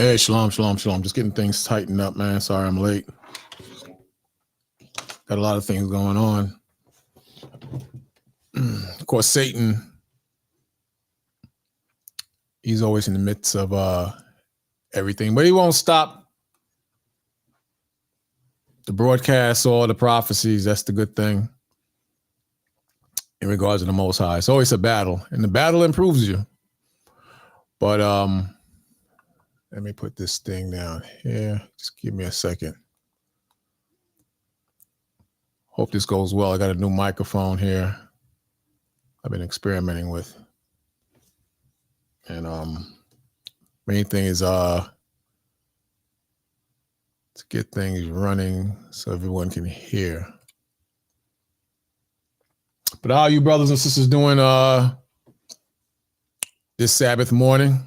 Hey, shalom, shalom, shalom. Just getting things tightened up, man. Sorry I'm late. Got a lot of things going on. Of course, Satan, he's always in the midst of everything, but he won't stop the broadcasts or the prophecies. That's the good thing in regards to the Most High. It's always a battle, and the battle improves you. But let me put this thing down here. Just give me a second. Hope this goes well. I got a new microphone here I've been experimenting with. And main thing is to get things running so everyone can hear. But how are you brothers and sisters doing this Sabbath morning?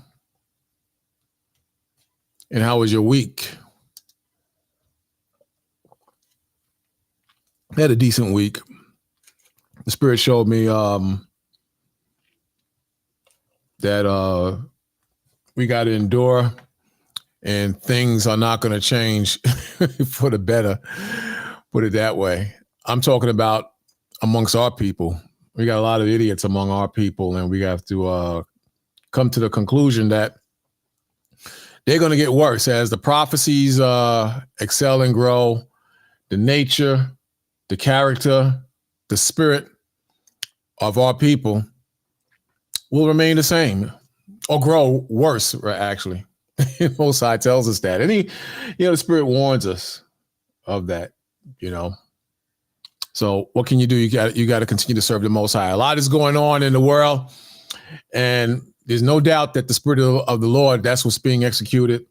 And how was your week? I had a decent week. The Spirit showed me that we got to endure, and things are not going to change for the better. Put it that way. I'm talking about amongst our people. We got a lot of idiots among our people, and we have to come to the conclusion that they're going to get worse as the prophecies excel and grow. The nature, the character, the spirit of our people will remain the same or grow worse, actually. Most High tells us that. And the Spirit warns us of that, So what can you do? You got to continue to serve the Most High. A lot is going on in the world, and there's no doubt that the Spirit of the Lord, that's what's being executed.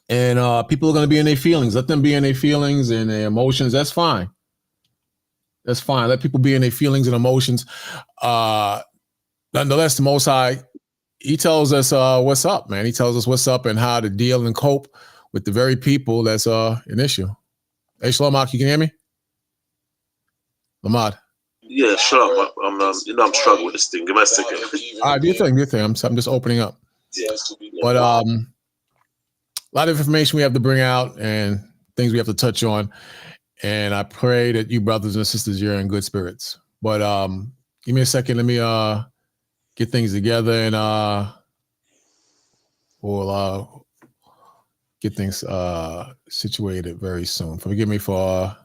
And people are going to be in their feelings. Let them be in their feelings and their emotions. That's fine. That's fine. Let people be in their feelings and emotions. Nonetheless, the Most High, he tells us what's up, man. He tells us what's up and how to deal and cope with the very people that's an issue. Hey, Shlomak, you can hear me? Lamad. Yeah, sure. I'm struggling with this thing. Give me a second. All right, do your thing. I'm just opening up. But a lot of information we have to bring out and things we have to touch on. And I pray that you brothers and sisters, you're in good spirits. But give me a second. Let me get things together, and we'll get things situated very soon. Forgive me for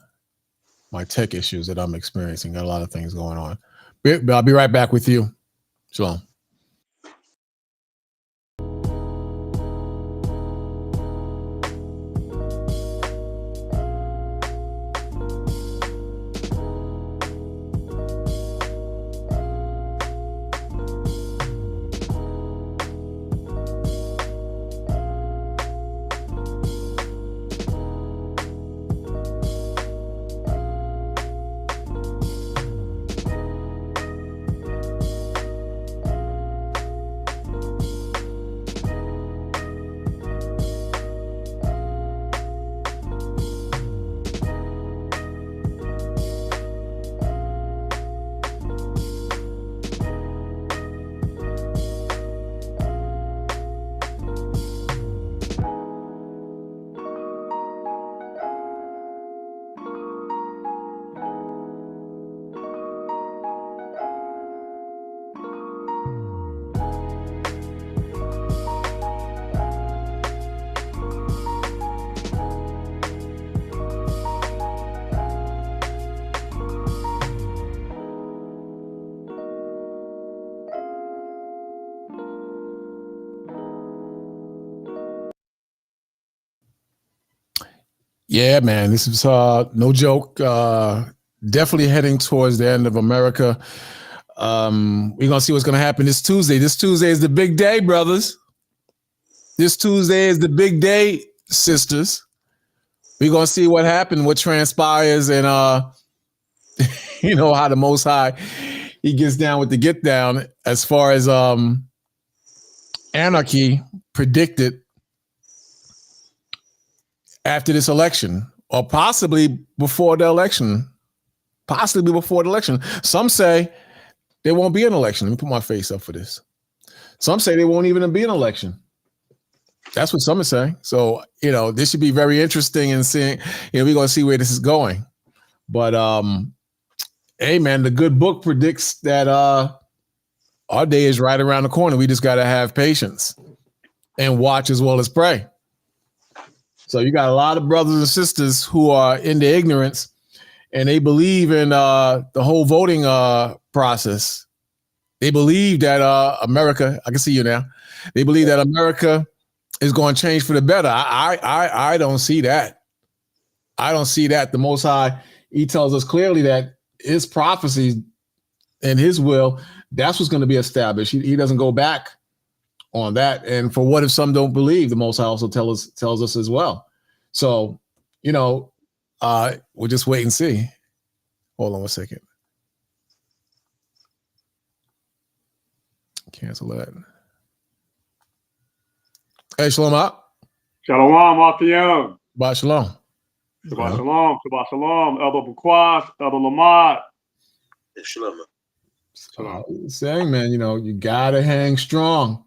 my tech issues that I'm experiencing. Got a lot of things going on. But I'll be right back with you. Shalom. Yeah, man, this is no joke. Definitely heading towards the end of America. We're gonna see what's gonna happen this Tuesday. This Tuesday is the big day, brothers. This Tuesday is the big day, sisters. We're gonna see what happens, what transpires, and how the Most High, he gets down with the get down as far as anarchy predicted after this election, or possibly before the election. Some say there won't be an election. Let me put my face up for this. Some say there won't even be an election. That's what some are saying. So, this should be very interesting in seeing, we're going to see where this is going. But, hey, man, the good book predicts that our day is right around the corner. We just got to have patience and watch as well as pray. So you got a lot of brothers and sisters who are in the ignorance, and they believe in the whole voting process. They believe that America, I can see you now. They believe that America is going to change for the better. I don't see that. I don't see that. The Most High, he tells us clearly that his prophecies and his will, that's what's going to be established. He doesn't go back on that. And for what if some don't believe? The Most High also tells us as well. So, we'll just wait and see. Hold on 1 second. Cancel that. Hey, Shalom out. Shalom, Afiam. Bye, Shalom. Shabbat Shalom. Shabbat Shalom. Elder Bakwash, Elder Lamont. Shalom. Saying, man, you gotta hang strong.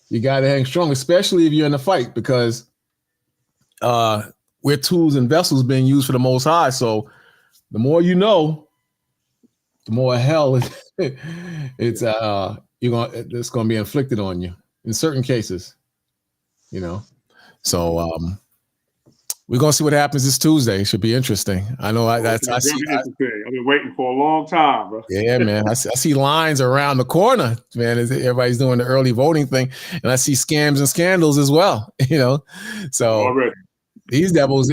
You gotta hang strong, especially if you're in a fight, because we're tools and vessels being used for the Most High. So the more you know, the more hell it's gonna be inflicted on you in certain cases. So we're gonna see what happens this Tuesday. It should be interesting. I know. I see. I've been waiting for a long time, bro. Yeah, man. I see lines around the corner, man. Everybody's doing the early voting thing, and I see scams and scandals as well. So already these devils,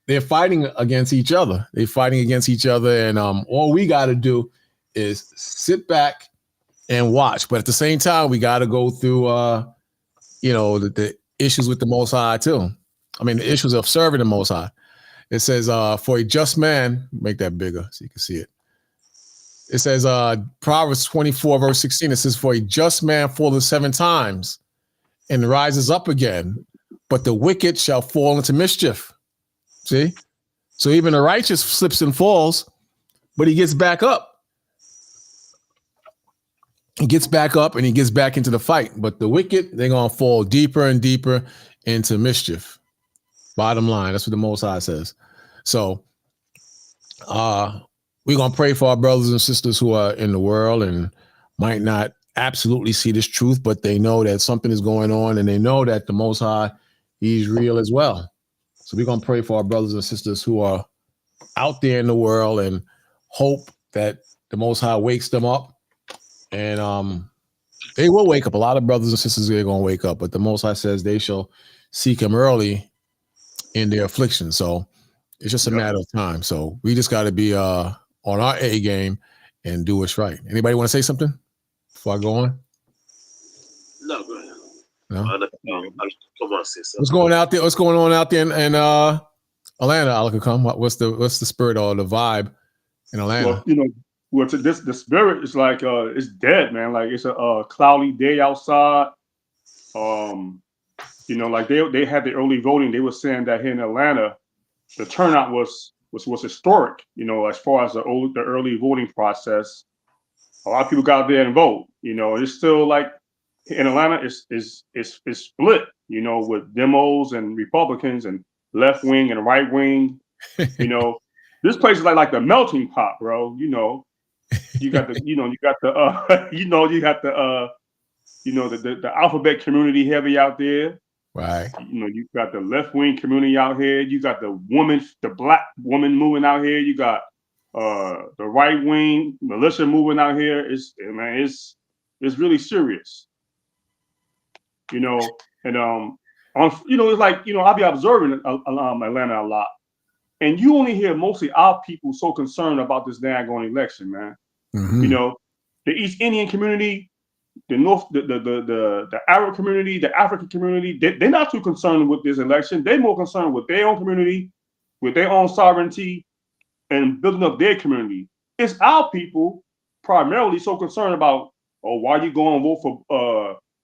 they're fighting against each other. And all we got to do is sit back and watch. But at the same time, we got to go through, the issues with the Most High too. I mean, the issues of serving the Most High. It says, for a just man, make that bigger so you can see it. It says, Proverbs 24, verse 16, it says, for a just man falleth 7 times and rises up again, but the wicked shall fall into mischief. See? So even the righteous slips and falls, but he gets back up. He gets back up and he gets back into the fight. But the wicked, they're going to fall deeper and deeper into mischief. Bottom line, that's what the Most High says. So we're going to pray for our brothers and sisters who are in the world and might not absolutely see this truth, but they know that something is going on, and they know that the Most High, he's real as well. So we're going to pray for our brothers and sisters who are out there in the world and hope that the Most High wakes them up. And they will wake up. A lot of brothers and sisters are going to wake up, but the Most High says they shall seek him early in their affliction. So it's just a matter of time. So we just got to be on our A game and do what's right. Anybody want to say something before I go on? No, go ahead. No? Come on, say something. What's going on out there in Atlanta? Alakakam? What's the spirit or the vibe in Atlanta? Well, the spirit is like it's dead, man. Like it's a cloudy day outside. Like they had the early voting. They were saying that here in Atlanta, the turnout was historic. As far as the early voting process, a lot of people got out there and vote. It's still like in Atlanta, it's split. With Demos and Republicans and left wing and right wing. This place is like the melting pot, bro. You got the the alphabet community heavy out there. Right. You got the left wing community out here. You got the black woman moving out here. You got the right wing militia moving out here. It's really serious. And it's like I'll be observing Atlanta a lot, and you only hear mostly our people so concerned about this daggone election, man. Mm-hmm. The East Indian community, the North, the Arab community, the African community, they're not too concerned with this election. They're more concerned with their own community, with their own sovereignty, and building up their community. It's our people primarily so concerned about, why you going to vote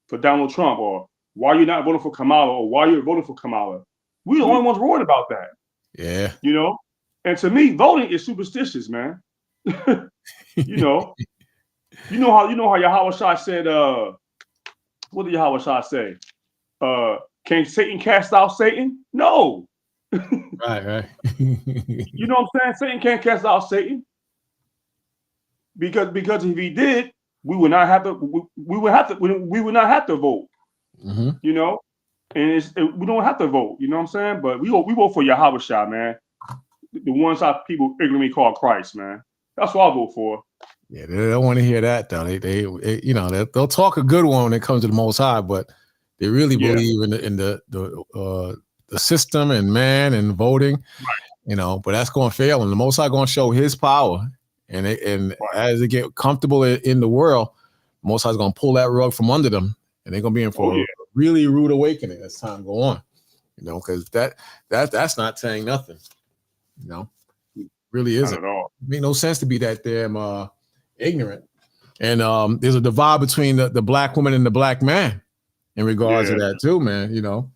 for Donald Trump, or why you're not voting for Kamala, or why you're voting for Kamala. We're the only ones worried about that. Yeah. And to me, voting is superstitious, man. You know how Yhwh'S said, what did Yhwh'S say? can Satan cast out Satan? No. Right. You know what I'm saying? Satan can't cast out Satan. Because if he did, we would not have to not have to vote. Mm-hmm. You know? And we don't have to vote, you know what I'm saying? But we vote for Yhwh'S, man. The ones our people ignorantly call Christ, man. That's what I vote for. Yeah, they don't want to hear that though. They you know, they'll talk a good one when it comes to the Most High, but they really believe in the system and man and voting, right. You know. But that's going to fail, and the Most High going to show His power, and as they get comfortable in the world, the Most High is going to pull that rug from under them, and they're going to be in for a really rude awakening as time go on, you know, because that's not saying nothing, you know. Really isn't. Not at all. It make no sense to be that damn ignorant. And there's a divide between the black woman and the black man in regards to that too, man. You know,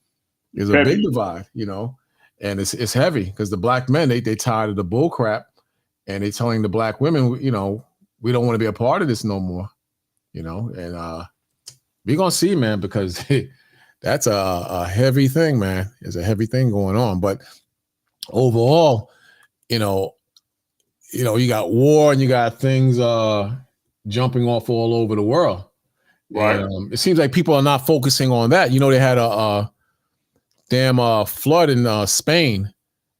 there's a big divide, you know, and it's heavy because the black men, they tired of the bull crap, and they telling the black women, you know, we don't want to be a part of this no more, you know. And we're gonna see, man, because that's a heavy thing, man. There's a heavy thing going on. But overall, you know, you got war and you got things jumping off all over the world. Right. And, it seems like people are not focusing on that. You know, they had a damn flood in Spain.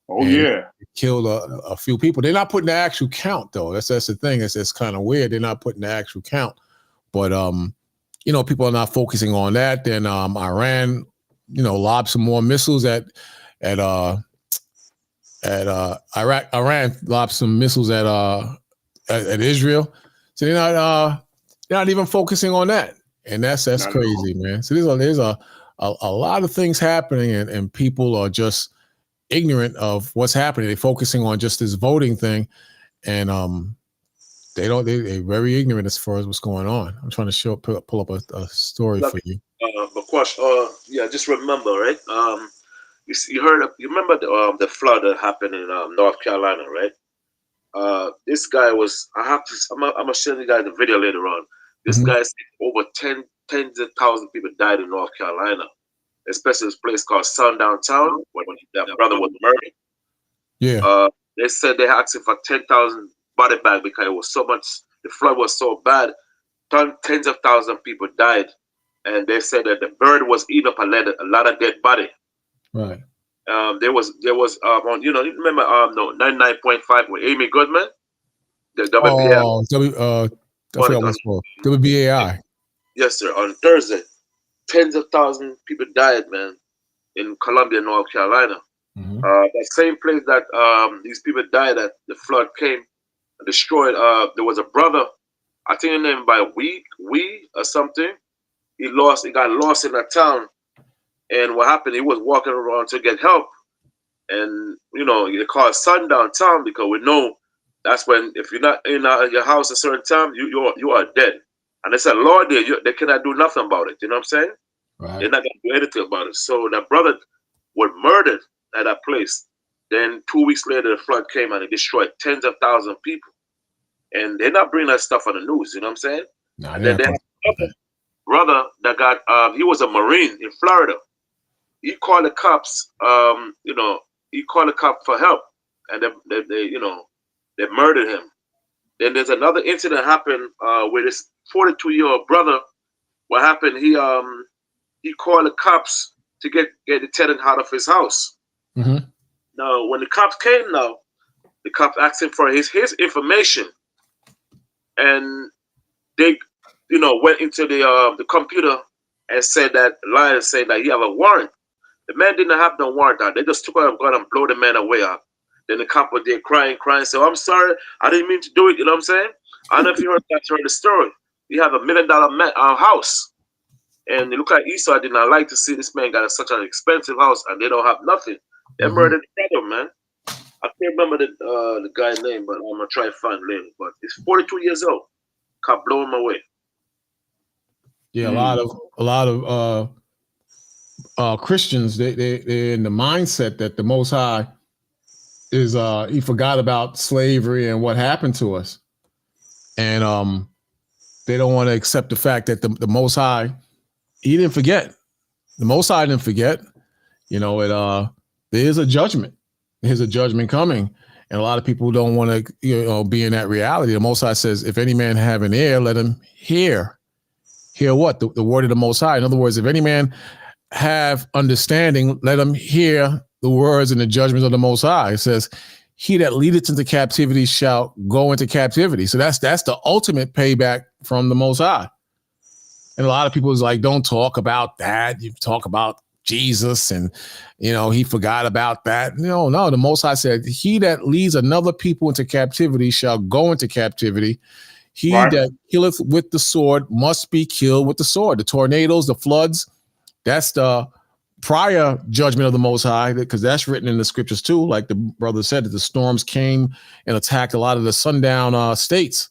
Oh yeah, it killed a few people. They're not putting the actual count though. That's the thing. It's kind of weird. They're not putting the actual count. But you know, people are not focusing on that. Then Iran, you know, lobbed some more missiles at Iraq. Iran lobbed some missiles at Israel. So they're not even focusing on that, and that's not crazy, man. So there's a lot of things happening, and people are just ignorant of what's happening. They're focusing on just this voting thing, and they're very ignorant as far as what's going on. I'm trying to pull up a story for you. Bakwash, yeah, just remember, right? You remember the flood that happened in North Carolina, right? This guy was, I'm gonna show you guys the video later on. This guy said over tens of thousands of people died in North Carolina, especially this place called Sundown Town, when that brother was murdered. Yeah. They said they asked him for 10,000 body bag because it was so much, the flood was so bad, tens of thousands of people died, and they said that the bird was eating up a lot of dead body. Right. There was on, you know, you remember 99.5 with Amy Goodman, the WBAI. I forgot what it's called. WBAI. Yes, sir. On Thursday, tens of thousands of people died, man, in Columbia, North Carolina. That same place that these people died at, the flood came and destroyed. There was a brother, I think his name by Wee or something. He got lost in that town. And what happened, he was walking around to get help. And, you know, they call it Sundown Town because we know that's when, if you're not in your house a certain time, you are dead. And they said, Lord, they cannot do nothing about it. You know what I'm saying? Right. They're not going to do anything about it. So that brother was murdered at that place. Then 2 weeks later, the flood came and it destroyed tens of thousands of people. And they're not bringing that stuff on the news. You know what I'm saying? No, and then they have a brother that got, he was a Marine in Florida. He called the cops, you know, he called the cop for help, and they you know, they murdered him. Then there's another incident happened with this 42-year-old brother. What happened? He called the cops to get the tenant out of his house. Now, when the cops came, the cops asked him for his information, and they, you know, went into the computer and said that he have a warrant. The man didn't have no warrant out. They just took out a gun and blow the man away out. Then the cop was there crying, so I'm sorry, I didn't mean to do it, you know what I'm saying? I don't know if you heard the story. You have $1 million house. And it looked like Esau did not like to see this man got such an expensive house and they don't have nothing. They murdered the brother, man. I can't remember the guy's name, but I'm gonna try to find it later. But it's 42 years old. Cop blew him away. Yeah, a lot of Christians, they're in the mindset that the Most High is he forgot about slavery and what happened to us, and they don't want to accept the fact that the Most High, he didn't forget. The Most High didn't forget. You know, there is a judgment. There's a judgment coming. And a lot of people don't want to, be in that reality. The Most High says, if any man have an ear, let him hear. Hear what? The word of the Most High. In other words, if any man have understanding, let him hear the words and the judgments of the Most High. It says, he that leadeth into captivity shall go into captivity. So that's the ultimate payback from the Most High. And a lot of people is like, don't talk about that. You talk about Jesus and, he forgot about that. No, the Most High said, he that leads another people into captivity shall go into captivity. He that killeth with the sword must be killed with the sword. The tornadoes, the floods, that's the prior judgment of the Most High, because that's written in the scriptures too. Like the brother said, that the storms came and attacked a lot of the sundown states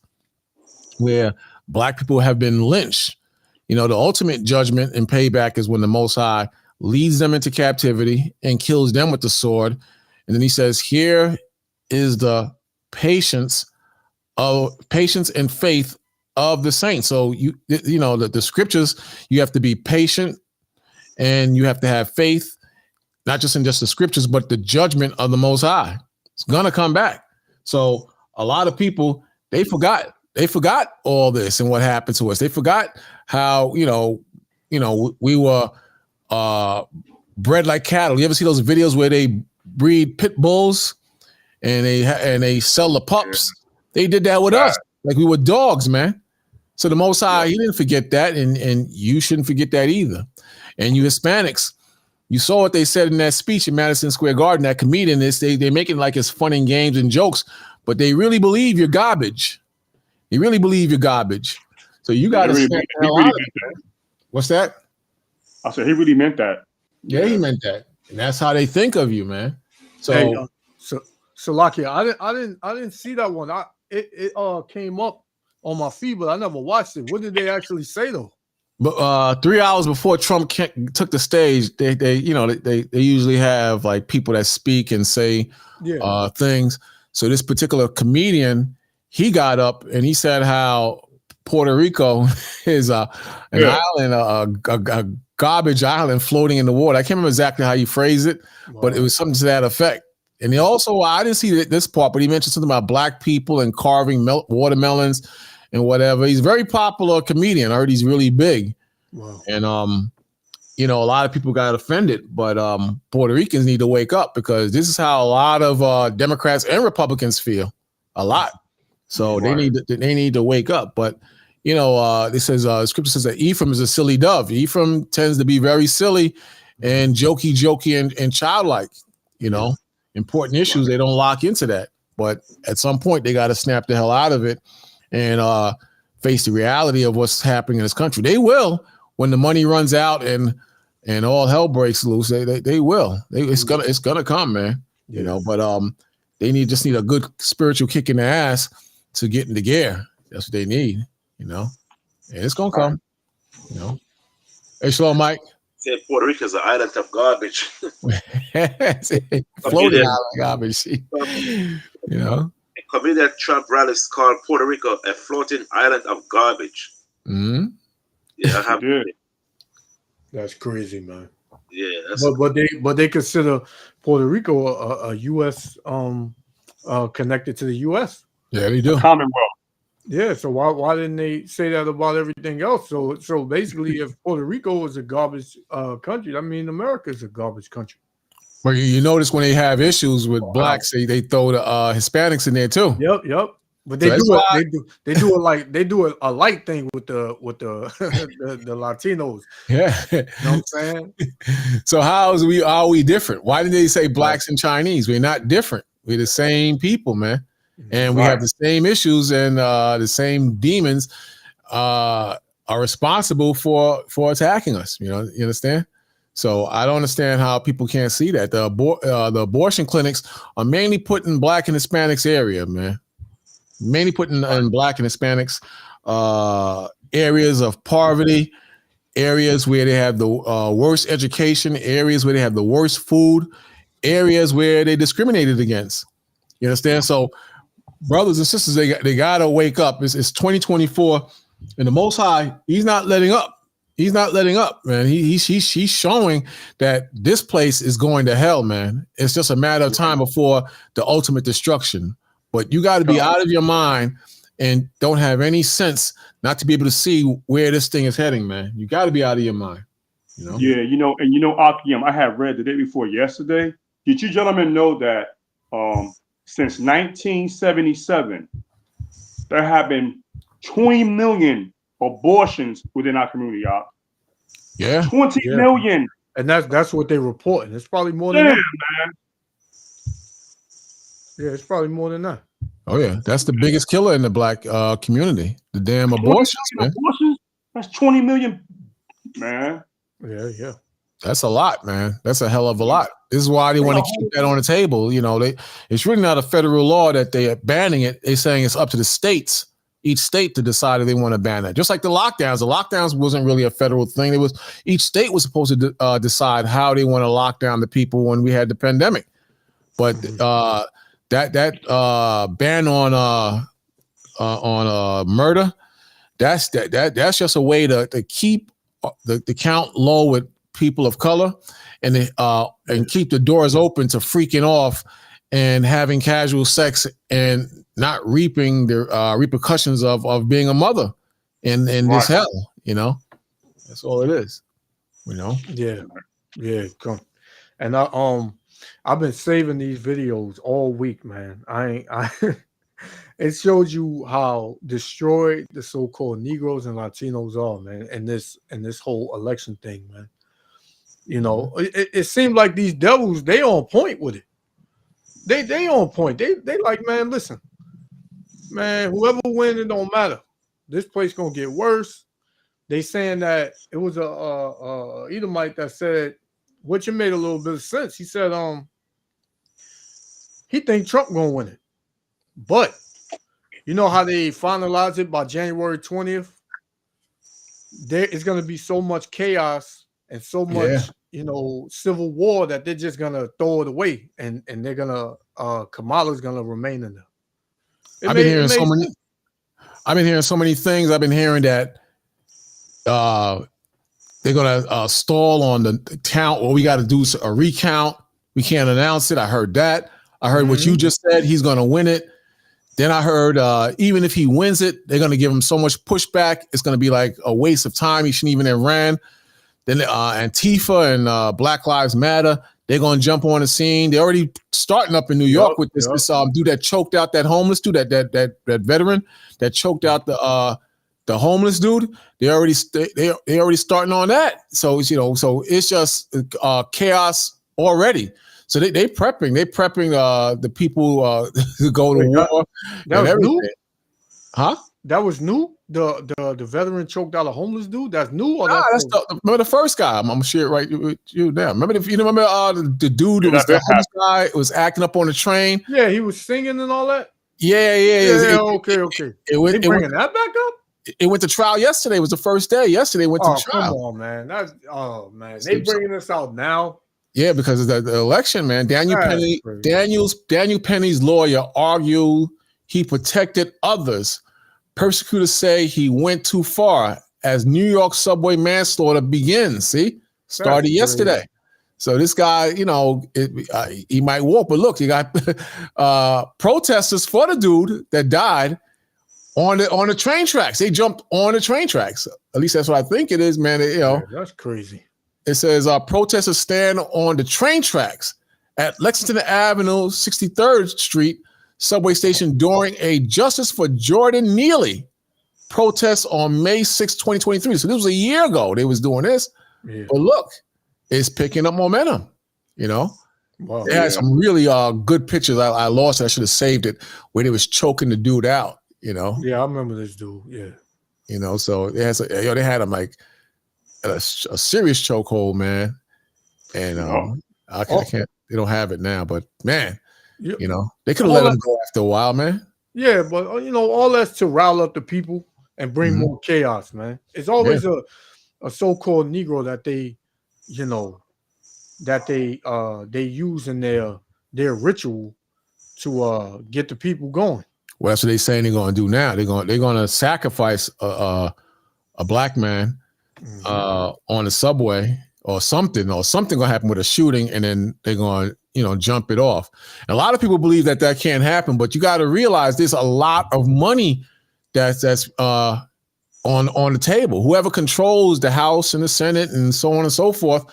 where black people have been lynched. The ultimate judgment and payback is when the Most High leads them into captivity and kills them with the sword. And then he says, here is the patience and faith of the saints. So the scriptures, you have to be patient and you have to have faith, not just in just the scriptures, but the judgment of the Most High. It's gonna come back. So a lot of people, they forgot all this and what happened to us. They forgot how, we were bred like cattle. You ever see those videos where they breed pit bulls and they sell the pups? They did that with us, like we were dogs, man. So the Most High, he didn't forget that, and you shouldn't forget that either. And you Hispanics, you saw what they said in that speech in Madison Square Garden. That comedian is they make it like it's fun and games and jokes, but they really believe you're garbage. They really believe you're garbage. So you got to snap the hell out of it. What's that? I said he really meant that. Yeah, he meant that, and that's how they think of you, man. So, hey, so Lucky, I didn't see that one. It came up on my feed, but I never watched it. What did they actually say though? But 3 hours before Trump took the stage, they usually have like people that speak and say things. So this particular comedian, he got up and he said how Puerto Rico is an island, a garbage island floating in the water. I can't remember exactly how you phrased it, but it was something to that effect. And he also, I didn't see this part, but he mentioned something about black people and carving watermelons and whatever. He's a very popular comedian. I heard he's really big. Wow. And, a lot of people got offended, but Puerto Ricans need to wake up, because this is how a lot of Democrats and Republicans feel, a lot. So they need to wake up. But, this says, scripture says that Ephraim is a silly dove. Ephraim tends to be very silly and jokey and childlike, important issues. They don't lock into that. But at some point, they got to snap the hell out of it and face the reality of what's happening in this country. They will, when the money runs out and all hell breaks loose. They will. It's gonna come, man. But they just need a good spiritual kick in the ass to get into gear. That's what they need. And it's gonna come. Hey, Shalom, Mike. Say Puerto Rico is an island of garbage. Floating island garbage. A comedian Trump rallies called Puerto Rico a floating island of garbage. Mm-hmm. Yeah, I have. That's crazy, man. Yeah, but they consider Puerto Rico a U.S. Connected to the U.S. Yeah, they do. Commonwealth. Yeah, so why didn't they say that about everything else? So basically, if Puerto Rico is a garbage country, that means America is a garbage country. Well, you notice when they have issues with blacks, they throw the Hispanics in there too. Yep. But they do a light thing with the the Latinos. Yeah. You know what I'm saying? So are we different? Why did they say blacks and Chinese? We're not different. We're the same people, man. And we have the same issues, and the same demons are responsible for attacking us. You understand? So I don't understand how people can't see that. The abortion clinics are mainly put in black and Hispanics area, man. Mainly put in black and Hispanics areas of poverty, areas where they have the worst education, areas where they have the worst food, areas where they discriminated against. You understand? So brothers and sisters, they got to wake up. It's 2024, and the Most High, he's not letting up. He's not letting up, man. He's showing that this place is going to hell, man. It's just a matter of time before the ultimate destruction. But you got to be out of your mind and don't have any sense not to be able to see where this thing is heading, man. You got to be out of your mind. You know? Yeah, Akiem, I have read the day before yesterday. Did you gentlemen know that since 1977, there have been 20 million abortions within our community, y'all? Yeah. 20 million. And that's what they're reporting. It's probably more than that. Man. Yeah, it's probably more than that. Oh, yeah. That's the biggest killer in the black community. The damn abortions, man. Abortions? That's 20 million, man. Yeah. That's a lot, man. That's a hell of a lot. This is why they want to keep that on the table. You know, it's really not a federal law that they are banning it. They're saying it's up to the states, each state, to decide if they want to ban that. Just like the lockdowns. The lockdowns wasn't really a federal thing. It was each state was supposed to decide how they want to lock down the people when we had the pandemic. But that ban on murder, that's just a way to keep the count low with people of color and keep the doors open to freaking off and having casual sex and not reaping the repercussions of being a mother in this hell, you know. That's all it is, you know. Yeah. Come. And I've been saving these videos all week, man. It shows you how destroyed the so-called Negroes and Latinos are, man, and this whole election thing, man. You know, it seemed like these devils, they on point with it. They on point. They like, man, listen, man, whoever wins, it don't matter. This place gonna get worse. They saying that it was a Edomite that said, which made a little bit of sense. He said, he think Trump gonna win it, but you know how they finalize it by January 20th? There is gonna be so much chaos and so much, civil war that they're just gonna throw it away, and they're gonna Kamala's gonna remain in there. I've been hearing so many things. I've been hearing that they're gonna stall on the count, or we got to do a recount. We can't announce it. I heard that. I heard what you just said. He's gonna win it. Then I heard even if he wins it, they're gonna give him so much pushback. It's gonna be like a waste of time. He shouldn't even have ran. Then Antifa and Black Lives Matter, they're gonna jump on the scene. They're already starting up in New York with this dude that choked out that homeless dude, that veteran that choked out the homeless dude. They already starting on that. So so it's just chaos already. So they prepping the people to go to war. That was everything. new? Huh? That was new. The veteran choked out a homeless dude. That's new, or that's remember the first guy? I'm gonna share it right with you now. Remember the dude who was the homeless guy was acting up on the train? Yeah, he was singing and all that. Yeah. Okay. They bringing that back up? It went to trial yesterday. It was the first day. Yesterday went to trial. Come on, man. They bringing this out now. Yeah, because of the election, man. Daniel Penny's lawyer argued he protected others. Persecutors say he went too far as New York subway manslaughter begins. Started yesterday. So this guy, he might walk, but look, you got protesters for the dude that died on the train tracks. They jumped on the train tracks. At least that's what I think it is, man. That's crazy. It says protesters stand on the train tracks at Lexington Avenue, 63rd Street subway station during a Justice for Jordan Neely protest on May 6, 2023. So this was a year ago they was doing this. Yeah. But look, it's picking up momentum, Wow, they had some really good pictures. I lost it. I should have saved it, where they was choking the dude out, Yeah, I remember this dude, yeah. So they had him like a serious chokehold, man. And I can't, they don't have it now, but man, they could have let him go after a while, man. Yeah, but all that's to rile up the people and bring more chaos, man. It's always a so-called Negro that they, they use in their ritual to get the people going. Well, that's what they're saying they're going to do now. They're going to sacrifice a black man on the subway or something gonna happen with a shooting, and then they're gonna, jump it off. And a lot of people believe that can't happen, but you got to realize there's a lot of money that's on the table. Whoever controls the House and the Senate and so on and so forth,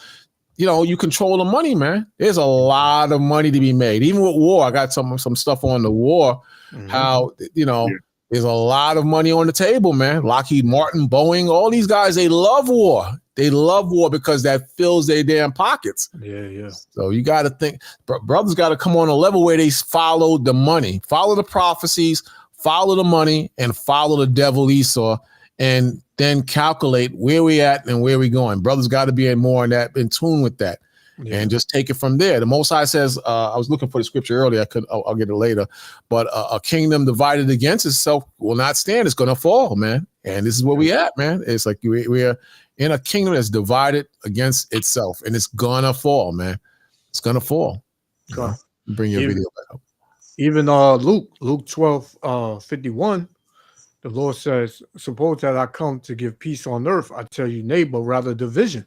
you control the money, man. There's a lot of money to be made. Even with war, I got some stuff on the war, how, there's a lot of money on the table, man. Lockheed Martin, Boeing, all these guys, they love war. They love war because that fills their damn pockets. Yeah. So you got to think, brothers got to come on a level where they follow the money, follow the prophecies, follow the money, and follow the devil Esau, and then calculate where we at and where we going. Brothers got to be in tune with that, and just take it from there. The Most High says, I was looking for the scripture earlier. I'll get it later. But a kingdom divided against itself will not stand. It's going to fall, man. And this is where we at, man. It's like we're in a kingdom that's divided against itself, and it's going to fall, man. It's going to fall. Bring your video back up. Even Luke 12:51. The Lord says, suppose that I come to give peace on earth, I tell you, neighbor, rather division.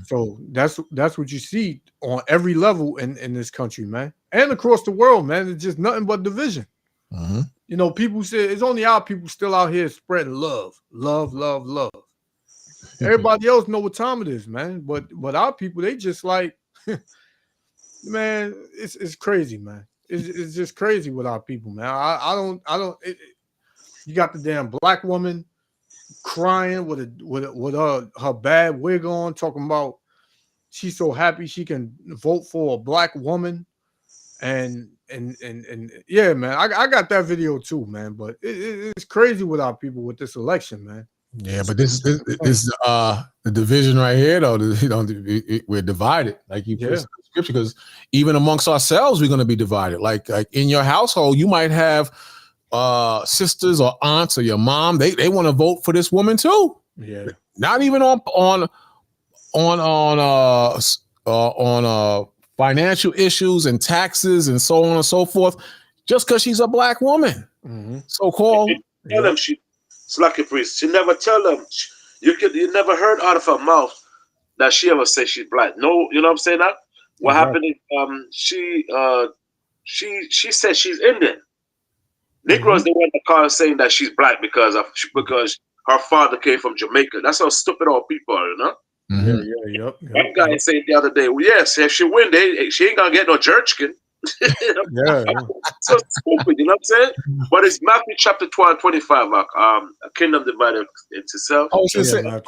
So that's what you see on every level in this country, man, and across the world, man. It's just nothing but division. People say it's only our people still out here spreading love. Everybody else know what time it is, man. But our people, they just like, man, it's crazy, man. It's just crazy with our people, man. I don't. You got the damn black woman crying with her bad wig on, talking about she's so happy she can vote for a black woman, and yeah, man, I got that video too, man. But it's crazy with our people with this election, man. Yeah, but this is the division right here, though. We're divided, like you put in scripture, because even amongst ourselves, we're going to be divided. Like in your household, you might have sisters or aunts or your mom. They want to vote for this woman too. Yeah, not even on financial issues and taxes and so on and so forth, just because she's a black woman, so called. Tell them Slacky Priest. She never tell them. You never heard out of her mouth that she ever said she's black. No, you know what I'm saying? That what happened is she said she's Indian. Negroes, they went to call saying that she's black because her father came from Jamaica. That's how stupid all people are, you know? That guy said the other day, well, yes, if she win, she ain't gonna get no jerchkin. So stupid, you know what I'm saying? But it's Matthew chapter 12:25, a kingdom divided into itself.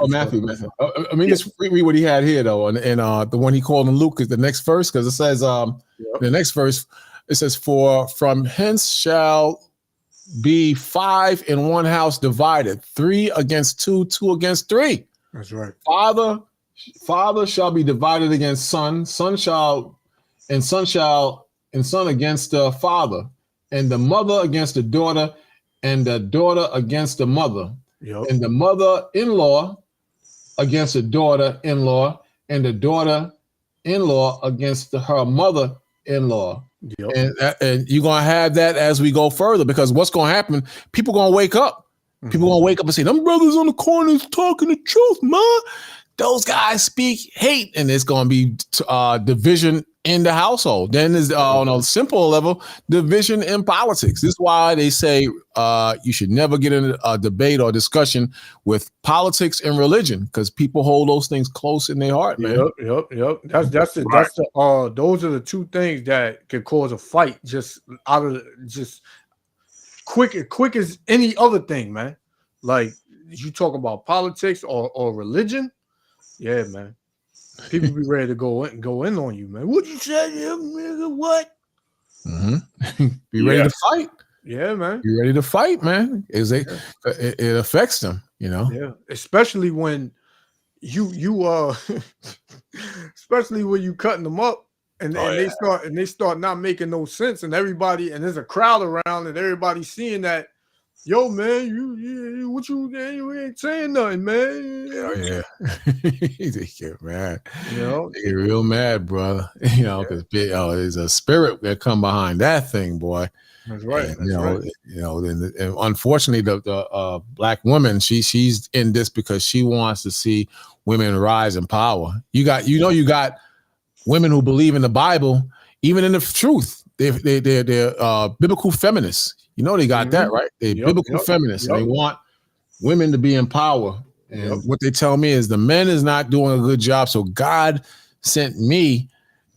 Matthew. I mean, just read what he had here though, and the one he called in Luke is the next verse, because it says the next verse, it says, for from hence shall be 5 in one house divided, 3 against 2, 2 against 3. That's right. Father shall be divided against son, son against the father, and the mother against the daughter, and the daughter against the mother, and the mother-in-law against the daughter-in-law, and the daughter-in-law against her mother-in-law. And you're going to have that as we go further, because what's going to happen, people going to wake up. People going to wake up and say, them brothers on the corners talking the truth, man. Those guys speak hate, and it's going to be division in the household. Then there's on a simple level, division in politics. This is why they say you should never get in a debate or discussion with politics and religion, because people hold those things close in their heart, man. Yep. Those are the two things that could cause a fight just quick as any other thing, man. Like you talk about politics or religion, yeah, man. People be ready to go in on you, man. What you said, nigga? What? Be ready to fight. Yeah, man. Be ready to fight, man. It affects them, you know. Yeah, especially when you especially when you cutting them up and they start not making no sense, and there's a crowd around and everybody's seeing that. Yo, man, you ain't saying nothing, man. Oh, yeah. They get mad. They get real mad, brother. Because there's a spirit that come behind that thing, boy. That's right. And, That's and unfortunately, the black woman, she's in this because she wants to see women rise in power. You got women who believe in the Bible, even in the truth. They're biblical feminists. You know, they got that right. They're biblical feminists, and they want women to be in power. And what they tell me is the men is not doing a good job. So God sent me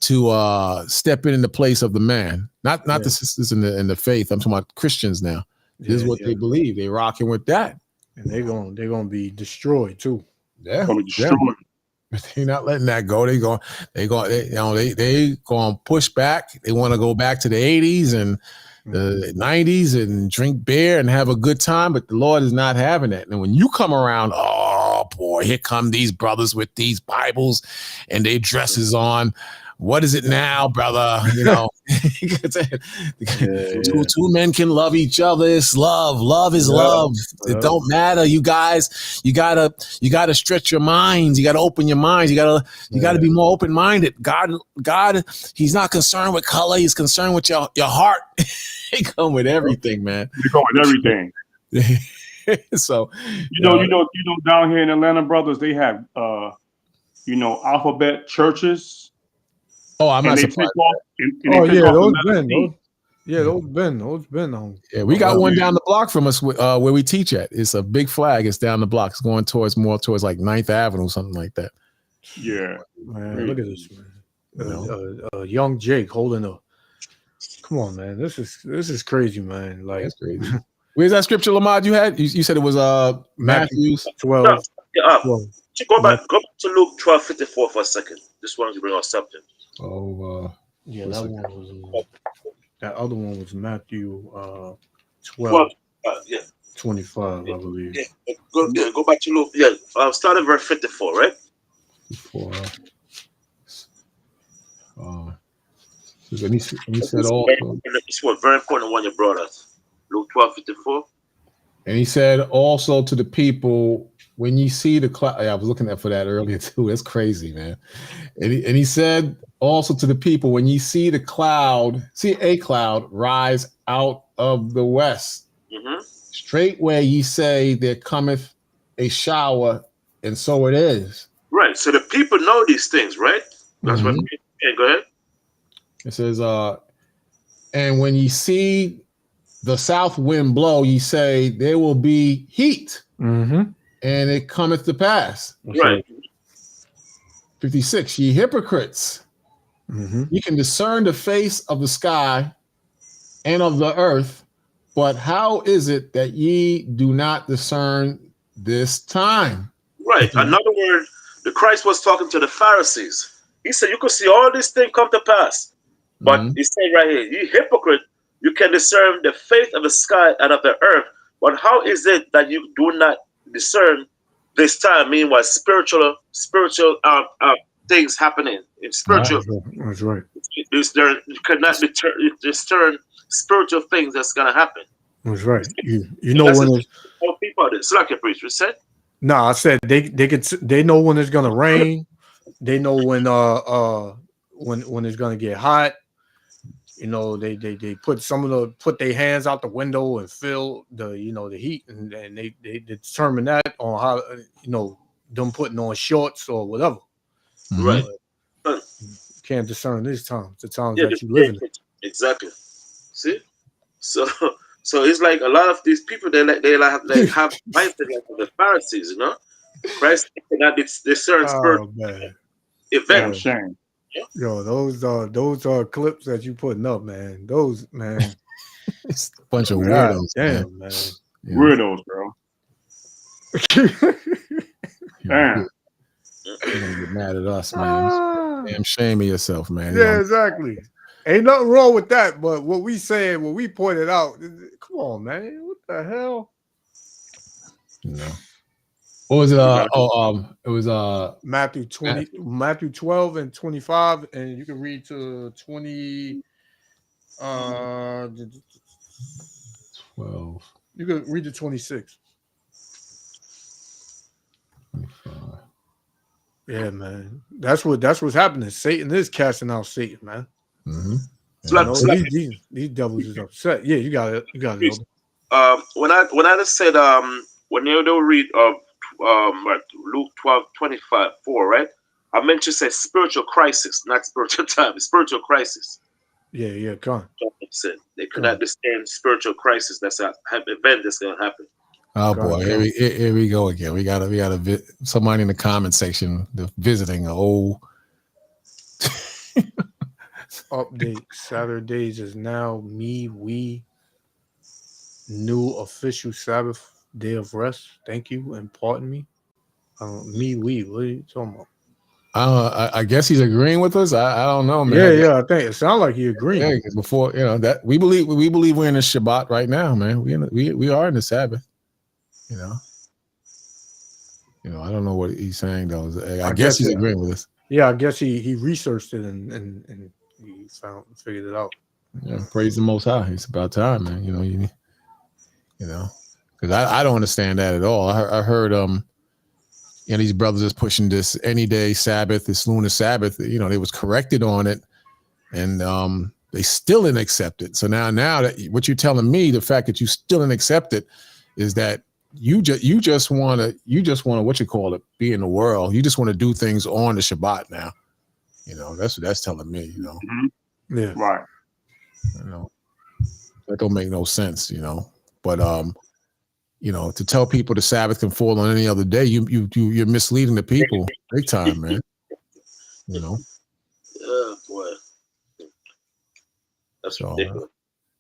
to step in the place of the man, not the sisters in the faith. I'm talking about Christians now. This is what they believe. They rocking with that, and they're gonna be destroyed too. Yeah, Gonna be destroyed. But they're not letting that go. They going to push back. They want to go back to the 80s and the 90s and drink beer and have a good time. But the Lord is not having that. And when you come around, oh boy, here come these brothers with these Bibles and their dresses on. What is it now, brother? You know, two men can love each other. It's love. Love is love. It don't matter. You guys, you gotta stretch your minds. You gotta open your minds. You gotta be more open-minded. God, He's not concerned with color. He's concerned with your heart. He come with everything, man. He come with everything. So you know, down here in Atlanta, brothers, they have alphabet churches. Oh, I'm not surprised. Those been on. Yeah, we got one down the block from us where we teach at. It's a big flag. It's down the block. It's going more towards like 9th Avenue, something like that. Yeah, man, look at this, man. Young Jake holding a. Come on, man. This is crazy, man. Like, that's crazy. Where's that scripture, Lamad? You had? You said it was Matthew 12. Go back to Luke 12:54 for a second. Just wanted to bring out something. That other one was Matthew 12. 25, I believe. Go back to Luke. Yeah, start at verse 54, right? 54. And he said all. This was very important one you brought us. Luke 12:54. And he said also to the people, when you see the cloud, I was looking for that earlier too. That's crazy, man. And he said also to the people, when you see a cloud rise out of the west, straightway ye say there cometh a shower, and so it is. Right. So the people know these things, right? That's what. Yeah, go ahead. It says, and when ye see the south wind blow, ye say there will be heat. And it cometh to pass. Right. 56. Ye hypocrites, ye can discern the face of the sky and of the earth, but how is it that ye do not discern this time? Right. Another word, the Christ was talking to the Pharisees. He said, you could see all these things come to pass. But he said right here, ye hypocrite, you can discern the face of the sky and of the earth, but how is it that you do not discern this time? Meanwhile, spiritual things happening in spiritual. That's right. You cannot discern spiritual things that's gonna happen. That's right. You know when it's people. It's like a preacher said. No, I said they know when it's gonna rain. They know when it's gonna get hot. You know, they put their hands out the window and feel the heat, and they determine that on how them putting on shorts or whatever. Right. You can't discern these times, the times that you live in. Exactly. See, so it's like a lot of these people they have mindset like the Pharisees, you know. Christ cannot discern spiritual events. Shame. Yo, those are clips that you putting up, man. Those, man, it's a bunch of weirdos. Damn, man. Yeah. Weirdos, bro. Damn. You're gonna get mad at us, man. Damn shame of yourself, man. Yeah, exactly. Ain't nothing wrong with that, but what we said, what we pointed out, come on, man. What the hell? No. What was it? It was Matthew 12 and 25, and you can read to 20. 12. You can read to 26. 25. Yeah, man. That's what's happening. Satan is casting out Satan, man. These devils is upset. Yeah, you got it. You got it, Elder. When I just said when you do read of Luke 12:25, right? I meant you say spiritual crisis, not spiritual time. Spiritual crisis. Yeah, come on. They could not understand spiritual crisis. That's an event that's gonna happen. Oh boy, here we go again. We gotta somebody in the comment section visiting an old update. Saturdays is now we new official Sabbath day of rest. Thank you and pardon me. We. What are you talking about? I guess he's agreeing with us. I don't know, man. Yeah. I think it sounds like he agreed. Yeah, before that we believe we're in the Shabbat right now, man. We are in the Sabbath. I don't know what he's saying though. I guess he's agreeing with us. Yeah, I guess he researched it and he figured it out. Yeah, praise the Most High. It's about time, man. Because I don't understand that at all. I heard these brothers is pushing this any day Sabbath, this lunar Sabbath. They was corrected on it, and they still didn't accept it. So now that what you're telling me, the fact that you still didn't accept it, is that you just want to what you call it, be in the world. You just want to do things on the Shabbat now. That's what that's telling me. Mm-hmm. Yeah, right. That don't make no sense. But to tell people the Sabbath can fall on any other day, you're misleading the people big time, man. Oh boy, that's ridiculous.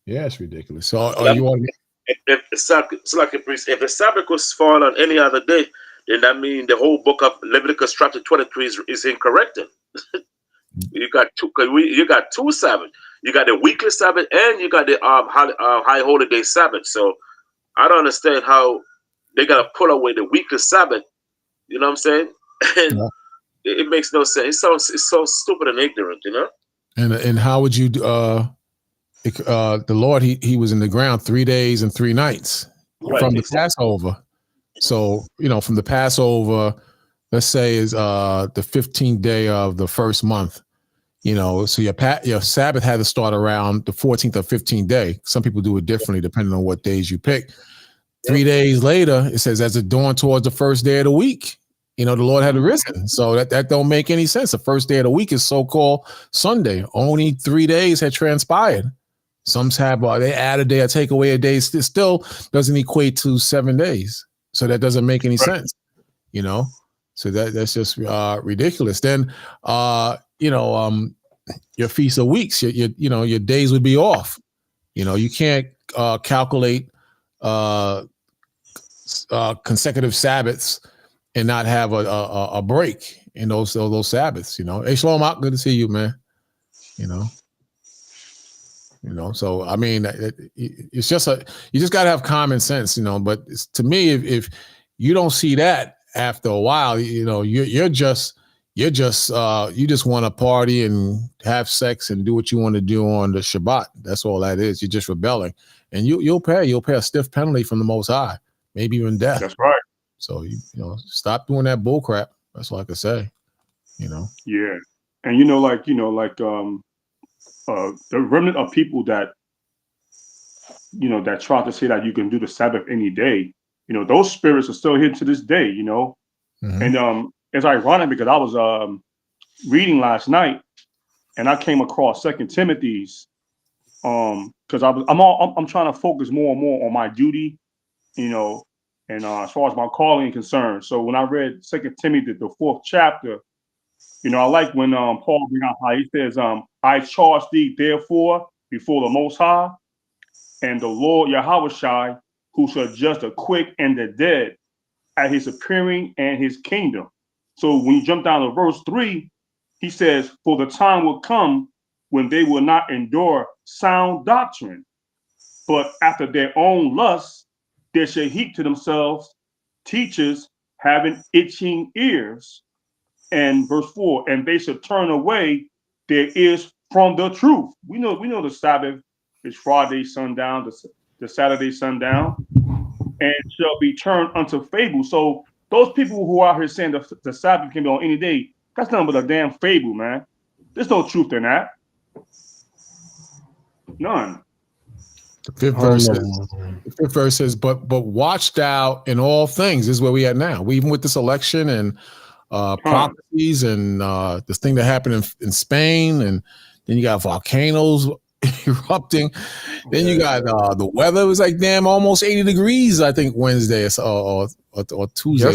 Yeah, it's ridiculous. So, you want? If the Sabbath was fall on any other day, then that means the whole book of Leviticus chapter 23 is incorrect. You got two Sabbath. You got the weekly Sabbath and you got the high holiday Sabbath. So I don't understand how they gotta pull away the weekly Sabbath. You know what I'm saying? And it makes no sense. It's so stupid and ignorant. And how would you the Lord, he was in the ground 3 days and 3 nights from the Passover. So, from the Passover, let's say is the 15th day of the first month, so your Sabbath had to start around the 14th or 15th day. Some people do it differently depending on what days you pick. 3 days later, it says as it dawned towards the first day of the week, the Lord had risen. So that don't make any sense. The first day of the week is so-called Sunday. Only 3 days had transpired. Some have they add a day or take away a day. It still doesn't equate to 7 days. So that doesn't make any sense, So that's just ridiculous. Then your feast of weeks, your days would be off. You can't calculate consecutive Sabbaths and not have a break in those Sabbaths. Hey, Shlomo, good to see you, man. So I mean, it's just you just gotta have common sense, But to me, if you don't see that after a while, you just want to party and have sex and do what you want to do on the Shabbat. That's all that is. You're just rebelling, and you'll pay a stiff penalty from the Most High, maybe even death. That's right. So stop doing that bull crap. That's all I can say. Yeah, and the remnant of people that that try to say that you can do the Sabbath any day, those spirits are still here to this day, Mm-hmm. And it's ironic because I was reading last night and I came across 2 Timothy's because I'm trying to focus more and more on my duty, and as far as my calling is concerned. So when I read 2 Timothy, the 4th chapter, I like when Paul brings out how he says, I charge thee therefore before the Most High and the Lord Yhwh'S, who shall judge the quick and the dead at his appearing and his kingdom. So when you jump down to verse 3, he says, for the time will come when they will not endure sound doctrine, but after their own lusts, they shall heap to themselves teachers having itching ears. And verse 4, and they shall turn away their ears from the truth. We know the Sabbath is Friday sundown, the Saturday sundown, and shall be turned unto fable. So those people who are out here saying the Sabbath can be on any day, that's nothing but a damn fable, man. There's no truth in that. None. The fifth verse says, but watch thou in all things. This is where we at now. We even with this election and prophecies and this thing that happened in Spain, and then you got volcanoes erupting. Then you got the weather. It was like damn almost 80 degrees, I think, Wednesday or Tuesday.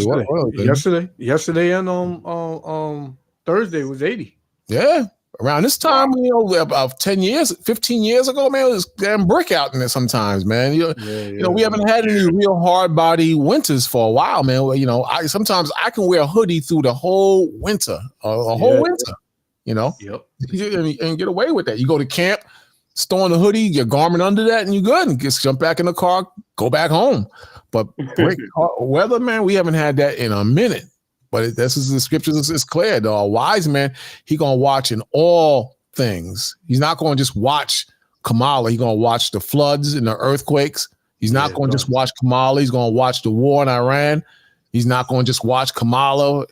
Yesterday and Thursday was 80. Yeah. Around this time, you know, about 10 years, 15 years ago, man, it was damn brick out in there sometimes, man. You know, we haven't had any real hard body winters for a while, man. You know, sometimes I can wear a hoodie through the whole winter, a whole winter, you know, and get away with that. You go to camp, store on the hoodie, your garment under that, and you're good. And just jump back in the car, go back home. But weather, man, we haven't had that in a minute. But this is the scriptures is clear. The wise man, he gonna watch in all things. He's not gonna just watch Kamala. He's gonna watch the floods and the earthquakes. He's not gonna just watch Kamala. He's gonna watch the war in Iran. He's not gonna just watch Kamala,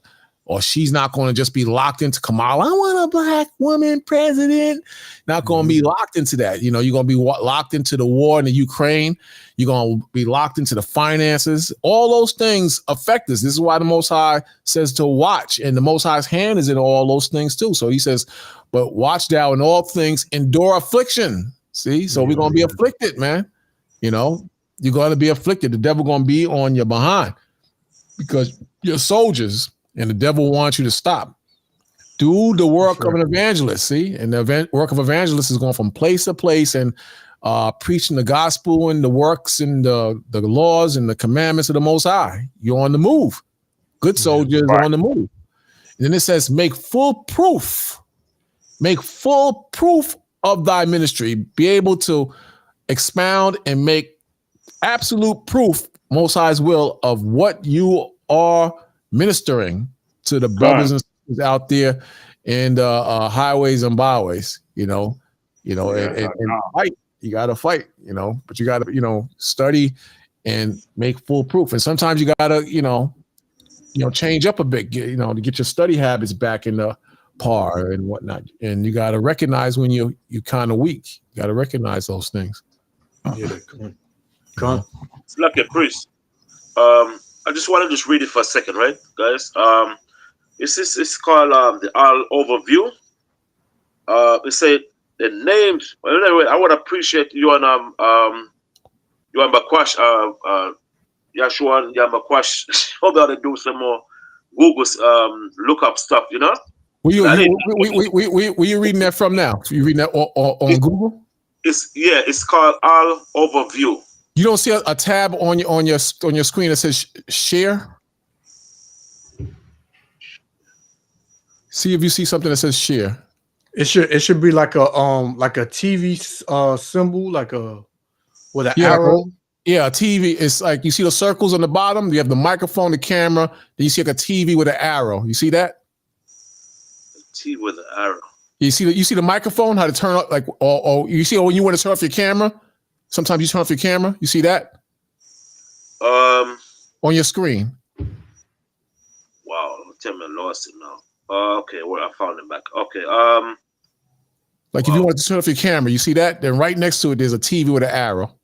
or she's not gonna just be locked into Kamala. I want a black woman president. Not gonna be locked into that. You know, you're gonna be locked into the war in the Ukraine. You're going to be locked into the finances. All those things affect us. This is why the Most High says to watch, and the Most High's hand is in all those things too. So he says, but watch thou in all things, endure affliction. See, so we're going to be afflicted, man. You know, you're going to be afflicted. The devil going to be on your behind because you're soldiers and the devil wants you to stop. Do the work of an evangelist, see? And the work of evangelist is going from place to place and preaching the gospel and the works and the laws and the commandments of the Most High. You're on the move. Good soldiers are on the move. And then it says, make full proof of thy ministry. Be able to expound and make absolute proof, Most High's will, of what you are ministering to the brothers and sisters out there in the highways and byways, and fight. You got to fight, but you got to, study and make full proof. And sometimes you got to, change up a bit, to get your study habits back in the par and whatnot. And you got to recognize when you're kind of weak. You got to recognize those things. Yeah, come on. It's like a priest. I just want to just read it for a second, right, guys? It's called the All Overview. It said, the names. Anyway, I would appreciate you and Bakwash, Yahshua and Bakwash. Hope to do some more Google's look up stuff. Where you reading that from now? You reading that on Google? It's called All Overview. You don't see a tab on your screen that says share? See if you see something that says share. It should be like a TV symbol, like with an arrow. Yeah, a TV. It's like you see the circles on the bottom. You have the microphone, the camera. Then you see like a TV with an arrow. You see that? A TV with an arrow. You see the microphone, how to turn up, like you see when you want to turn off your camera. Sometimes you turn off your camera. You see that? On your screen. Wow, tell me I lost it now. Okay, well, I found it back. Okay. Like if you want to turn off your camera, you see that? Then right next to it, there's a TV with an arrow.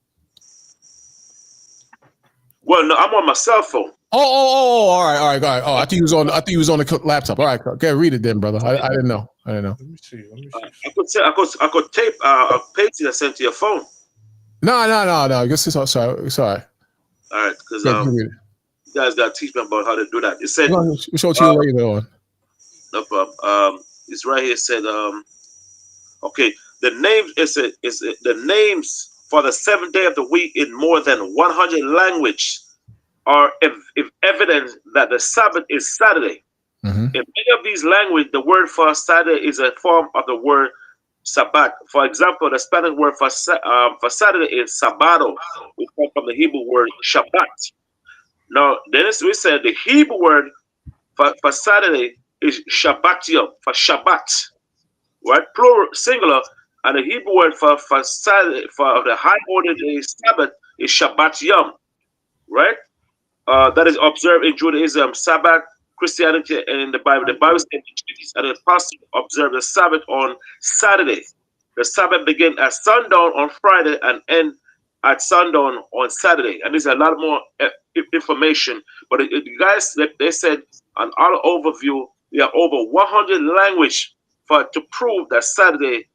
Well, no, I'm on my cell phone. Oh, all right. Oh, I think he was on the laptop. All right, okay, read it then, brother. I didn't know. Let me see. I could tape paste it and send to your phone. No. I guess it's sorry. All right, because you guys got to teach me about how to do that. It said we'll show it to you later on. No problem. It's right here. It said, okay, the names the names for the 7th day of the week in more than 100 languages are if evidence that the Sabbath is Saturday. In many of these languages, the word for Saturday is a form of the word Sabbath. For example, the Spanish word for Saturday is Sabado, which comes from the Hebrew word Shabbat. Now, then we said the Hebrew word for Saturday is Shabbat Yom, for Shabbat, right? Plural, singular, and the Hebrew word for Saturday, for the high order day Sabbath is Shabbat Yom, right? That is observed in Judaism, Sabbath, Christianity, and in the Bible. The Bible says the Jews and the apostles observe the Sabbath on Saturday. the Sabbath begin at sundown on Friday and end at sundown on Saturday. And there's a lot more information. But the guys, they said on our overview, we have over 100 language to prove that Saturday,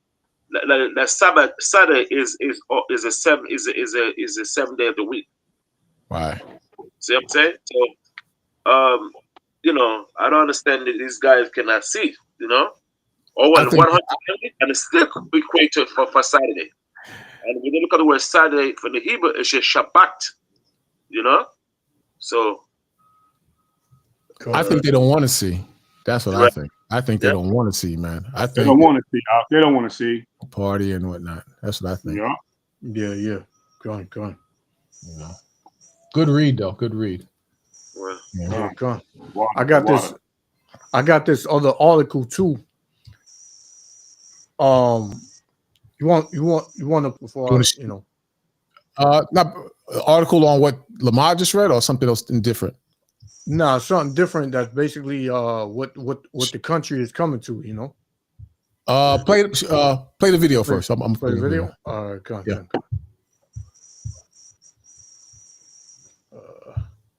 that Sabbath Saturday is a 7 day of the week. Right. See what I'm saying? So, you know, I don't understand that these guys cannot see. You know, or 100 and it's still equated for Saturday. And when you look at the word Saturday from the Hebrew, it's just Shabbat. You know, so I think they don't want to see. That's what I think. I think they don't want to see, man. I think they don't want to see. They don't want to see party and whatnot. That's what I think. Yeah. Go on. You know, good read though. Good read. Well, yeah, go on. I got this other article too. You want to before you know. Not article on what Lamar just read, or something else different. No, something different. That's basically what the country is coming to. You know. Play the video first. I'm play the video. All right, go on.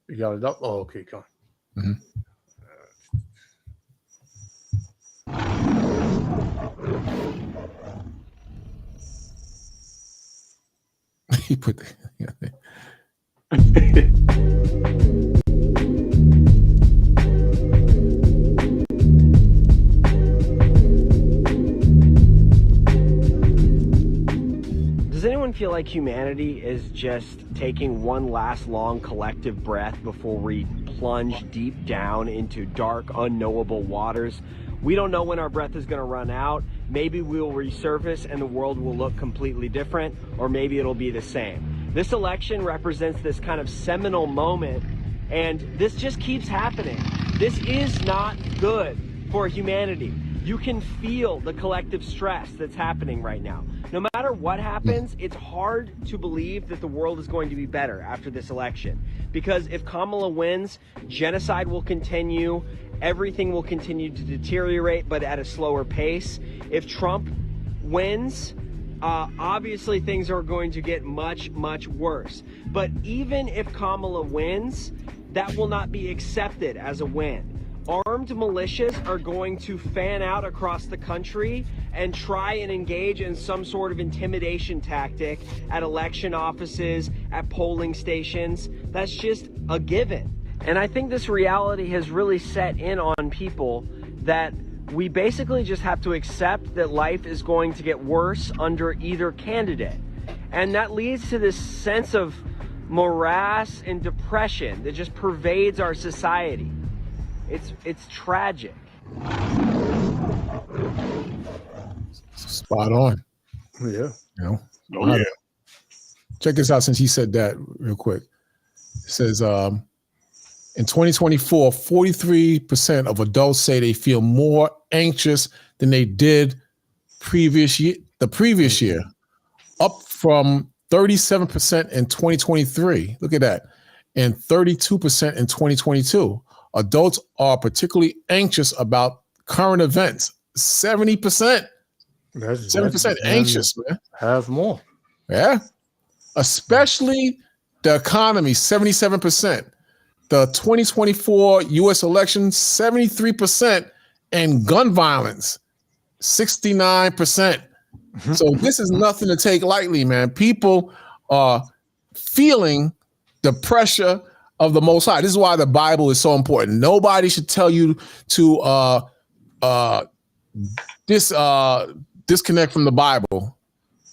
You got it up. Oh, okay, go on. Mm-hmm. He put the, Does anyone feel like humanity is just taking one last long collective breath before we plunge deep down into dark, unknowable waters? We don't know when our breath is going to run out. Maybe we'll resurface and the world will look completely different, or maybe it'll be the same. This election represents this kind of seminal moment, and this just keeps happening. This is not good for humanity. You can feel the collective stress that's happening right now. No matter what happens, it's hard to believe that the world is going to be better after this election. Because if Kamala wins, genocide will continue, everything will continue to deteriorate, but at a slower pace. If Trump wins, obviously things are going to get much, much worse. But even if Kamala wins, that will not be accepted as a win. Armed militias are going to fan out across the country and try and engage in some sort of intimidation tactic at election offices, at polling stations. That's just a given. And I think this reality has really set in on people that we basically just have to accept that life is going to get worse under either candidate. And that leads to this sense of morass and depression that just pervades our society. It's tragic. spot on. Yeah. You know? Oh, yeah. Check this out since he said that real quick. It says, in 2024, 43% of adults say they feel more anxious than they did the previous year, up from 37% in 2023. Look at that. And 32% in 2022. Adults are particularly anxious about current events. 70%. 70% anxious, man. Have more. Yeah. Especially the economy, 77%. The 2024 U.S. election, 73%. And gun violence, 69%. So this is nothing to take lightly, man. People are feeling the pressure of the Most High. This is why the Bible is so important. Nobody should tell you to disconnect from the Bible.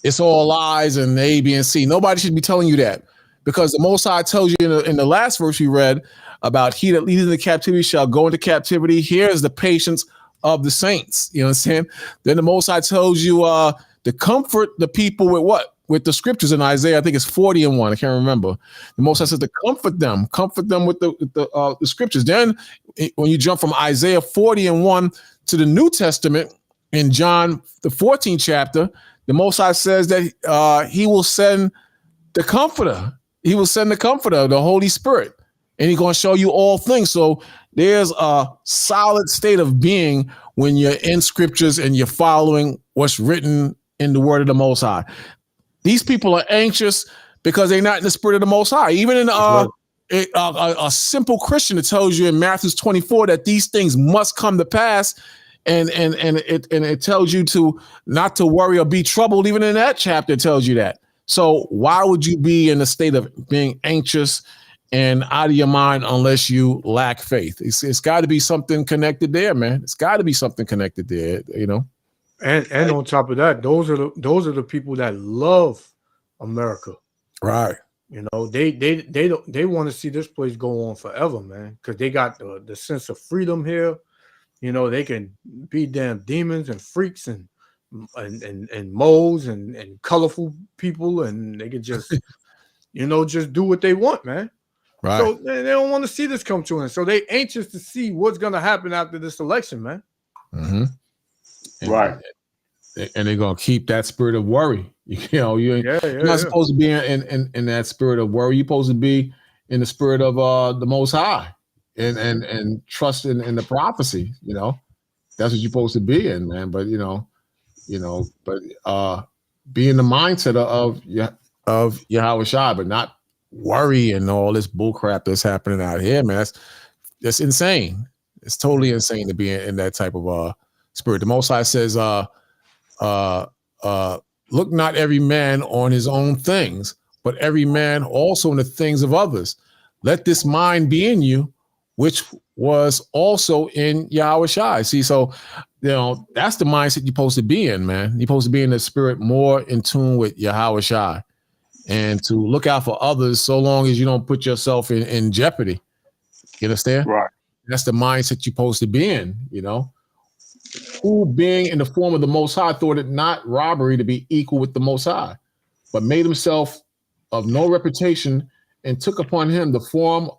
It's all lies and A, B, and C. Nobody should be telling you that, because the Most High tells you in the last verse we read about he that leadeth into captivity shall go into captivity. Here is the patience of the saints. You know what I'm saying? Then the Most High tells you to comfort the people with what? With the scriptures in Isaiah, I think it's 40:1. I can't remember. The Most High says to comfort them with the scriptures. Then when you jump from Isaiah 40:1 to the New Testament in John the 14th chapter, the Most High says that he will send the Comforter. He will send the Comforter, the Holy Spirit, and he's going to show you all things. So there's a solid state of being when you're in scriptures and you're following what's written in the word of the Most High. These people are anxious because they're not in the spirit of the Most High. Even in a simple Christian that tells you in Matthew 24 that these things must come to pass, and it tells you to not to worry or be troubled. Even in that chapter, it tells you that. So why would you be in a state of being anxious and out of your mind unless you lack faith? It's got to be something connected there, man. It's got to be something connected there, you know. And on top of that, those are the people that love America, right? You know, they want to see this place go on forever, man, because they got the sense of freedom here. You know, they can be damn demons and freaks and moles and colorful people, and they can just, you know, just do what they want, man. Right. So they don't want to see this come to an end. So they anxious to see what's going to happen after this election, man. Mm-hmm. Right. And they're gonna keep that spirit of worry. You know, you're not supposed to be in that spirit of worry. You're supposed to be in the spirit of the Most High and trust in the prophecy. You know, that's what you're supposed to be in, man. But be in the mindset of Yhwh'S, but not worry and all this bullcrap that's happening out here, man. That's insane. It's totally insane to be in that type of spirit. The Most High says, look not every man on his own things, but every man also in the things of others. Let this mind be in you, which was also in Yhwh'S. See, so, you know, that's the mindset you're supposed to be in, man. You're supposed to be in the spirit more in tune with Yhwh'S and to look out for others so long as you don't put yourself in jeopardy. You understand? Right. That's the mindset you're supposed to be in, you know. Who, being in the form of the Most High, thought it not robbery to be equal with the Most High, but made himself of no reputation and took upon him the form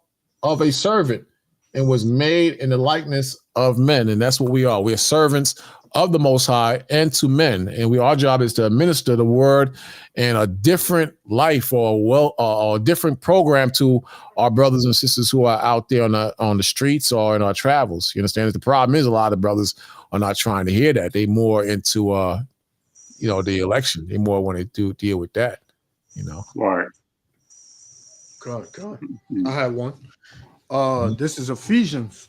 of a servant and was made in the likeness of men. And that's what we are. We are servants of the Most High and to men. And our job is to administer the word and a different life or a different program to our brothers and sisters who are out there on the streets or in our travels. You understand? The problem is a lot of brothers are not trying to hear that. They more into the election. They more want to deal with that, you know. Right. God. I had one. This is Ephesians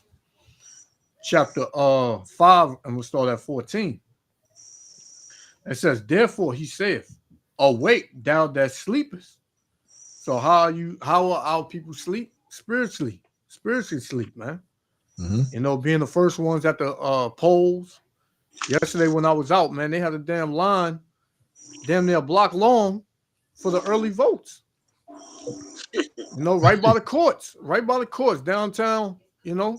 chapter 5, and we'll start at 14. It says, therefore he saith, awake thou that sleepest. So how are our people sleep? Spiritually sleep, man. Mm-hmm. You know, being the first ones at the polls. Yesterday when I was out, man, they had a damn line, damn near a block long for the early votes. You know, right by the courts downtown, you know,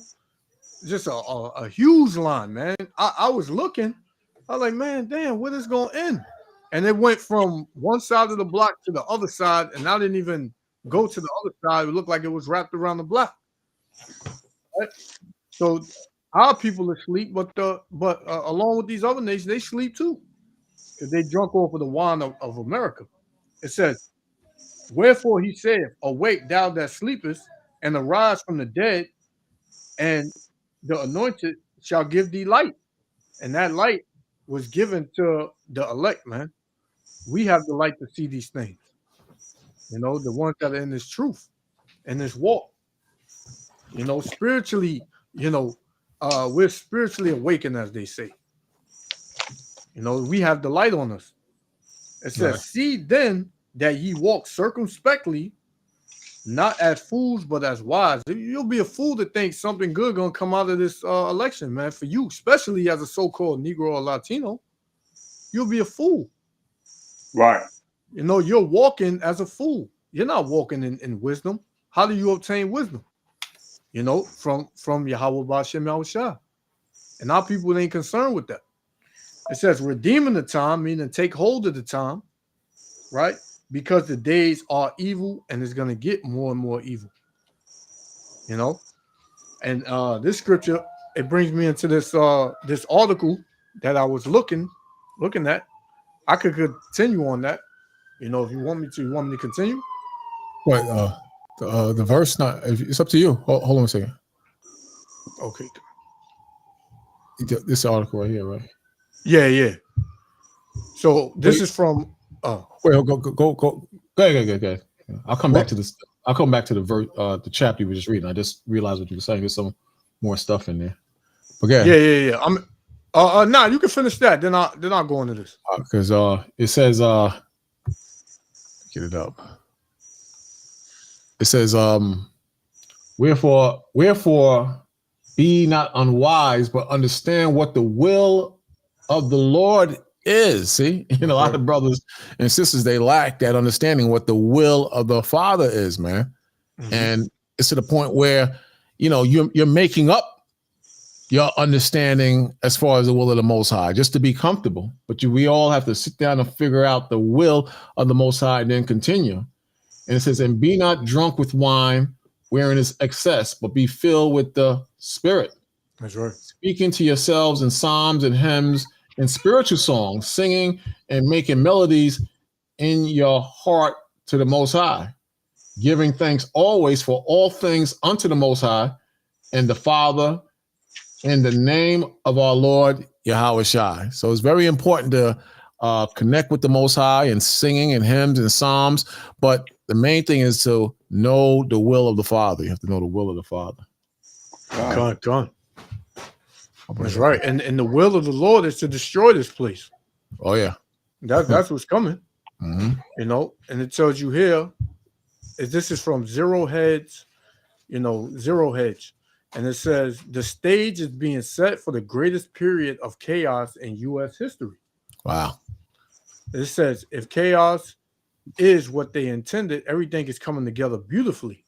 just a huge line, man. I was looking, I was like, man, damn, where this going to end? And it went from one side of the block to the other side, and I didn't even go to the other side. It looked like it was wrapped around the block. Right? So our people are asleep, but along with these other nations, they sleep too, because they drunk off of the wine of America. It says, wherefore he saith, awake thou that sleepest, and arise from the dead, and the anointed shall give thee light. And that light was given to the elect, man. We have the light to see these things. You know, the ones that are in this truth, in this walk. You know, spiritually, you know, we're spiritually awakened, as they say. You know, we have the light on us. It says, right. See then that ye walk circumspectly, not as fools, but as wise. You'll be a fool to think something good gonna come out of this election, man. For you, especially as a so-called Negro or Latino, you'll be a fool. Right. You know, you're walking as a fool. You're not walking in wisdom. How do you obtain wisdom? You know, from Yahweh B'Shem Yahushua. And our people ain't concerned with that. It says, redeeming the time, meaning take hold of the time, right? Because the days are evil and it's going to get more and more evil. You know? And this scripture, it brings me into this article that I was looking at. I could continue on that. You know, if you want me to continue? What, the verse, it's up to you. Hold on a second. Okay. This article right here, right? Yeah. So this is from Wait, go ahead. I'll come back to this. I'll come back to the chapter you were just reading. I just realized what you were saying. There's some more stuff in there. But yeah. I'm nah, you can finish that. Then I'll go into this. Because it says get it up. It says wherefore be not unwise, but understand what the will of the Lord is. See, a lot of brothers and sisters, they lack that understanding what the will of the Father is, man. Mm-hmm. And it's to the point where you're making up your understanding as far as the will of the Most High just to be comfortable. But we all have to sit down and figure out the will of the Most High and then continue. And it says, and be not drunk with wine, wherein is excess, but be filled with the Spirit. That's right. Speaking to yourselves in psalms and hymns and spiritual songs, singing and making melodies in your heart to the Most High, giving thanks always for all things unto the Most High and the Father, in the name of our Lord Yhwh'S. So it's very important to connect with the Most High and singing and hymns and psalms, but the main thing is to know the will of the Father. You have to know the will of the Father. Gone. That's right. And the will of the Lord is to destroy this place. Oh, yeah. That's what's coming. Mm-hmm. And it tells you here, this is from Zero Hedge. And it says, the stage is being set for the greatest period of chaos in U.S. history. Wow. It says, if chaos is what they intended, everything is coming together beautifully.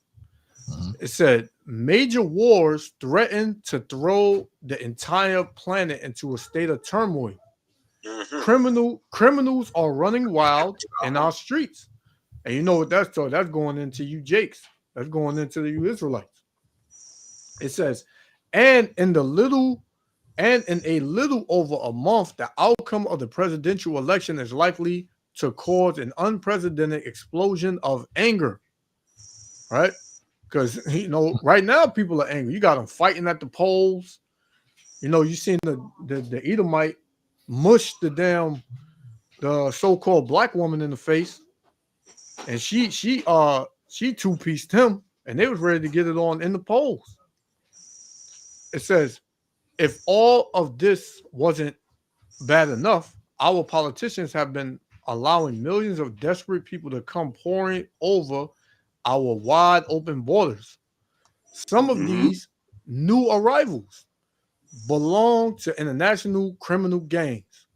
Mm-hmm. It said, major wars threaten to throw the entire planet into a state of turmoil. Mm-hmm. Criminals are running wild in our streets. And you know what that's talking? That's going into you Jakes. That's going into you Israelites. It says, and in a little over a month, the outcome of the presidential election is likely to cause an unprecedented explosion of anger. Right? Because right now people are angry. You got them fighting at the polls. You seen the Edomite mush the so-called black woman in the face, and she two-pieced him, and they was ready to get it on in the polls. It says, if all of this wasn't bad enough, our politicians have been allowing millions of desperate people to come pouring over our wide open borders. Some of these new arrivals belong to international criminal gangs.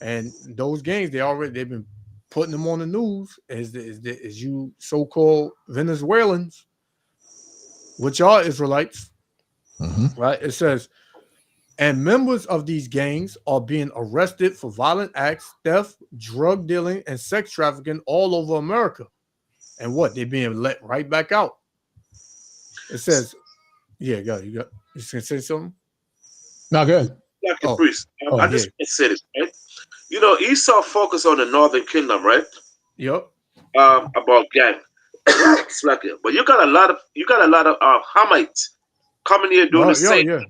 And those gangs, they've been putting them on the news as you so-called Venezuelans, which are Israelites. Mm-hmm. Right? It says, and members of these gangs are being arrested for violent acts, theft, drug dealing, and sex trafficking all over America. And what? They're being let right back out. It says, you can say something? Not good. Priest. I just said it, right? Esau focused on the northern kingdom, right? Yep. About gang. But you got a lot of Hamites coming here doing the same. Yeah.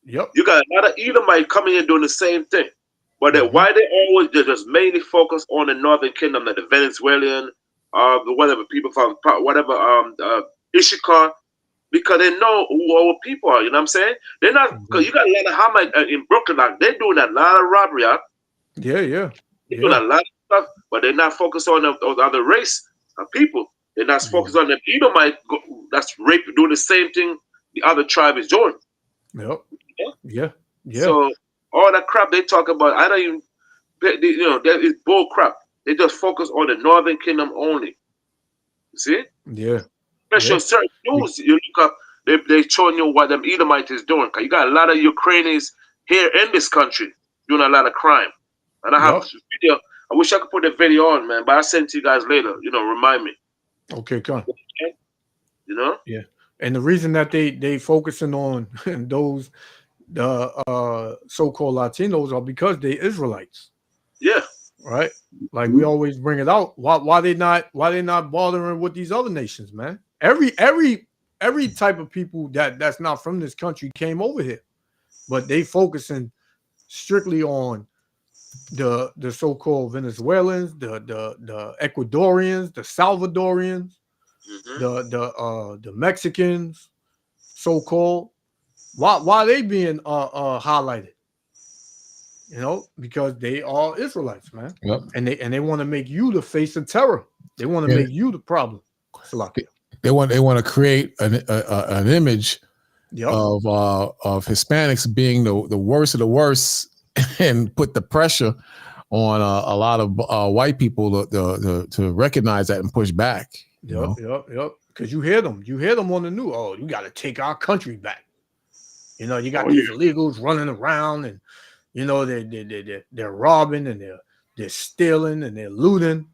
Yep. You got a lot of Edomite coming in doing the same thing. But why they just mainly focus on the northern kingdom, like the Venezuelan, whatever people from Ishikar, because they know who our people are. You know what I'm saying? They're not, because you got a lot of Hamite in Brooklyn, like they're doing a lot of robbery. Yeah. They're doing a lot of stuff, but they're not focused on the other race of people. They're not focused on the Edomite that's rape, doing the same thing the other tribe is doing. Yep. Yeah. So all that crap they talk about, I don't even, that is bull crap. They just focus on the northern kingdom only. You see? Yeah. Especially certain news you look up, they showing you what them Edomites is doing. Cause you got a lot of Ukrainians here in this country doing a lot of crime. And I have a video. I wish I could put the video on, man, but I'll send it to you guys later. Remind me. Okay, come on. Yeah. And the reason that they focusing on those the so-called Latinos are because they Israelites. Yeah. Right? Like we always bring it out. Why they not bothering with these other nations, man? Every type of people that's not from this country came over here. But they focusing strictly on the so-called Venezuelans, the Ecuadorians, the Salvadorians, the Mexicans, so-called. Why they being highlighted? You know, because they are Israelites, man. Yep. And they want to make you the face of terror. They want to make you the problem. Salakia. They want to create an image of Hispanics being the worst of the worst, and put the pressure on a lot of white people to recognize that and push back. Yep. Because you hear them on the news. Oh, you got to take our country back. You know, you got these illegals running around, and you know they're robbing and they're stealing and they're looting.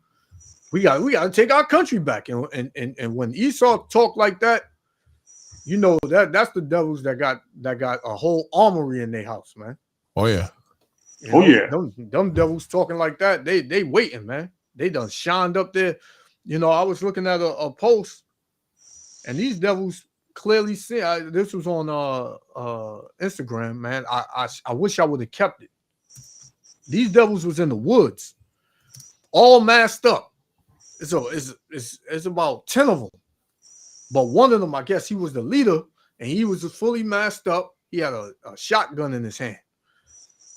We got to take our country back. And when Esau talk like that, you know that's the devils that got a whole armory in their house, man. Oh yeah. Them devils talking like that, they waiting, man. They done shined up there. You know, I was looking at a post, and these devils clearly see. This was on Instagram, man. I wish I would have kept it. These devils was in the woods, all masked up. So it's about 10 of them, but one of them, I guess, he was the leader, and he was fully masked up. He had a shotgun in his hand,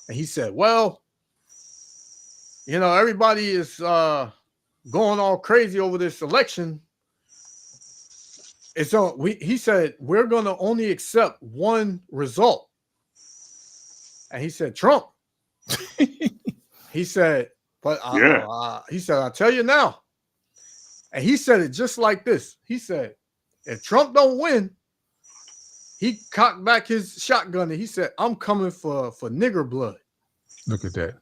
and he said, "Well, you know, everybody is going all crazy over this election. It's on. He said we're going to only accept one result," and he said Trump. He said, "But he said I'll tell you now." And he said it just like this. He said, if Trump don't win, he cocked back his shotgun and he said, "I'm coming for nigger blood." Look at that.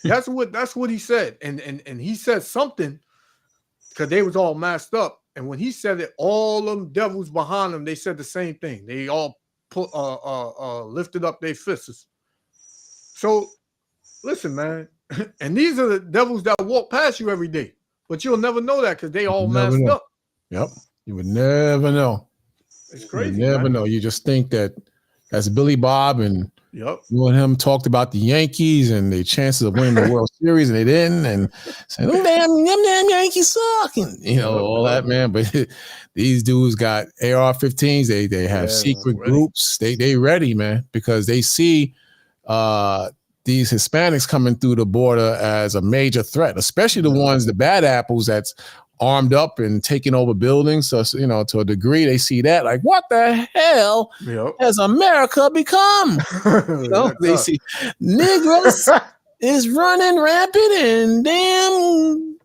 That's what he said. And he said something because they was all masked up. And when he said it, all them devils behind him, they said the same thing. They all lifted up their fists. So listen, man. And these are the devils that walk past you every day. But you'll never know that because they all masked up. Yep. You would never know. It's crazy. You never know. You just think that's Billy Bob, and you and him talked about the Yankees and the chances of winning the World Series, and they didn't, and said, "Oh damn Yankees suck," and you know all that, man. But these dudes got AR-15s. They have secret groups. They ready, man, because they see these Hispanics coming through the border as a major threat, especially the ones, the bad apples that's armed up and taking over buildings. So, you know, to a degree, they see that like, what the hell has America become? You know, they see Negroes is running rampant and damn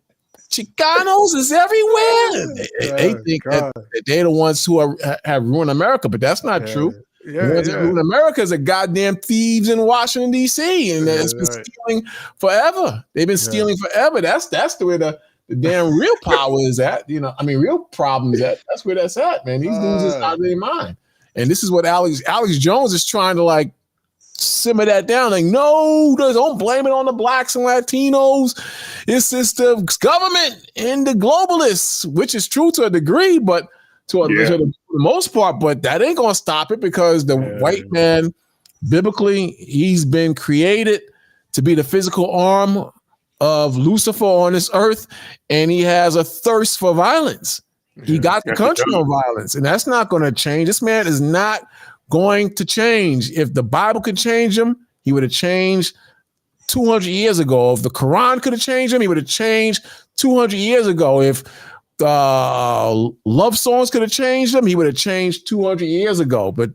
Chicanos is everywhere. They think that they're the ones who have ruined America, but that's not true. The ones that ruin America is a goddamn thieves in Washington, D.C. And it's been stealing forever. They've been stealing forever. That's the way the damn real power is at. You know, I mean, real problem is at. That's where that's at, man. These dudes is out of their mind. And this is what Alex Jones is trying to like simmer that down. Like, no, don't blame it on the blacks and Latinos. It's just the government and the globalists, which is true to a degree, but to the most part, but that ain't gonna stop it because the white man, biblically, he's been created to be the physical arm of Lucifer on this earth, and he has a thirst for violence. He got the country on violence, and that's not going to change. This man is not going to change. If the Bible could change him, he would have changed 200 years ago. If the Quran could have changed him, he would have changed 200 years ago. If love songs could have changed him, he would have changed 200 years ago. But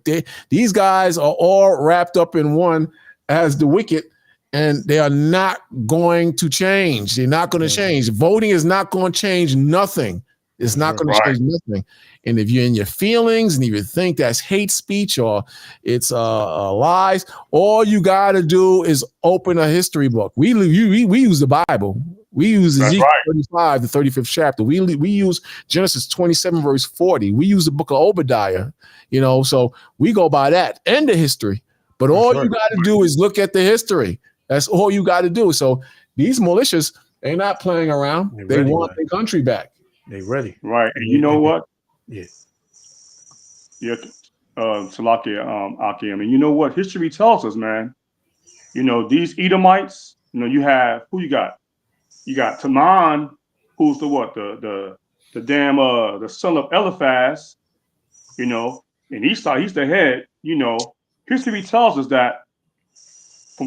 these guys are all wrapped up in one as the wicked, and they are not going to change. They're not going to change. Voting is not going to change nothing. It's not going to change nothing. And if you're in your feelings and if you think that's hate speech or it's lies, all you got to do is open a history book. We use the Bible. We use Ezekiel 35, the 35th chapter. We use Genesis 27, verse 40. We use the book of Obadiah, you know, so we go by that and the history. But all you got to do is look at the history. That's all you got to do. So these militias, they're not playing around. They want their country back. They ready. Right. And you know what? Yes. Yeah. Salakia, Akim. And you know what? History tells us, man, you know, these Edomites, You know, you have who you got? You got Taman, who's the what? The damn the son of Eliphaz, you know, and he's the head, you know. History tells us that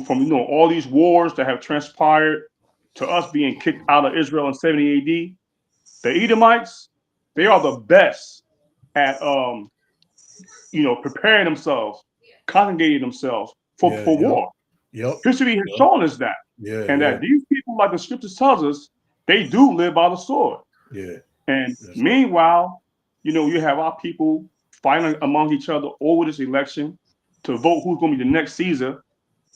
from you know all these wars that have transpired to us being kicked out of Israel in 70 AD, the Edomites, they are the best at you know, preparing themselves, congregating themselves for war. Yep. History has shown us that. Yeah. And that these people, like the scriptures tells us, they do live by the sword. Yeah. And That's meanwhile, you know, you have our people fighting among each other over this election to vote who's going to be the next Caesar.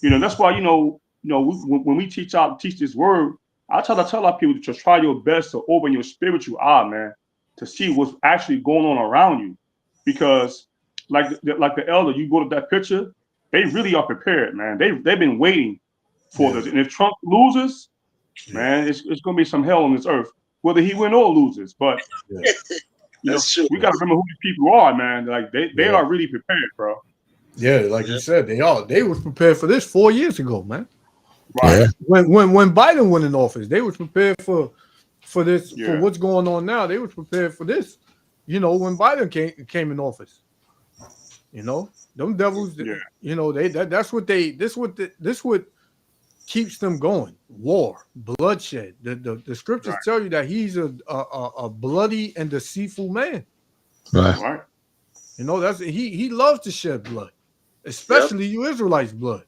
You know, that's why, when we teach this word, I try to tell our people to try your best to open your spiritual eye, man, to see what's actually going on around you. Because like the elder, you go to that picture, they really are prepared, man. They've been waiting for this. And if Trump loses, man, it's going to be some hell on this earth, whether he win or loses. But That's true. we got to remember who these people are, man. Like they are really prepared, bro. Yeah, like you said, they was prepared for this 4 years ago, man. Right. Yeah. When Biden went in office, they was prepared for this, for Yeah. what's going on now. They was prepared for this, you know, when Biden came in office. You know, them devils, you know, this what keeps them going. War, bloodshed. The scriptures tell you that he's a bloody and deceitful man. Right. You know, that's he loves to shed blood, especially you Israelites' blood.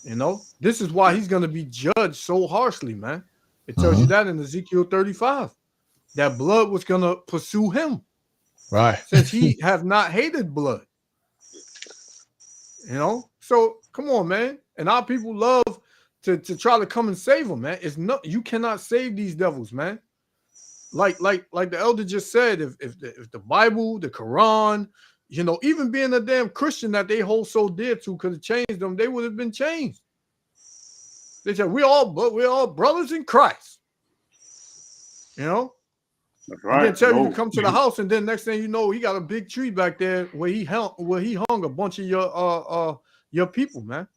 You know, this is why he's going to be judged so harshly, man. It tells you that in Ezekiel 35, that blood was going to pursue him. Right. Since he have not hated blood. You know? So come on, man. And our people love to try to come and save them, man. It's not, you cannot save these devils, man. Like the elder just said, if the Bible, the Quran, you know, even being a damn Christian that they hold so dear to could have changed them, they would have been changed. They said we're all brothers in Christ. You know? That's right. He didn't tell you to come to the house, and then next thing you know, he got a big tree back there where he hung a bunch of your people, man.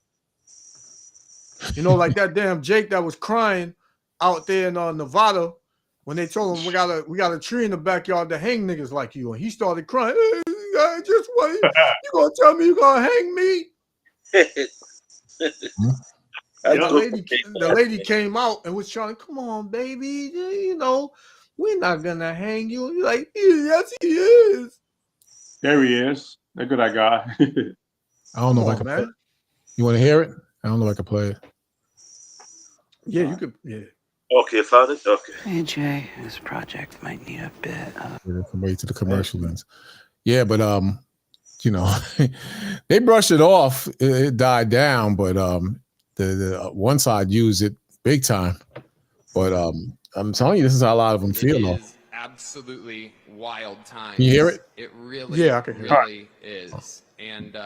You know, like that damn Jake that was crying out there in Nevada when they told him we got a tree in the backyard to hang niggas like you, and he started crying. Hey, I just want you gonna tell me you gonna hang me? The lady came out and was trying to, come on, baby, you know, we're not gonna hang you. You're like, yes, he is. There he is. Look at that guy. I don't know if I can play it. You want to hear it? I don't know if I can play it. Yeah, you could. Yeah. Okay, you found it? Okay. Hey, Jay, this project might need a bit of... Wait to the commercial lens. Yeah, but you know, they brushed it off. It died down, but the one side used it big time. But I'm telling you, this is how a lot of them feel. It is absolutely wild times. Can you hear it? It really, I can hear really is. And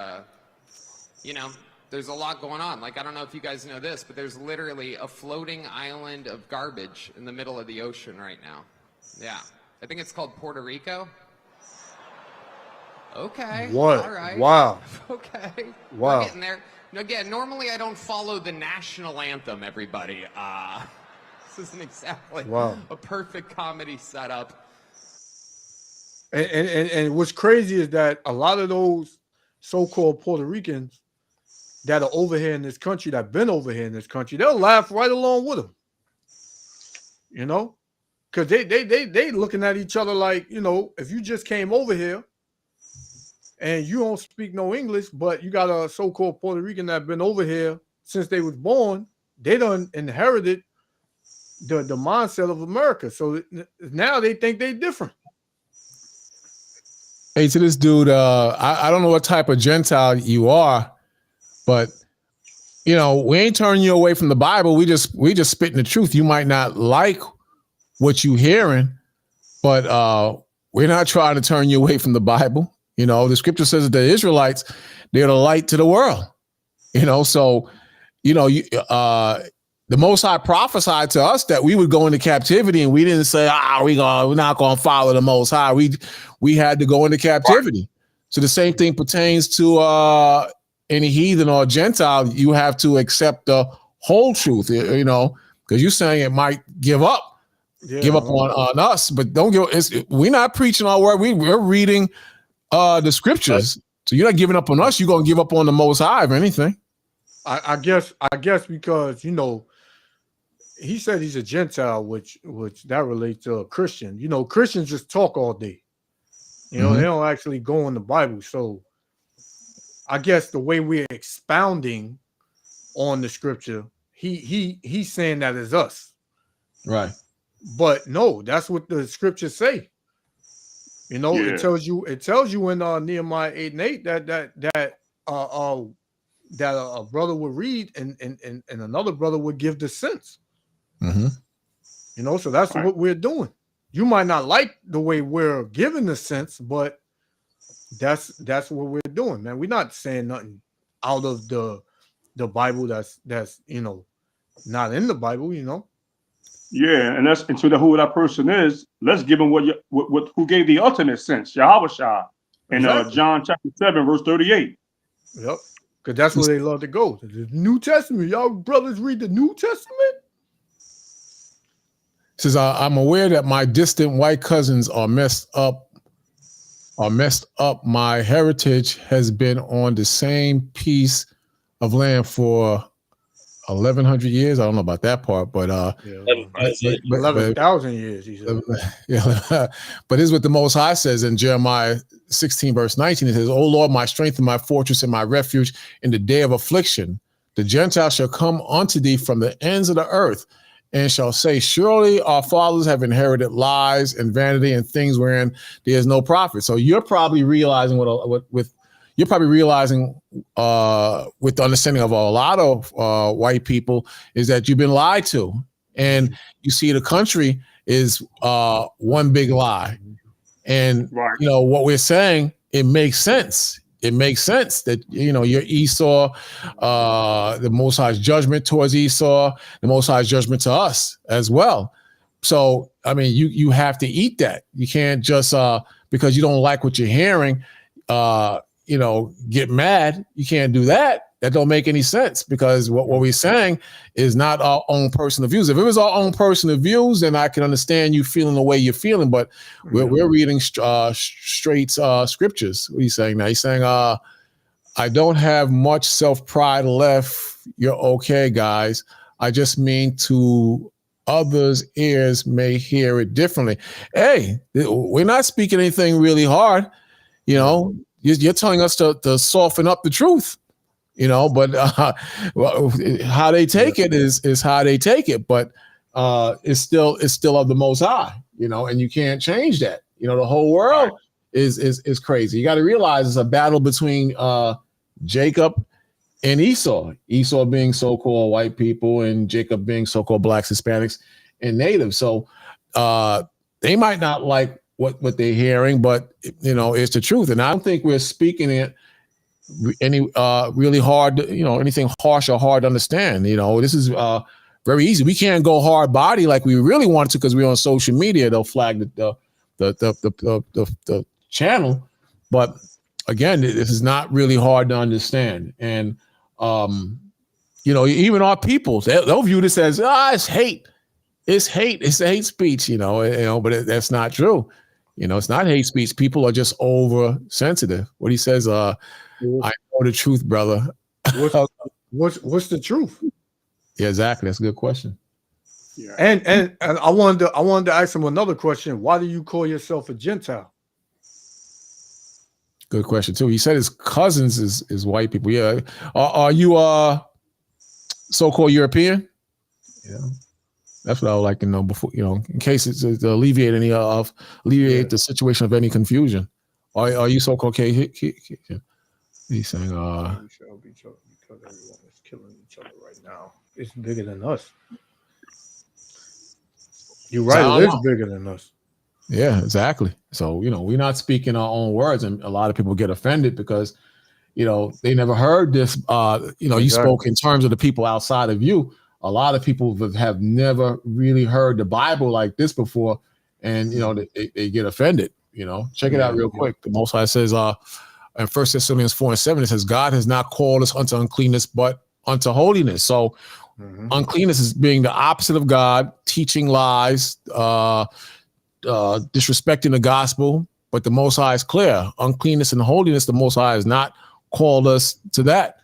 you know, there's a lot going on. Like, I don't know if you guys know this, but there's literally a floating island of garbage in the middle of the ocean right now. Yeah. I think it's called Puerto Rico. Okay. What? All right. Wow. Okay. Wow. We're getting there. Now, again, normally I don't follow the national anthem, everybody. This isn't exactly a perfect comedy setup. And what's crazy is that a lot of those so-called Puerto Ricans that are over here in this country, that been over here in this country, they'll laugh right along with them. You know? Because they looking at each other like, you know, if you just came over here and you don't speak no English, but you got a so-called Puerto Rican that been over here since they was born, they done inherited the mindset of America. So now they think they different. Hey, to this dude, I don't know what type of Gentile you are, but you know, we ain't turning you away from the Bible. We just spitting the truth. You might not like what you hearing, but we're not trying to turn you away from the Bible. You know, the scripture says that the Israelites, they're the light to the world. You know, so you know, the Most High prophesied to us that we would go into captivity, and we didn't say, we're not going to follow the Most High. We had to go into captivity. So the same thing pertains to any heathen or Gentile. You have to accept the whole truth, you know, because you're saying it might give up on us, but don't give. We're not preaching our word. We're reading the scriptures. So you're not giving up on us. You're gonna give up on the Most High, if anything. I guess because, you know, he said he's a Gentile, which that relates to a Christian. You know, Christians just talk all day. You know, they don't actually go in the Bible. So I guess the way we're expounding on the scripture, he's saying that is us. Right. But no, that's what the scriptures say. You know, it tells you in Nehemiah 8:8 that a brother would read and another brother would give the sense. Mm-hmm. You know, so that's what we're doing. You might not like the way we're giving the sense, but that's what we're doing, man. We're not saying nothing out of the Bible that's you know, not in the Bible, you know. Yeah, and that's into who that person is. Let's give him what who gave the ultimate sense, Yahweh in John chapter 7, verse 38. Yep, because that's where they love to go. The New Testament. Y'all brothers read the New Testament. It says, I'm aware that my distant white cousins are messed up. My heritage has been on the same piece of land for 1,100 years. I don't know about that part, but 11,000 years. He said. Yeah, but here's what the Most High says in Jeremiah 16, verse 19. It says, "O Lord, my strength and my fortress and my refuge in the day of affliction. The Gentiles shall come unto thee from the ends of the earth, and shall say, surely our fathers have inherited lies and vanity and things wherein there is no profit." So you're probably realizing with the understanding of a lot of white people is that you've been lied to, and you see the country is one big lie. And you know what we're saying, it makes sense. It makes sense that, you know, you're Esau, the Most High's judgment towards Esau, the Most High's judgment to us as well. So, I mean, you have to eat that. You can't just, because you don't like what you're hearing, you know, get mad. You can't do that. That don't make any sense, because what we're saying is not our own personal views. If it was our own personal views, then I can understand you feeling the way you're feeling, but we're reading straight scriptures. What are you saying now? He's saying, I don't have much self-pride left. You're okay, guys. I just mean to others' ears may hear it differently. Hey, we're not speaking anything really hard. You know, you're telling us to soften up the truth. You know, but how they take it is how they take it. But it's still of the Most High, you know, and you can't change that. You know, the whole world is crazy. You got to realize it's a battle between Jacob and Esau. Esau being so-called white people, and Jacob being so-called blacks, Hispanics, and natives. So they might not like what they're hearing, but you know, it's the truth. And I don't think we're speaking it any really hard, you know, anything harsh or hard to understand. You know, this is very easy. We can't go hard body like we really want to, because we're on social media. They'll flag the channel. But again, this is not really hard to understand. And you know, even our people, they'll view this as it's hate. It's hate. It's a hate speech. You know, but that's not true. You know, it's not hate speech. People are just oversensitive. What he says, I know the truth, brother. What's the truth? Yeah, exactly. That's a good question. Yeah. And I wanted to ask him another question. Why do you call yourself a Gentile? Good question too. He said his cousins is white people. Yeah. Are you so-called European? Yeah. That's what I would like to know before, you know, in case it's to alleviate the situation of any confusion. Are you so-called Caucasian? He's saying, we shall be because everyone is killing each other right now. It's bigger than us. You're right, it is bigger than us. Yeah, exactly. So, you know, we're not speaking our own words, and a lot of people get offended because, you know, they never heard this. You know, exactly. You spoke in terms of the people outside of you. A lot of people have never really heard the Bible like this before, and, you know, they get offended. You know, check it out real quick. The Most High says, in 1 Thessalonians 4:7, it says, God has not called us unto uncleanness, but unto holiness. So Uncleanness is being the opposite of God, teaching lies, disrespecting the gospel. But the Most High is clear. Uncleanness and holiness, the Most High has not called us to that.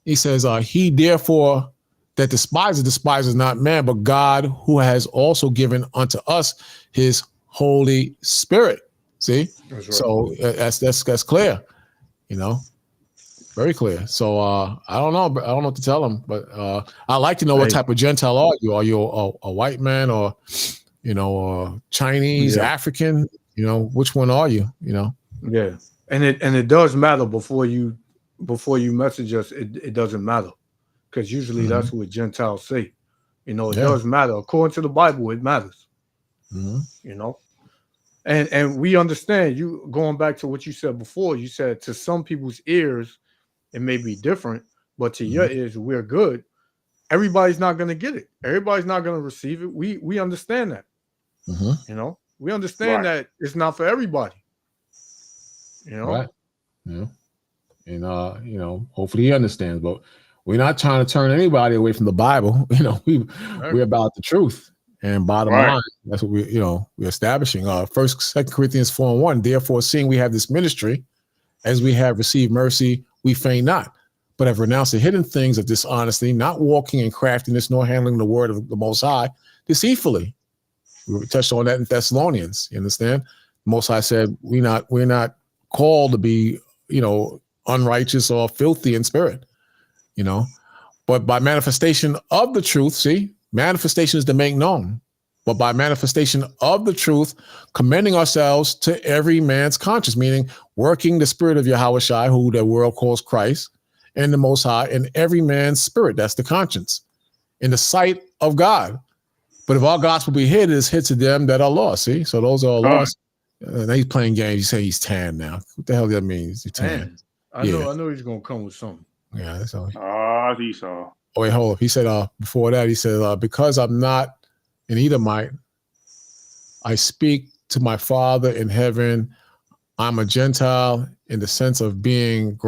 He says, he therefore that despises not man, but God, who has also given unto us his Holy Spirit. See? That's right. So that's clear, very clear. So I don't know. I don't know what to tell him, but I'd like to know what type of Gentile are you? Are you a white man or, Chinese, African? Which one are you? Yeah, and it does matter before you message us. It doesn't matter, because usually that's what Gentiles say. It does matter according to the Bible. It matters. And we understand you. Going back to what you said before, you said to some people's ears it may be different, but to your ears we're good. Everybody's not going to get it. Everybody's not going to receive it. We understand that. We understand that it's not for everybody. Right. Yeah. And hopefully he understands, but we're not trying to turn anybody away from the Bible. We're about the truth. And bottom line, that's what we're establishing. 2 Corinthians 4:1. Therefore, seeing we have this ministry, as we have received mercy, we faint not, but have renounced the hidden things of dishonesty, not walking in craftiness, nor handling the word of the Most High deceitfully. We touched on that in Thessalonians. You understand? The Most High said we're not called to be, unrighteous or filthy in spirit, but by manifestation of the truth. See, manifestation is to make known, but by manifestation of the truth, commending ourselves to every man's conscience, meaning working the spirit of Yhwh'S, who the world calls Christ, and the Most High, in every man's spirit. That's the conscience in the sight of God. But if our gospel be hid, it is hid to them that are lost. See, so those are lost. Now he's playing games. He's saying he's tan now. What the hell does that mean? He's tan. I know he's gonna come with something. Yeah, that's all. He saw. Oh wait, hold up. He said before that, he said, because I'm not an Edomite, I speak to my Father in heaven. I'm a Gentile in the sense of being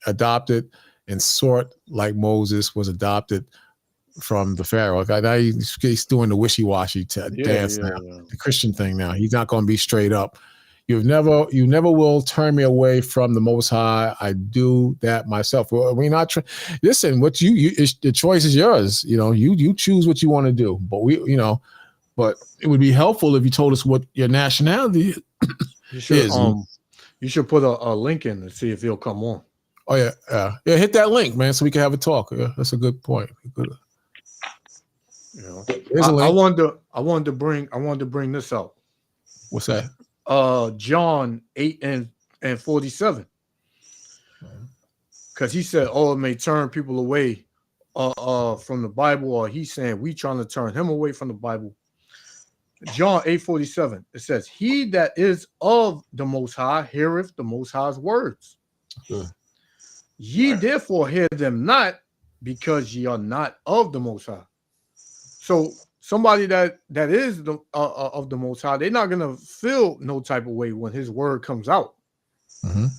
adopted, and sort like Moses was adopted from the Pharaoh. Now he's doing the wishy-washy dance now, the Christian thing now. He's not going to be straight up. You never will turn me away from the Most High. I do that myself. Well, we're not. Listen, what the choice is yours. You choose what you want to do. But but it would be helpful if you told us what your nationality is. You should put a link in to see if he'll come on. Oh yeah. Hit that link, man, so we can have a talk. Yeah, that's a good point. Good. I wanted to bring this out. What's that? John 8 and 47. Because he said, it may turn people away from the Bible, or he's saying we trying to turn him away from the Bible. John 8:47. It says, he that is of the Most High heareth the Most High's words. Ye therefore hear them not, because ye are not of the Most High. So somebody that is of the Most High, they're not gonna feel no type of way when his word comes out.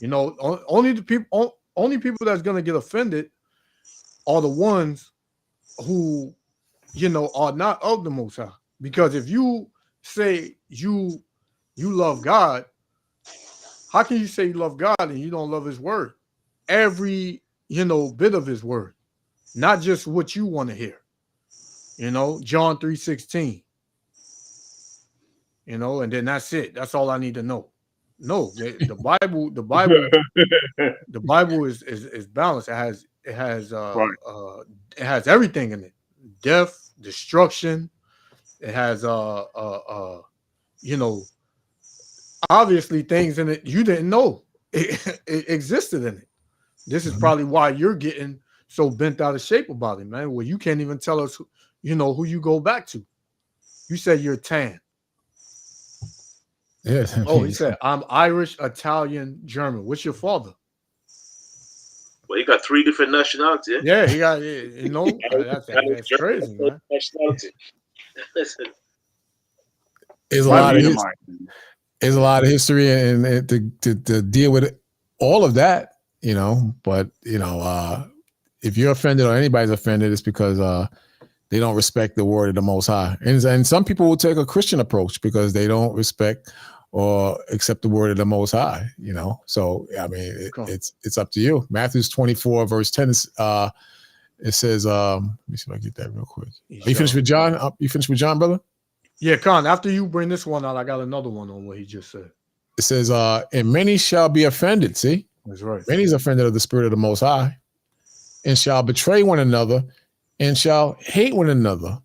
Only people that's gonna get offended are the ones who are not of the Most High. Because if you say you love God, how can you say you love God and you don't love his word? Every bit of his word, not just what you want to hear. John 3:16. And then that's it. That's all I need to know. No, the Bible is balanced. It has everything in it. Death, destruction. It has obviously things in it you didn't know it existed in it. This is probably why you're getting so bent out of shape about it, man. Well, you can't even tell us who you go back to. You said you're tan. Yes. Oh, he said, I'm Irish, Italian, German. What's your father? Well, he got 3 different nationalities. Yeah, he got, that's crazy, man. Nationality. There's a lot of history and to deal with all of that, but if you're offended or anybody's offended, it's because they don't respect the word of the Most High. And some people will take a Christian approach because they don't respect or accept the word of the Most High, you know? So, I mean, it's up to you. Matthew 24, verse 10, it says, let me see if I can get that real quick. Are you finished with John? You finished with John, brother? Yeah, Con, after you bring this one out, I got another one on what he just said. It says, and many shall be offended. See? That's right. Many is offended of the spirit of the Most High, and shall betray one another, and shall hate one another.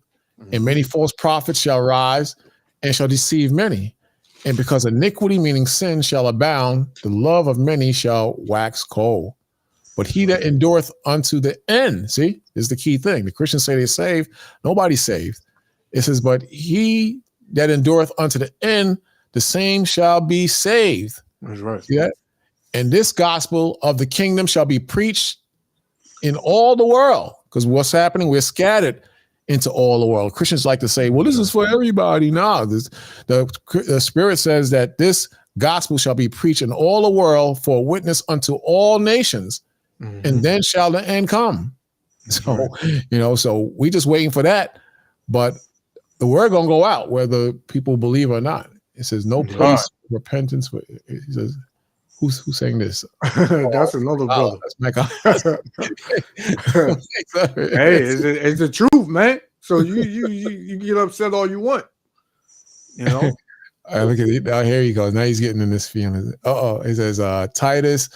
And many false prophets shall rise, and shall deceive many. And because iniquity, meaning sin, shall abound, the love of many shall wax cold. But he that endureth unto the end, see, is the key thing. The Christians say they're saved. Nobody's saved. It says, but he that endureth unto the end, the same shall be saved. That's right. See that? And this gospel of the kingdom shall be preached in all the world. Because what's happening? We're scattered into all the world. Christians like to say, well, this is for everybody. No, the Spirit says that this gospel shall be preached in all the world for a witness unto all nations, and then shall the end come. So, you know, so we just waiting for that. But the word gonna go out whether people believe or not. It says no place for repentance. He says, who's saying this? That's another brother. That's my God. Hey, it's the truth, man. So you get upset all you want, you know. All right, look at it. Now here he goes. Now he's getting in this feeling. It says Titus,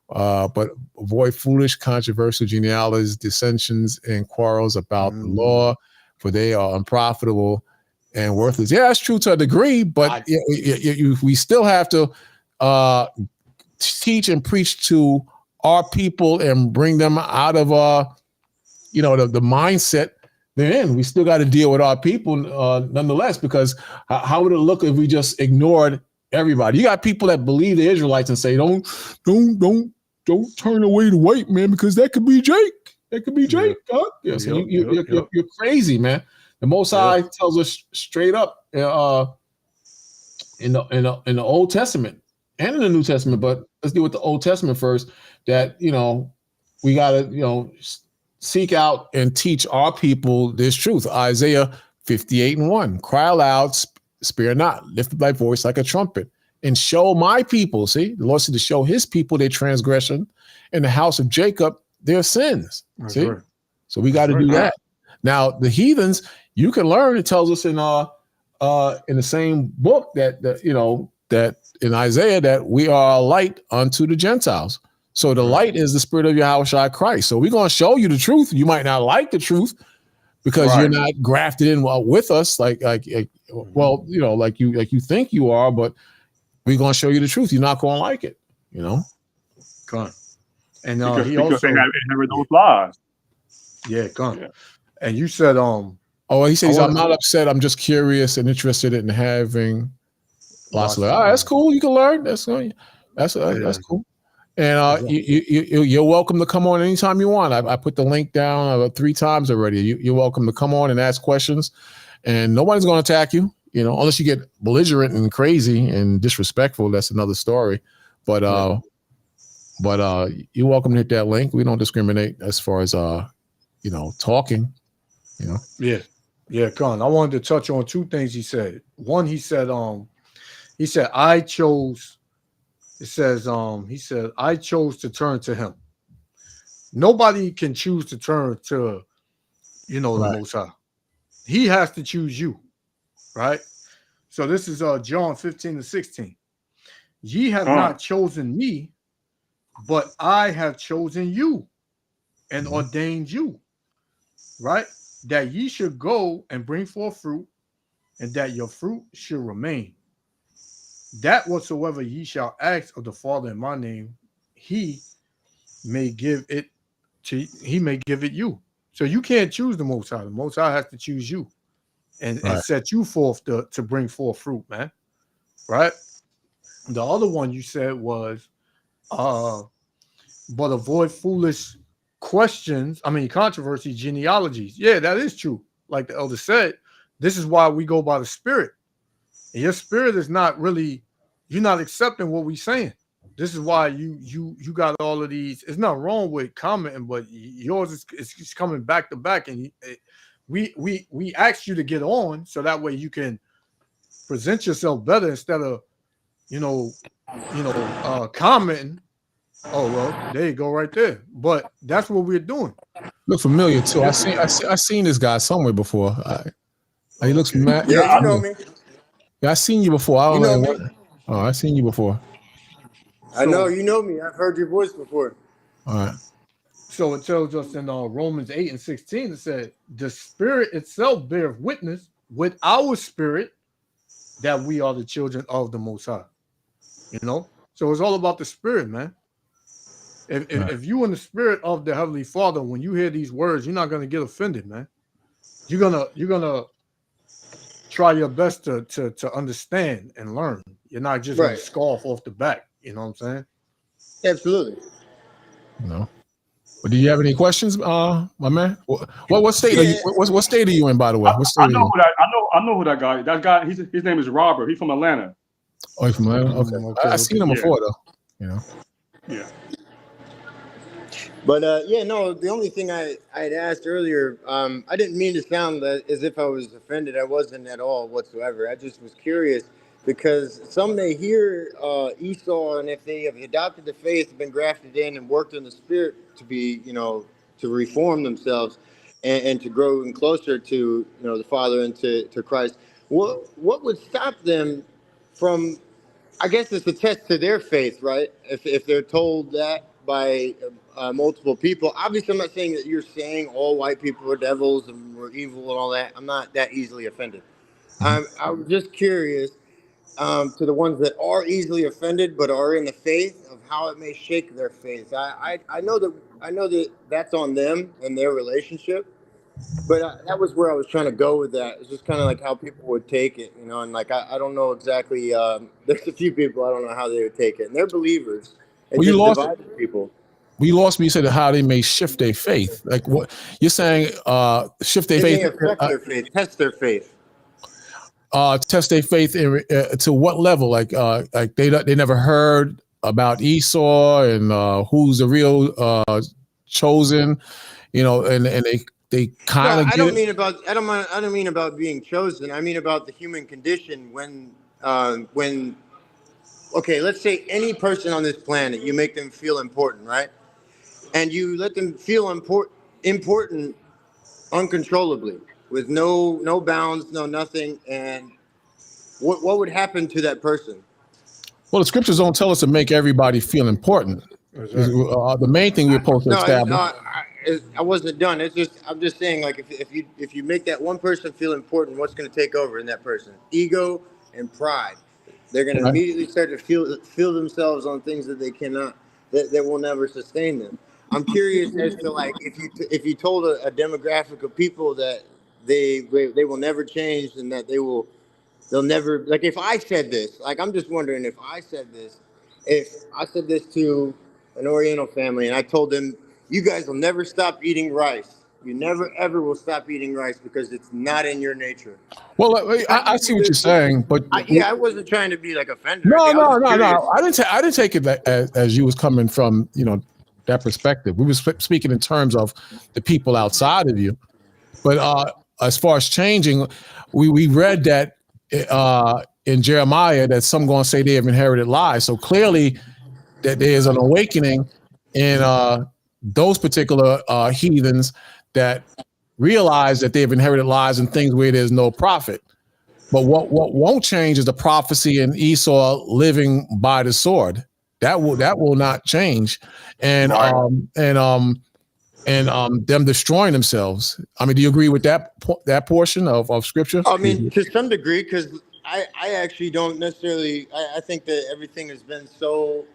but avoid foolish, controversial genealogies, dissensions, and quarrels about the law, for they are unprofitable and worthless. Yeah, that's true to a degree, but we still have to teach and preach to our people and bring them out of the mindset they're in. We still got to deal with our people nonetheless, because how would it look if we just ignored everybody? You got people that believe the Israelites and say, don't turn away the white man because that could be Jake. That could be Jake. Huh? Yeah, so you're crazy, man. The Most High tells us straight up in the Old Testament and in the New Testament, but let's deal with the Old Testament first, that, you know, we got to, seek out and teach our people this truth. Isaiah 58:1, cry aloud, spare not, lift up thy voice like a trumpet, and show my people, see, the Lord said to show his people their transgression, and the house of Jacob their sins. That's see? right. So we got to do that. Now, the heathens, you can learn, it tells us in the same book that in Isaiah, that we are a light unto the Gentiles. So the light is the spirit of Yhw'S Christ. So we're going to show you the truth. You might not like the truth because you're not grafted in with us, like you think you are, but we're going to show you the truth. You're not going to like it, you know? Gone. And because he they also inherit those lies. Yeah, gone. Yeah. And you said he says I'm not upset. I'm just curious and interested in having lots of. All right, that's cool. You can learn. That's cool. And you're welcome to come on anytime you want. I put the link down 3 times already. You're welcome to come on and ask questions, and nobody's going to attack you, unless you get belligerent and crazy and disrespectful. That's another story. But you're welcome to hit that link. We don't discriminate as far as talking. Yeah, Con. I wanted to touch on 2 things he said. One, he said I chose. It says, he said, I chose to turn to him. Nobody can choose to turn to, the Most High. He has to choose you, right? So this is John 15:16. Ye have not chosen me, but I have chosen you and ordained you, right? That ye should go and bring forth fruit, and that your fruit should remain. That whatsoever ye shall ask of the Father in my name, he may give it you. So you can't choose the Most High. The Most High has to choose you and set you forth to bring forth fruit, man. Right? The other one you said was but avoid foolish controversy, genealogies. Yeah, that is true. Like the elder said, this is why we go by the Spirit. And your spirit is not really, you're not accepting what we're saying. This is why you got all of these. It's not wrong with commenting, but yours is coming back to back, and we asked you to get on so that way you can present yourself better instead of commenting. Oh well, there you go right there. But that's what we're doing. Look familiar too. I seen this guy somewhere before. He looks mad. Yeah, you know me. Yeah, I seen you before. I don't know me. what. Oh, I seen you before. I know you know me. I've heard your voice before. All right. So it tells us in Romans 8:16, it said, the Spirit itself beareth witness with our spirit that we are the children of the Most High. So it's all about the Spirit, man. If you in the spirit of the Heavenly Father, when you hear these words, you're not gonna get offended, man. You're gonna try your best to understand and learn. You're not just gonna scoff off the back. You know what I'm saying? Absolutely. No. But do you have any questions, my man? What state are you? What state are you in, by the way? What state I know who that guy. That guy. His name is Robert. He's from Atlanta. Oh, he's from Atlanta. Okay. I've seen him before though. Yeah. But the only thing I had asked earlier, I didn't mean to sound as if I was offended. I wasn't at all whatsoever. I just was curious because some may hear Esau, and if they have adopted the faith, been grafted in, and worked in the spirit to be, to reform themselves and to grow even closer to, the Father and to Christ. What would stop them from? I guess it's a test to their faith, right? If they're told that by multiple people. Obviously, I'm not saying that you're saying all white people are devils and we're evil and all that. I'm not that easily offended. I'm just curious to the ones that are easily offended but are in the faith of how it may shake their faith. I know that that's on them and their relationship. But that was where I was trying to go with that. It's just kind of like how people would take it, and like I don't know exactly. There's a few people I don't know how they would take it, and they're believers. Well, you lost people. We lost me. You said how they may shift their faith. Like what you're saying? Shift their faith. Affect their faith. Test their faith. Test their faith to what level? Like they never heard about Esau and who's the real chosen, and they kind of. I don't mean about being chosen. I mean about the human condition when. Okay, let's say any person on this planet, you make them feel important, right? And you let them feel important uncontrollably, with no bounds, no nothing. And what would happen to that person? Well, the scriptures don't tell us to make everybody feel important. Exactly. The main thing we're supposed to establish. I wasn't done. I'm just saying, like, if you make that one person feel important, what's going to take over in that person? Ego and pride. They're going to immediately start to feel themselves on things that they cannot, that will never sustain them. I'm curious as to, like, if you told a demographic of people that they will never change and that they'll never, like, if I said this, like, I'm just wondering if I said this to an Oriental family and I told them, you guys will never stop eating rice. You never, ever will stop eating rice because it's not in your nature. Well, I see what you're saying, but I wasn't trying to be like offended. No. I didn't take it as you was coming from, that perspective. We were speaking in terms of the people outside of you. But as far as changing, we read that in Jeremiah that some going to say they have inherited lies. So clearly that there is an awakening in those particular heathens that realize that they've inherited lies and things where there's no profit. But what won't change is the prophecy in Esau living by the sword. That will not change, and them destroying themselves. I mean, do you agree with that portion of scripture? I mean, to some degree, because I actually don't necessarily. I think that everything has been so,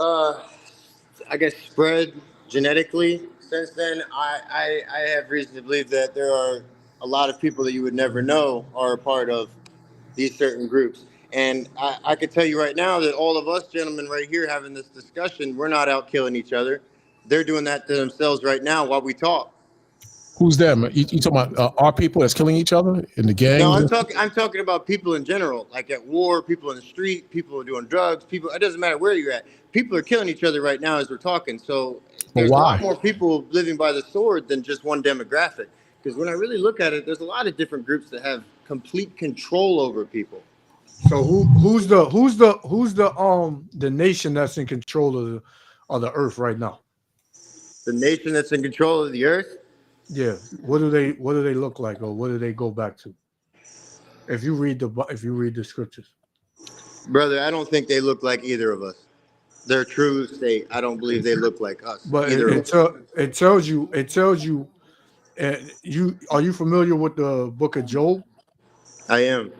I guess, spread genetically since then. I have reason to believe that there are a lot of people that you would never know are a part of these certain groups. And I could tell you right now that all of us gentlemen right here having this discussion, we're not out killing each other. They're doing that to themselves right now while we talk. Who's them? You talking about our people that's killing each other in the gangs? No, I'm talking about people in general, like at war, people in the street, people are doing drugs, people. It doesn't matter where you're at. People are killing each other right now as we're talking. So But there's a lot why? more people living by the sword than just one demographic. Because when I really look at it, there's a lot of different groups that have complete control over people. So who's the nation that's in control of the earth right now? The nation that's in control of the earth. Yeah. What do they look like, or what do they go back to? If you read the scriptures, Brother, I don't think they look like either of us. Their true state, I don't believe they look like us. but Either of us. it tells you. Are you familiar with the book of Job? I am.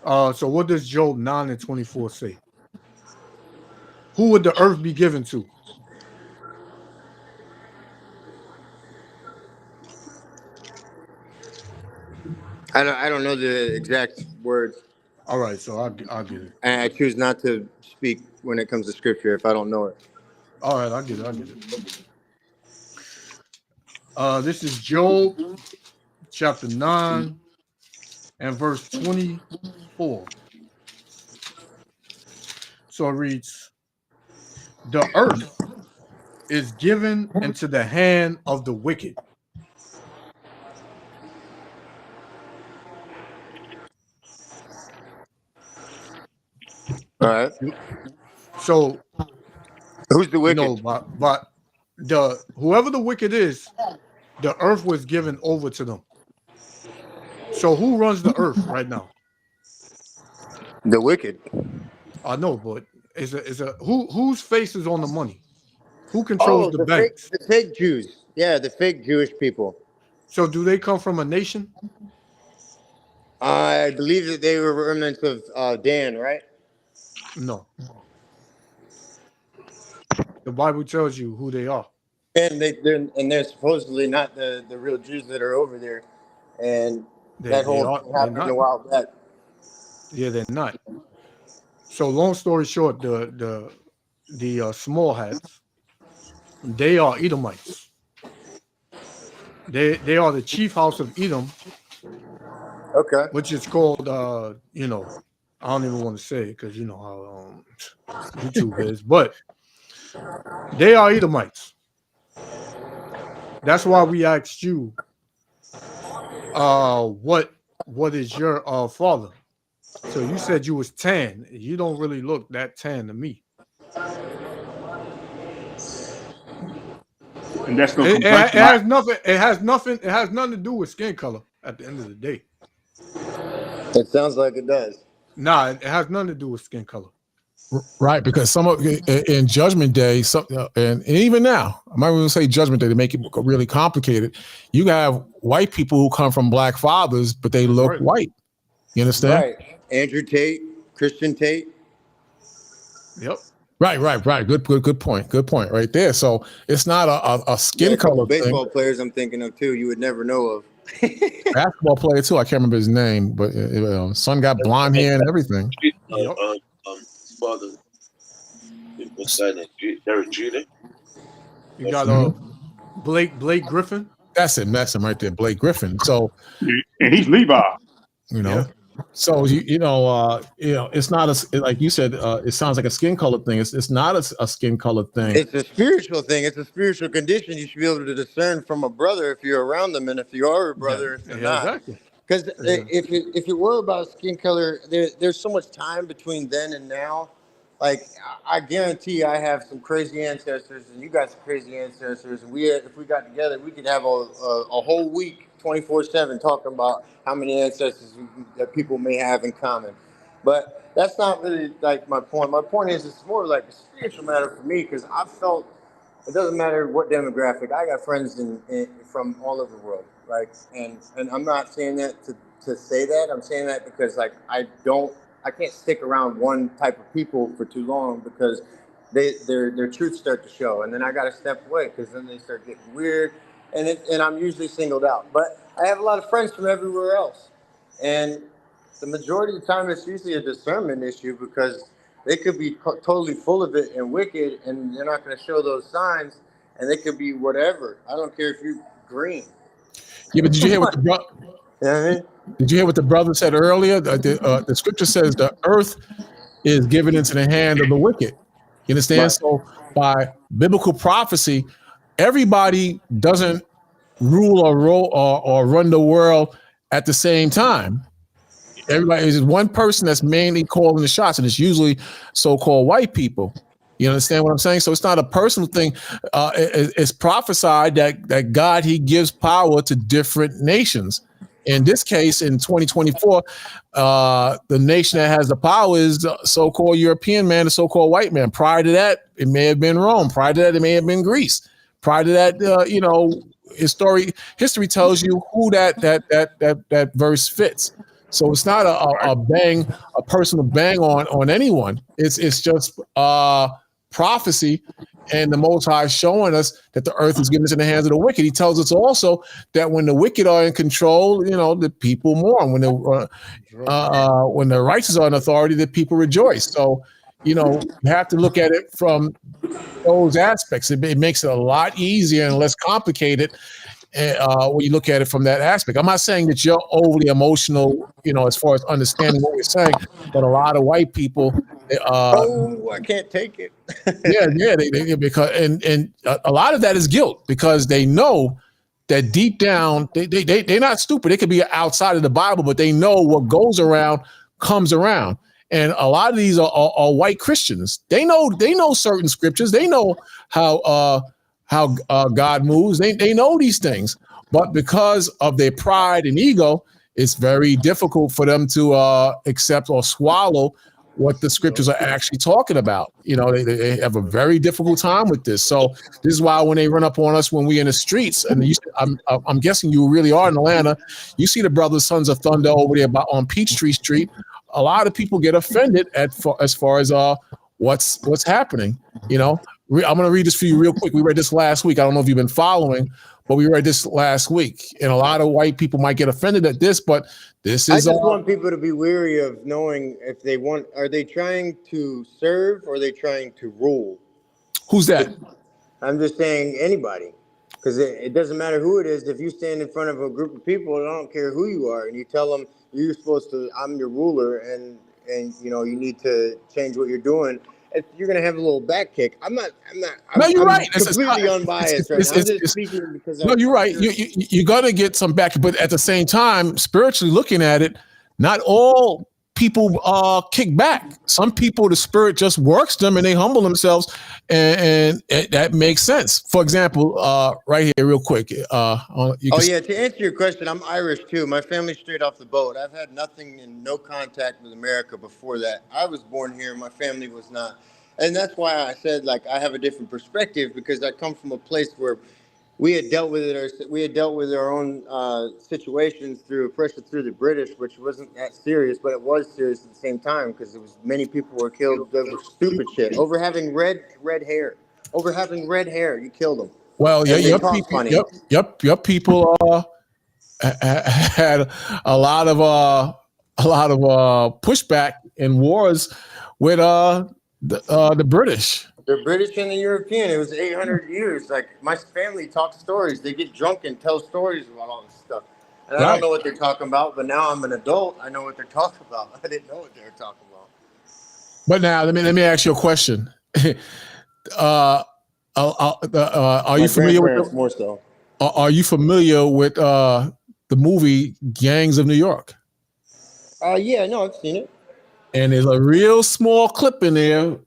So what does Job 9:24 say? Who would the earth be given to? I don't know the exact words. All right, so I'll get it. And I choose not to speak when it comes to scripture if I don't know it. All right, I'll get it. This is Job chapter 9 and verse 24. So it reads, "The earth is given into the hand of the wicked." All right. So Who's the wicked? no, but whoever the wicked is, the earth was given over to them. So who runs the earth right now? The wicked. I know, but is a whose face is on the money? Who controls the banks? The fake Jews. Yeah, the fake Jewish people. So do they come from a nation? I believe that they were remnants of Dan, right? No. The Bible tells you who they are. And they're supposedly not the real Jews that are over there. And that whole thing happened a while back. Yeah, they're not. So long story short, the small hats, they are Edomites. They are the chief house of Edom. Okay. Which is called I don't even want to say it because you know how YouTube is, but they are Edomites. That's why we asked you what is your father? So you said you was tan. You don't really look that tan to me. And that's no It has nothing. It has nothing to do with skin color at the end of the day. It sounds like it does. Nah, it has nothing to do with skin color. Right, because some of in Judgment Day, and even now, I might even say Judgment Day to make it really complicated. You have white people who come from black fathers, but they look white. You understand? Right. Andrew Tate, Christian Tate. Yep. Right. Good point. Good point. Right there. So it's not a skin color thing. Baseball players, I'm thinking of too. You would never know of. Basketball player too. I can't remember his name, but son got blonde hair and everything. Father, what's that name? Derek Jeter. You got Blake Griffin. That's him right there, Blake Griffin. So, and he's Levi. You know, so it's not like you said. It sounds like a skin color thing. It's not a skin color thing. It's a spiritual thing. It's a spiritual condition. You should be able to discern from a brother if you're around them, and if you are a brother, if you're not. Exactly. Because if it were about skin color, there's so much time between then and now. Like I guarantee I have some crazy ancestors, and you got some crazy ancestors. And if we got together, we could have a whole week, 24/7, talking about how many ancestors that people may have in common. But that's not really like my point. My point is it's more like a spiritual matter for me because I've felt it doesn't matter what demographic. I got friends from all over the world, like, and I'm not saying that to say that. I'm saying that because like I can't stick around one type of people for too long because their truths start to show, and then I got to step away because then they start getting weird, and I'm usually singled out. But I have a lot of friends from everywhere else, and the majority of the time it's usually a discernment issue because they could be totally full of it and wicked, and they're not going to show those signs, and they could be whatever. I don't care if you're green. Yeah, but did you hear what the brother? Did you hear what the brother said earlier? The scripture says the earth is given into the hand of the wicked. You understand? Right. So by biblical prophecy, everybody doesn't rule or run the world at the same time. Everybody is one person that's mainly calling the shots, and it's usually so-called white people. You understand what I'm saying? So it's not a personal thing. It's prophesied that God, he gives power to different nations. In this case, in 2024, the nation that has the power is the so-called European man, the so-called white man. Prior to that, it may have been Rome. Prior to that, it may have been Greece. Prior to that, history tells you who that verse fits. So it's not a personal bang on anyone. It's just prophecy, and the Most High showing us that the earth is given into the hands of the wicked. He tells us also that when the wicked are in control, the people mourn. When the righteous are in authority, the people rejoice. So, you have to look at it from those aspects. It makes it a lot easier and less complicated when you look at it from that aspect. I'm not saying that you're overly emotional, as far as understanding what we're saying, but a lot of white people, I can't take it. they because and a lot of that is guilt, because they know that deep down they're not stupid. They could be outside of the Bible, but they know what goes around comes around. And a lot of these are white Christians. They know certain scriptures. They know how God moves. They know these things, but because of their pride and ego, it's very difficult for them to accept or swallow what the scriptures are actually talking about. They have a very difficult time with this. So this is why when they run up on us when we're in the streets, and I'm guessing you really are in Atlanta, you see the brothers, Sons of Thunder over there on Peachtree Street. A lot of people get offended as far as what's happening. I'm going to read this for you real quick. We read this last week. I don't know if you've been following, but we read this last week. And a lot of white people might get offended at this, but this is. I just want people to be wary of knowing if they want. Are they trying to serve or are they trying to rule? Who's that? I'm just saying anybody, because it doesn't matter who it is. If you stand in front of a group of people, I don't care who you are, and you tell them you're supposed to, I'm your ruler, and you need to change what you're doing. You're gonna have a little back kick. I'm right. Completely unbiased. I'm just speaking because. No, you're right. You're gonna get some back, but at the same time, spiritually looking at it, not all people kick back. Some people, the spirit just works them, and they humble themselves, and that makes sense. For example, right here, real quick. To answer your question, I'm Irish too. My family's straight off the boat. I've had nothing and no contact with America before that. I was born here. My family was not, and that's why I said I have a different perspective, because I come from a place where we had dealt with it. We had dealt with our own situations through oppression through the British, which wasn't that serious, but it was serious at the same time, because many people were killed over stupid shit, over having red hair. Over having red hair, you killed them. Well, your people had a lot of pushback in wars with the British. The British and the European. It was 800 years. My family talks stories. They get drunk and tell stories about all this stuff. And I don't know what they're talking about, but now I'm an adult. I know what they're talking about. I didn't know what they were talking about. But now let me ask you a question. Are you familiar with more so? Are you familiar with the movie Gangs of New York? Yeah, no, I've seen it. And there's a real small clip in there.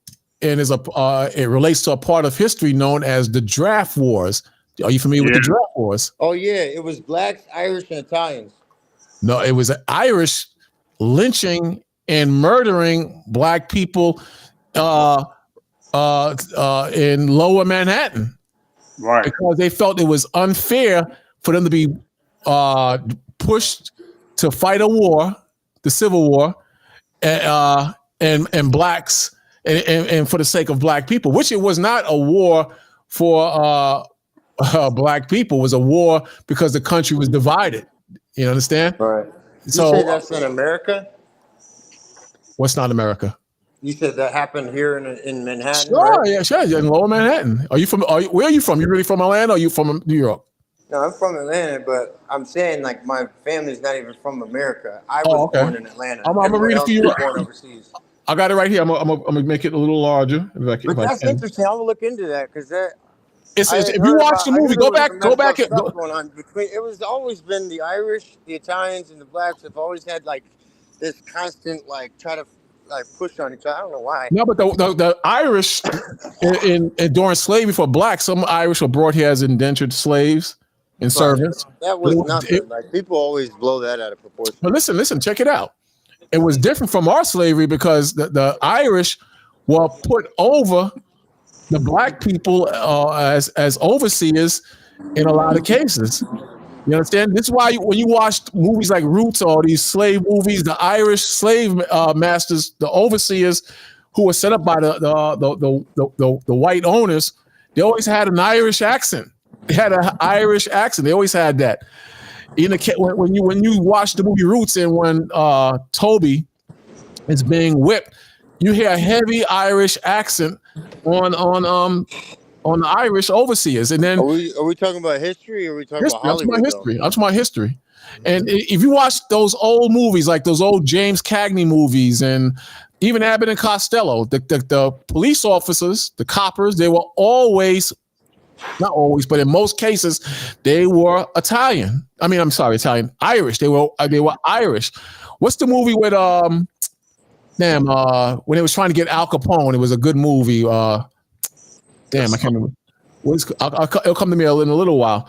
And it relates to a part of history known as the Draft Wars. Are you familiar with the Draft Wars? Oh yeah, it was blacks, Irish, and Italians. No, it was Irish lynching and murdering black people in Lower Manhattan, right? Because they felt it was unfair for them to be pushed to fight a war, the Civil War, and blacks. And for the sake of black people, which it was not a war for black people, it was a war because the country was divided. You understand? Right. You say that's in America? What's not America? You said that happened here in Manhattan? Sure, right? yeah, sure. In Lower Manhattan. Where are you from? You really from Atlanta or are you from New York? No, I'm from Atlanta, but I'm saying like my family's not even from America. I was born in Atlanta. I'm gonna read it Everyone for else you. was born overseas. I got it right here. I'm gonna make it a little larger But if I that's can. interesting. I'm gonna look into that because that It's I had if you heard watch about. the I knew movie, there go was back, some go messed back. up stuff going on between. It was always been the Irish, the Italians, and the blacks have always had like this constant like try to like push on each other. I don't know why. No, but the Irish in during slavery for blacks, some Irish were brought here as indentured slaves and But servants. that was nothing. Like people always blow that out of proportion. But listen, check it out. It was different from our slavery because the Irish were put over the black people as overseers in a lot of cases. You understand? This is why when you watch movies like Roots or these slave movies, the Irish slave masters, the overseers who were set up by the white owners, they always had an Irish accent. They had an Irish accent. They always had that. When you watch the movie Roots and when Toby is being whipped, you hear a heavy Irish accent on the Irish overseers. And then are we talking about history or are we talking about Hollywood? I'm talking about history. And if you watch those old movies, like those old James Cagney movies and even Abbott and Costello, the police officers, the coppers, they were always, not always, but in most cases, they were Italian. I mean, I'm sorry, Irish. They were Irish. What's the movie with when they was trying to get Al Capone? It was a good movie. I can't remember. It'll come to me in a little while.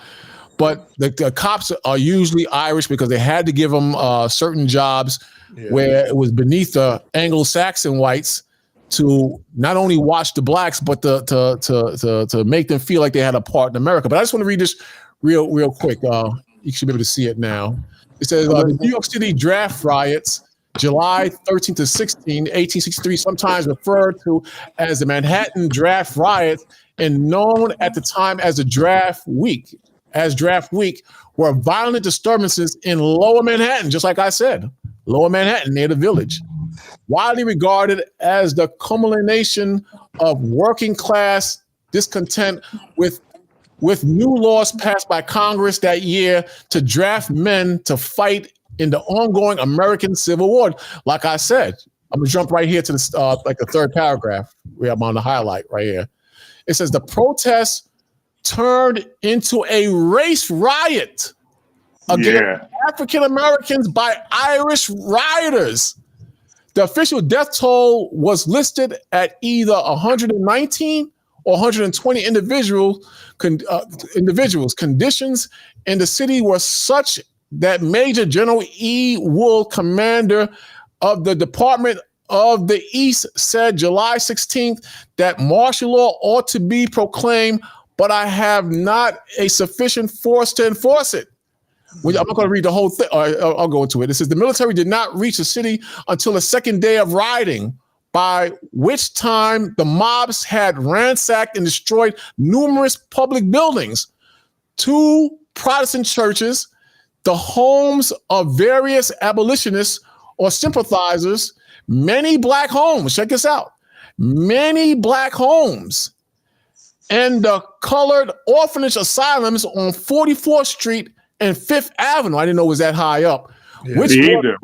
But the cops are usually Irish because they had to give them certain jobs where it was beneath the Anglo-Saxon whites to not only watch the blacks, but to make them feel like they had a part in America. But I just want to read this real quick. You should be able to see it now. It says the New York City draft riots, July 13th to 16, 1863, sometimes referred to as the Manhattan Draft Riots and known at the time as the Draft Week. As Draft Week were violent disturbances in Lower Manhattan, just like I said, Lower Manhattan near the Village, widely regarded as the culmination of working class discontent with new laws passed by Congress that year to draft men to fight in the ongoing American Civil War. Like I said, I'm gonna jump right here to the third paragraph. I'm on the highlight right here. It says the protests turned into a race riot against African Americans by Irish rioters. The official death toll was listed at either 119 or 120 individuals. Conditions in the city were such that Major General E. Wool, commander of the Department of the East, said July 16th that martial law ought to be proclaimed, but I have not a sufficient force to enforce it. I'm not going to read the whole thing. I'll go into it. It says the military did not reach the city until the second day of rioting, by which time the mobs had ransacked and destroyed numerous public buildings, 2 Protestant churches, the homes of various abolitionists or sympathizers, many black homes. Check this out. Many black homes and the colored orphanage asylums on 44th Street and 5th Avenue. I didn't know it was that high up. Which were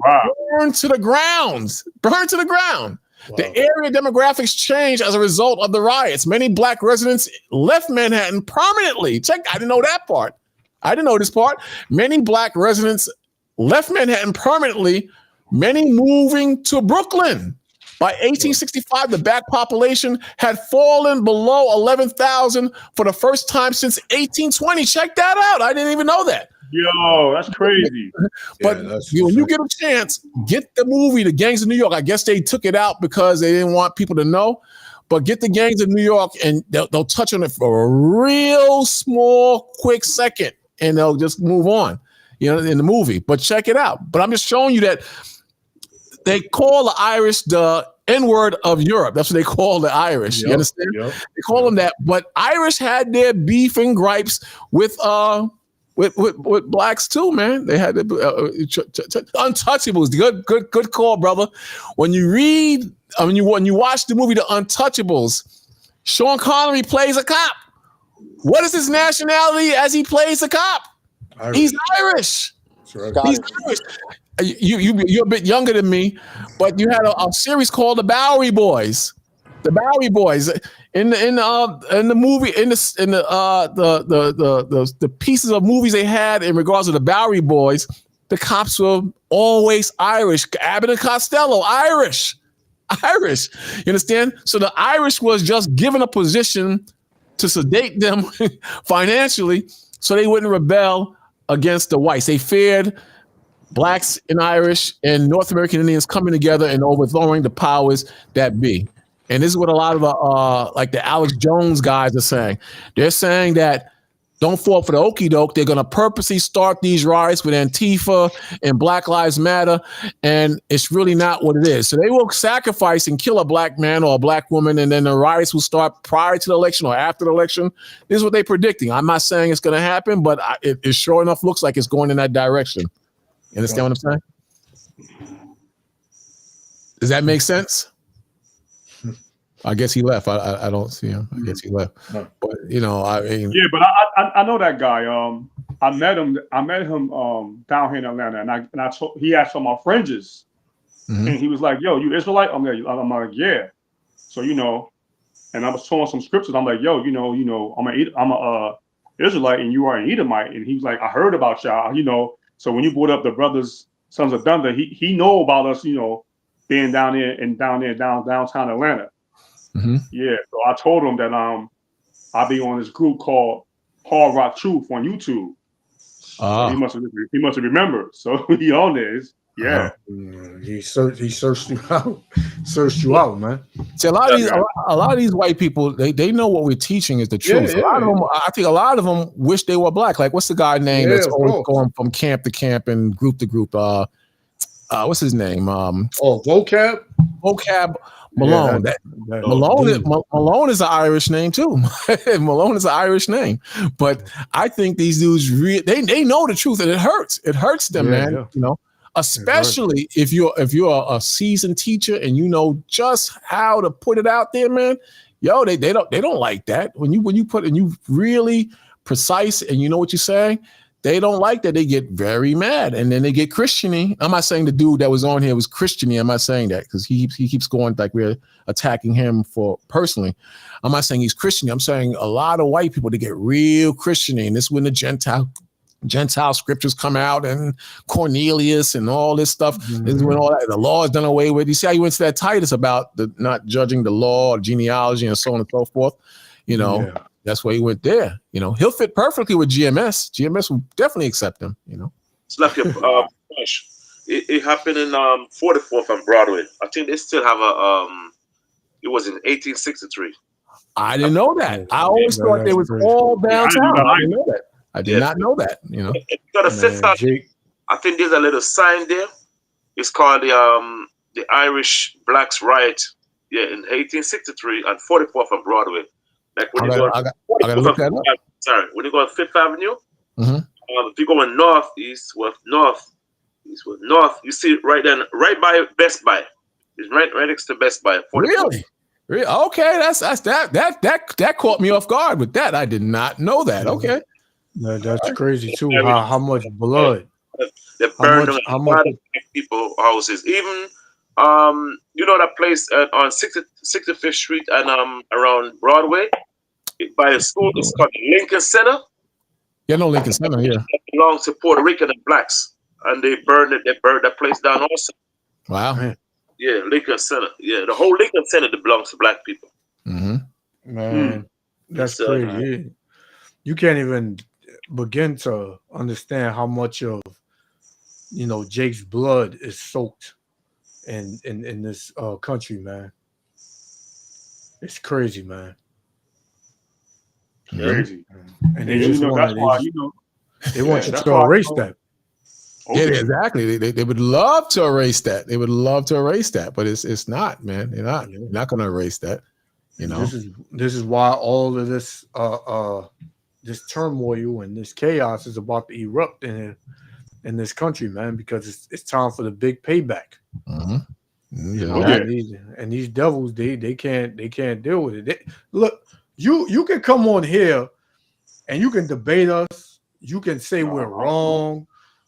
burned to the ground. Burned to the ground. Wow. The area demographics changed as a result of the riots. Many black residents left Manhattan permanently. I didn't know that part. I didn't know this part. Many black residents left Manhattan permanently, many moving to Brooklyn. By 1865, the black population had fallen below 11,000 for the first time since 1820. Check that out. I didn't even know that. Yo, that's crazy. But when you get a chance, get the movie, The Gangs of New York. I guess they took it out because they didn't want people to know. But get The Gangs of New York, and they'll touch on it for a real small, quick second, and they'll just move on, in the movie. But check it out. But I'm just showing you that they call the Irish the N-word of Europe. That's what they call the Irish. You understand? They call them that. But Irish had their beef and gripes with blacks too, man. They had the Untouchables. Good call, brother. When you read, when you watch the movie The Untouchables, Sean Connery plays a cop What is his nationality as he plays the cop? Irish. He's Irish. Right. He's Irish. You're a bit younger than me, but you had a series called The Bowery Boys. The Bowery Boys in the movie the pieces of movies they had in regards to the Bowery Boys, the cops were always Irish. Abbott and Costello, Irish. You understand? So the Irish was just given a position to sedate them financially so they wouldn't rebel against the whites. They feared blacks and Irish and North American Indians coming together and overthrowing the powers that be. And this is what a lot of like the Alex Jones guys are saying. They're saying that don't fall for the okie doke. They're going to purposely start these riots with Antifa and Black Lives Matter, and it's really not what it is. So they will sacrifice and kill a black man or a black woman, and then the riots will start prior to the election or after the election. This is what they're predicting. I'm not saying it's going to happen, but it sure enough looks like it's going in that direction. You understand what I'm saying? Does that make sense? I guess he left. I don't see him. I guess he left. But you know, I mean, yeah, but I know that guy. I met him down here in Atlanta, and I told, he asked for my fringes, and he was like, "Yo, you Israelite?" I'm like, "Yeah." So you know, and I was showing some scriptures. I'm like, "Yo, you know, I'm a Israelite, and you are an Edomite." And he was like, "I heard about y'all, you know." So when you brought up the brothers, Sons of Thunder, he know about us, you know, being down downtown Atlanta. Yeah, so I told him that I'll be on this group called Hardrock Truth on YouTube. So he must have remembered. So he on there. Yeah. He searched you out. Searched you out, man. See, a lot of these white people, they know what we're teaching is the truth. Yeah. A lot of them, I think a lot of them wish they were black. Like, what's the guy name that's always going from camp to camp and group to group? What's his name? Vocab Malone. Malone is an Irish name too. Malone is an Irish name. But I think these dudes they know the truth, and it hurts. It hurts them, man. Yeah. You know, especially if you're a seasoned teacher and you know just how to put it out there, man. Yo, they don't like that. When you really precise and you know what you're saying, they don't like that. They get very mad, and then they get Christiany. I'm not saying the dude that was on here was Christiany. I'm not saying that because he keeps going like we're attacking him for personally. I'm not saying he's Christian. I'm saying a lot of white people, they get real Christiany, and this is when the Gentile scriptures come out and Cornelius and all this stuff. This is when all that, the law is done away with. You see how he went to that Titus about the not judging the law or genealogy and so on and so forth. You know. Yeah. That's why he went there. You know, he'll fit perfectly with GMS. GMS will definitely accept him. You know, it's like it happened in 44th on Broadway. I think they still have it was in 1863. I didn't know that. I always thought they was all downtown. I didn't know that. I did not know that. You know, got a Fifth Avenue. I think there's a little sign there. It's called the Irish Blacks Riot. Yeah, in 1863 on 44th on Broadway. Like when I gotta look that up. Sorry, when you go on Fifth Avenue, if you go northeast with north, you see it right by Best Buy. It's right next to Best Buy. Really? Okay, that's that caught me off guard with that. I did not know that. Okay, that's crazy too. How much blood? They burned a lot of people houses. Even you know that place on 65th Street and around Broadway by a school. It's called Lincoln Center. Yeah, no, Lincoln Center. Yeah, it belongs to Puerto Rican and blacks, and they burned it. They burned that place down also. Wow. Man. Yeah, Lincoln Center. Yeah, the whole Lincoln Center that belongs to black people. Man, that's crazy. You can't even begin to understand how much of Jake's blood is soaked in this country, man. It's crazy, man. Crazy. And they just want they want you to erase that. Okay. Yeah, exactly. They would love to erase that. They would love to erase that, but it's not, man. They're not. You're not going to erase that. You know. This is why all of this this turmoil and this chaos is about to erupt in this country, man, because it's time for the big payback. And these devils, they can't deal with it. Look, you can come on here and you can debate us. You can say we're wrong.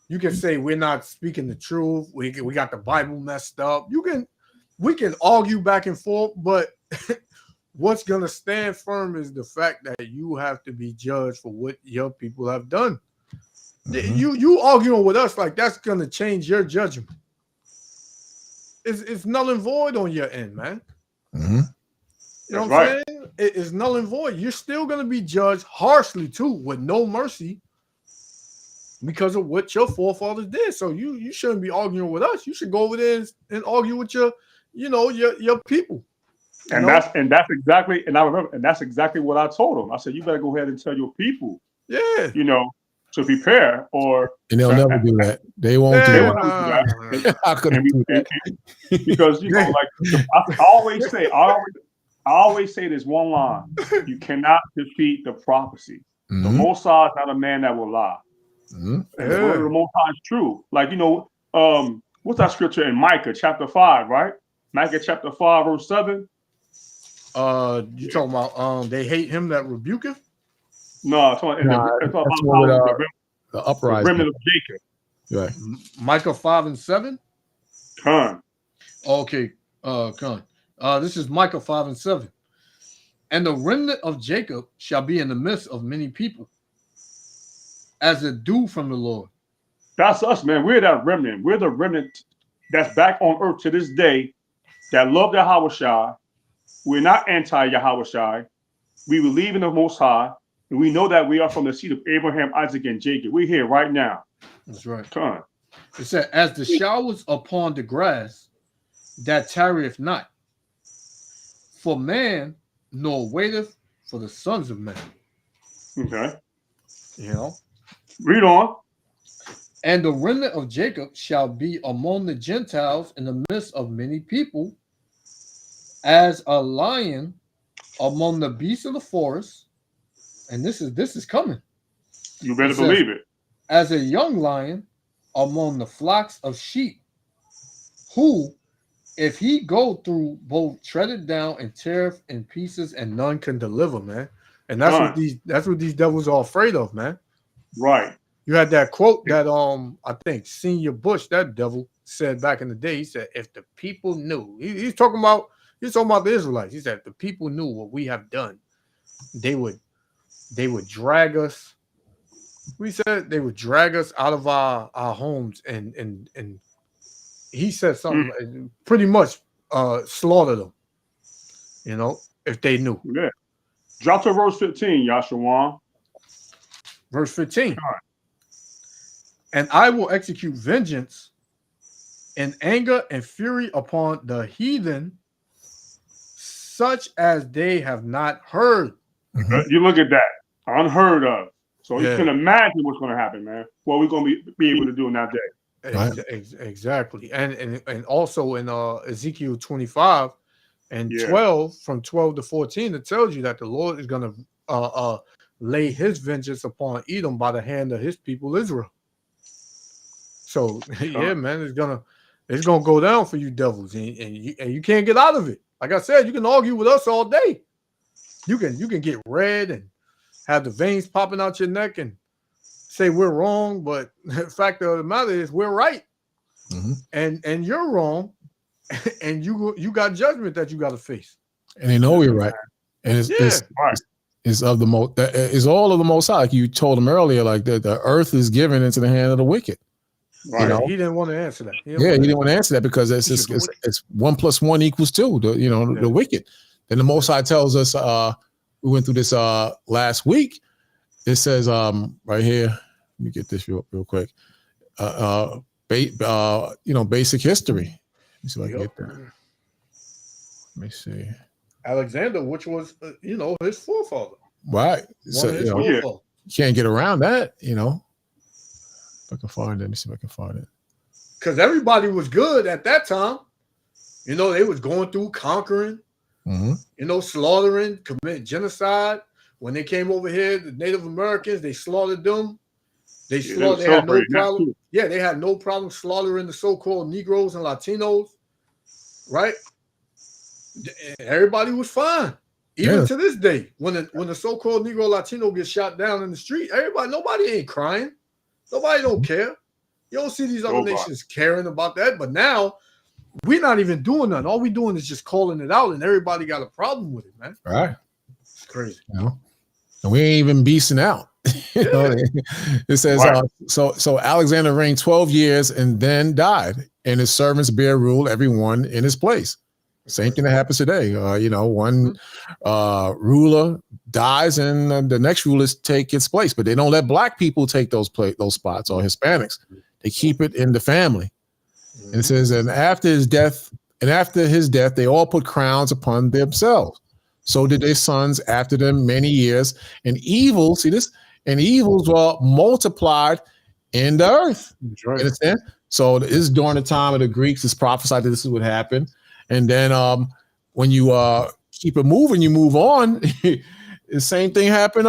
You can say we're not speaking the truth. We got the Bible messed up. We can argue back and forth, but what's gonna stand firm is the fact that you have to be judged for what your people have done. You arguing with us like that's gonna change your judgment. It's null and void on your end, man. You know what I'm saying? It's null and void. You're still gonna be judged harshly too, with no mercy, because of what your forefathers did. So you shouldn't be arguing with us. You should go over there and argue with your people. That's exactly, and I remember, and that's exactly what I told them. I said, you better go ahead and tell your people, to prepare, and they'll never do that. They won't do that. I couldn't do that because like I always say this one line: you cannot defeat the prophecy. The Most High is not a man that will lie. And the word of the Most High is true. Like what's that scripture in Micah chapter 5, right? Micah chapter 5 verse 7. You talking about they hate him that rebuketh? No, it's about the uprising, the remnant of Jacob. Right. Micah 5 and 7. Con. Okay, con. This is Micah 5 and 7. And the remnant of Jacob shall be in the midst of many people, as a dew from the Lord. That's us, man. We're that remnant. We're the remnant that's back on earth to this day that love Yhw'S. We're not anti-Yhw'S. We believe in the Most High, and we know that we are from the seed of Abraham, Isaac, and Jacob. We're here right now. That's right. Come on. It said, as the showers upon the grass that tarrieth not, for man nor waiteth for the sons of men. Okay. Read on. And the remnant of Jacob shall be among the Gentiles in the midst of many people, as a lion among the beasts of the forest. And this is coming. You better believe it. As a young lion among the flocks of sheep, who, if he go through, both tread it down and teareth in pieces, and none can deliver, man. And that's what these devils are afraid of, man. Right. You had that quote that I think Senior Bush, that devil, said back in the day. He said, if the people knew, he's talking about the Israelites. He said, if the people knew what we have done, they would drag us. We said they would drag us out of our homes and he said something pretty much slaughter them, if they knew. Yeah. Drop to verse 15, Yahshua. Verse 15. And I will execute vengeance in anger and fury upon the heathen, such as they have not heard. You look at that. Unheard of. So you can imagine what's going to happen, man. What we're going to be able to do in that day. Right. Exactly. And also in Ezekiel 25 and 12, from 12 to 14, it tells you that the Lord is going to lay his vengeance upon Edom by the hand of his people Israel. So man, it's gonna go down for you devils, and you can't get out of it. Like I said, you can argue with us all day. You can get red and have the veins popping out your neck and say we're wrong, but the fact of the matter is we're right, and you're wrong, and you got judgment that you got to face. And they know we're right, and it's of the most. It's all of the Most High. Like you told them earlier, like the earth is given into the hand of the wicked. Right. He didn't want to answer that. He didn't want to answer that because it's 1 + 1 = 2. The wicked. Then the Most High tells us. We went through this last week. It says right here. Let me get this real quick. Basic history. Let me see if I can get that. Let me see. Alexander, which was his forefather. Right. So you can't get around that. If I can find it. Let me see if I can find it. Because everybody was good at that time. They was going through conquering, slaughtering, committing genocide. When they came over here, the Native Americans, they slaughtered them. They had no problem. Yeah, they had no problem slaughtering the so-called Negroes and Latinos. Right? Everybody was fine. Even to this day, when the so-called Negro Latino gets shot down in the street, nobody ain't crying. Nobody don't care. You don't see these other nations caring about that. But now we're not even doing nothing. All we're doing is just calling it out, and everybody got a problem with it, man. Right. It's crazy. You know? And we ain't even beasting out. You know, it says, so Alexander reigned 12 years and then died, and his servants bear rule, everyone in his place. Same thing that happens today. You know, one ruler dies and the next rulers take its place, but they don't let black people take those spots, or Hispanics. They keep it in the family. And it says, and after his death, they all put crowns upon themselves. So did their sons after them many years. And evils, see this? And evils were multiplied in the earth. Right. You understand? So this is during the time of the Greeks. It's prophesied that this is what happened. And then when you keep it moving, you move on. The same thing happened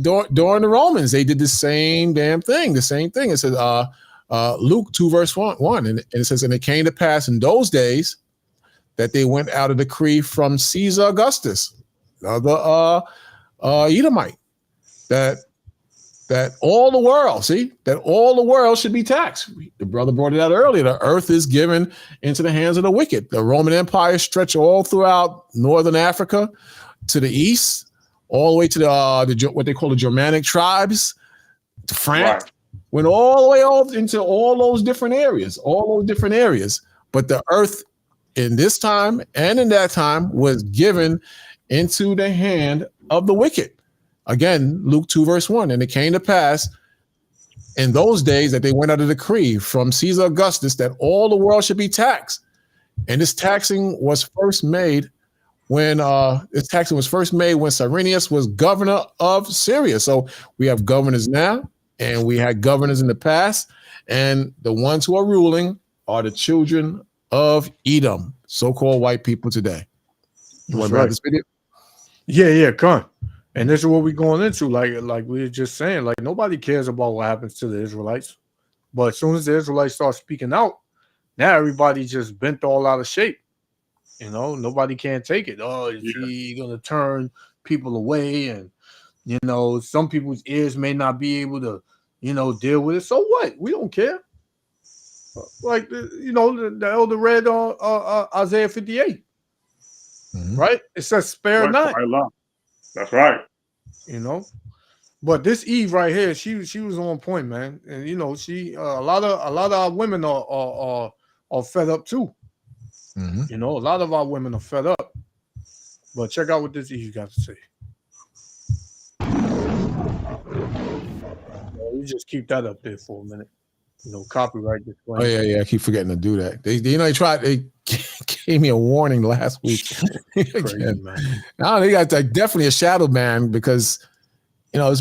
during the Romans. They did the same damn thing. The same thing. It says Luke 2 verse 1, and it says, and it came to pass in those days that they went out a decree from Caesar Augustus, the Edomite, that all the world should be taxed. The brother brought it out earlier. The earth is given into the hands of the wicked. The Roman Empire stretched all throughout northern Africa to the east, all the way to the what they call the Germanic tribes, to France. Right. Went all the way off into all those different areas. But the earth in this time and in that time was given into the hand of the wicked. Again, Luke 2 verse 1, and it came to pass in those days that they went out a decree from Caesar Augustus that all the world should be taxed. And this taxing was first made when Cyrenius was governor of Syria. So we have governors now, and we had governors in the past, and the ones who are ruling are the children of Edom, so-called white people today. You want to write this video? Yeah, come. And this is what we're going into, like we were just saying, like nobody cares about what happens to the Israelites. But as soon as the Israelites start speaking out, now everybody just bent all out of shape. You know, nobody can take it. Oh, is he gonna turn people away? And you know, some people's ears may not be able to, you know, deal with it. So what? We don't care. Like you know, the elder read Isaiah 58, right? It says, "Spare not." That's right. You know, but this Eve right here, she was on point, man. And you know, she a lot of our women are fed up too. You know, a lot of our women are fed up. But check out what this Eve got to say. You just keep that up there for a minute. You know, copyright disclaimer. Oh yeah, I keep forgetting to do that. They gave me a warning last week. Crazy, man. Now they got definitely a shadow ban because, you know,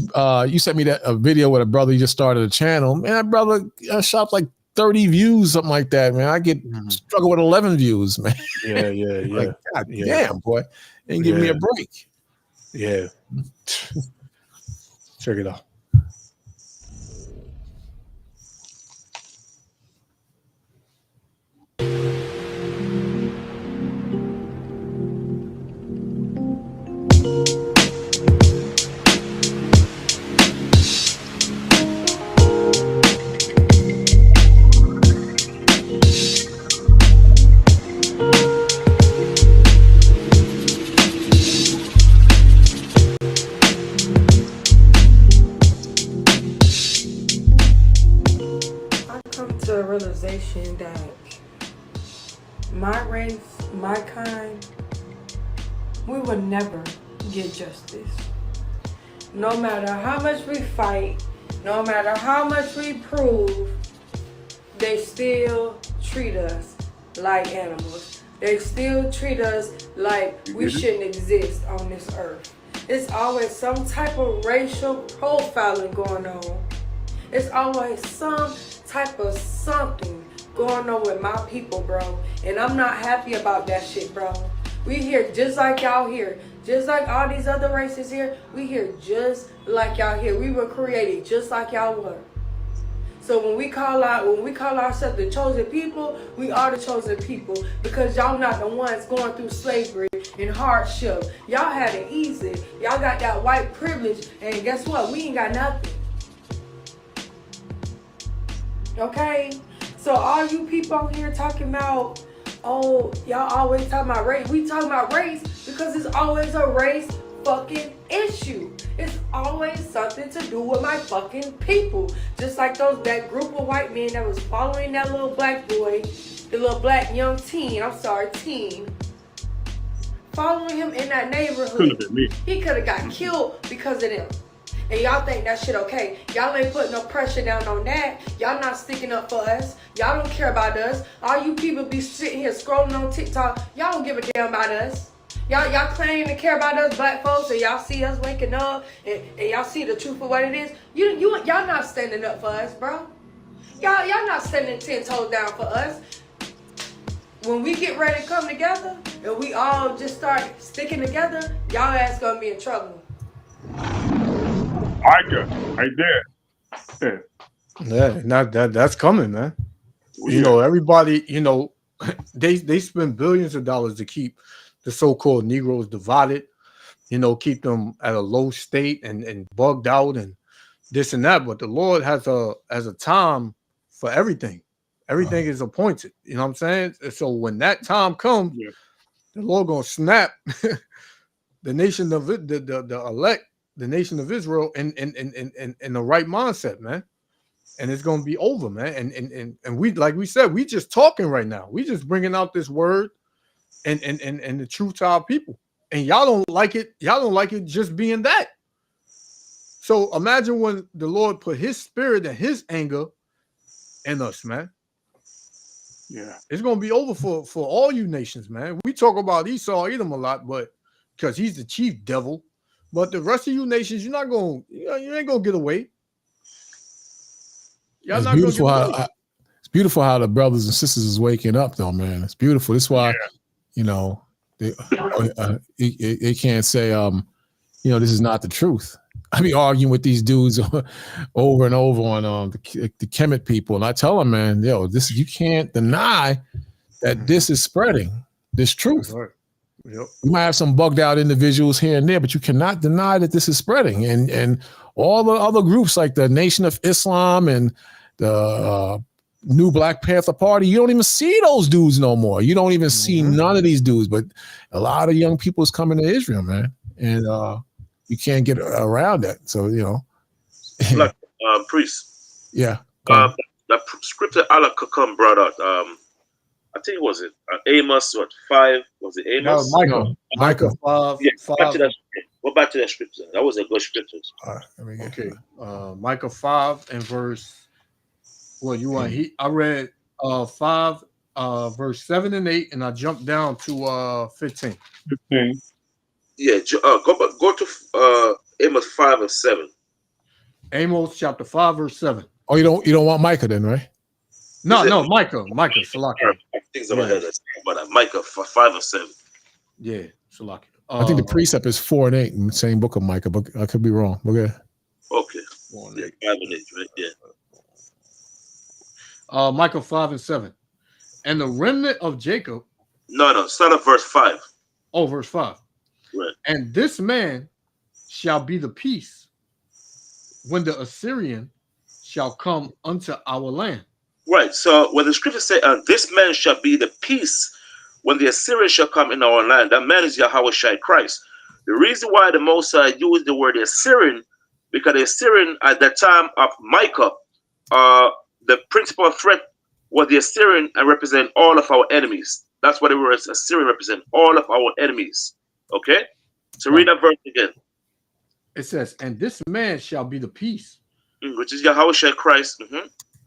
you sent me a video with a brother who just started a channel. Man, that brother shot like 30 views, something like that. Man, I struggle with 11 views, man. Yeah. Like, God damn, boy, they ain't giving me a break. Yeah. Check it out. Realization that my race, my kind, we will never get justice. No matter how much we fight, no matter how much we prove, they still treat us like animals. They still treat us like we shouldn't exist on this earth. It's always some type of racial profiling going on. It's always some type of something going on with my people, bro. And I'm not happy about that shit, bro. We here just like y'all here. Just like all these other races here. We here just like y'all here. We were created just like y'all were. So when we call ourselves the chosen people, we are the chosen people because y'all not the ones going through slavery in hardship. Y'all had it easy. Y'all got that white privilege, and guess what? We ain't got nothing. Okay? So all you people on here talking about, oh, y'all always talking about race. We talking about race because it's always a race fucking issue. It's always something to do with my fucking people. Just like that group of white men that was following that little black boy, the little black young teen, following him in that neighborhood. Couldn't have been me. He could have got killed because of them. And y'all think that shit okay. Y'all ain't putting no pressure down on that. Y'all not sticking up for us. Y'all don't care about us. All you people be sitting here scrolling on TikTok. Y'all don't give a damn about us. Y'all claim to care about us black folks, and y'all see us waking up, and y'all see the truth of what it is. Y'all not standing up for us, bro. Y'all not standing 10 toes down for us. When we get ready to come together, and we all just start sticking together, y'all ass gonna be in trouble. Micah, right there. Yeah, that's coming, man. You know, everybody, you know, they spend billions of dollars to keep the so-called Negroes divided, you know, keep them at a low state and bugged out and this and that. But the Lord has a time for everything. Everything is appointed. You know what I'm saying? So when that time comes, the Lord gonna snap the nation of it, the elect, the nation of Israel in the right mindset, man. And it's gonna be over, man. And we, like we said, we just talking right now. We just bringing out this word and the truth to our people. And y'all don't like it. Y'all don't like it just being that. So imagine when the Lord put his spirit and his anger in us, man. Yeah. It's gonna be over for all you nations, man. We talk about Esau, Edom a lot, but because he's the chief devil. But the rest of you nations, you ain't gonna get away. Y'all it's not beautiful gonna get away. it's beautiful how the brothers and sisters is waking up, though, man. It's beautiful. That's why, you know, they can't say, you know, this is not the truth. I be arguing with these dudes over and over on the Kemet people, and I tell them, man, yo, you can't deny that this is spreading, this truth. Right. Yep. You might have some bugged out individuals here and there, but you cannot deny that this is spreading. And all the other groups like the Nation of Islam and the New Black Panther Party, you don't even see those dudes no more. You don't even see none of these dudes, but a lot of young people is coming to Israel, man. And you can't get around that. So, you know. Like, priest. Yeah. The scripture Allah Kakam brought out, I think was it Amos, 5? Was it Amos? That was Micah. Micah 5. Yeah, 5. back to that scripture. Go back to that scripture. That was a good scripture. All right, let me get Okay. Micah 5 and verse. Well, you want I read 5 verse 7 and 8, and I jumped down to 15. 15. Yeah, go to Amos 5 and 7. Amos chapter 5 verse 7. Oh, you don't want Micah then, right? No, Micah, Salaki. Things in my head, but Micah 5 and 7. Yeah, Salaki. I think the precept is 4 and 8 in the same book of Micah, but I could be wrong. Okay. Okay. Yeah, 5 and 8, right? Yeah. Micah 5 and 7. And the remnant of Jacob. No, start at verse 5. Oh, verse 5. Right. And this man shall be the peace when the Assyrian shall come unto our land. Right. So when the scripture say, this man shall be the peace when the Assyrian shall come in our land, that man is Yahweh Shai Christ. The reason why the Most High used the word Assyrian, because the Assyrian at the time of Micah, the principal threat was the Assyrian and represent all of our enemies. That's what it was. Assyrian represent all of our enemies. Okay? So read that verse again. It says, and this man shall be the peace. Which is Yahweh Shai Christ.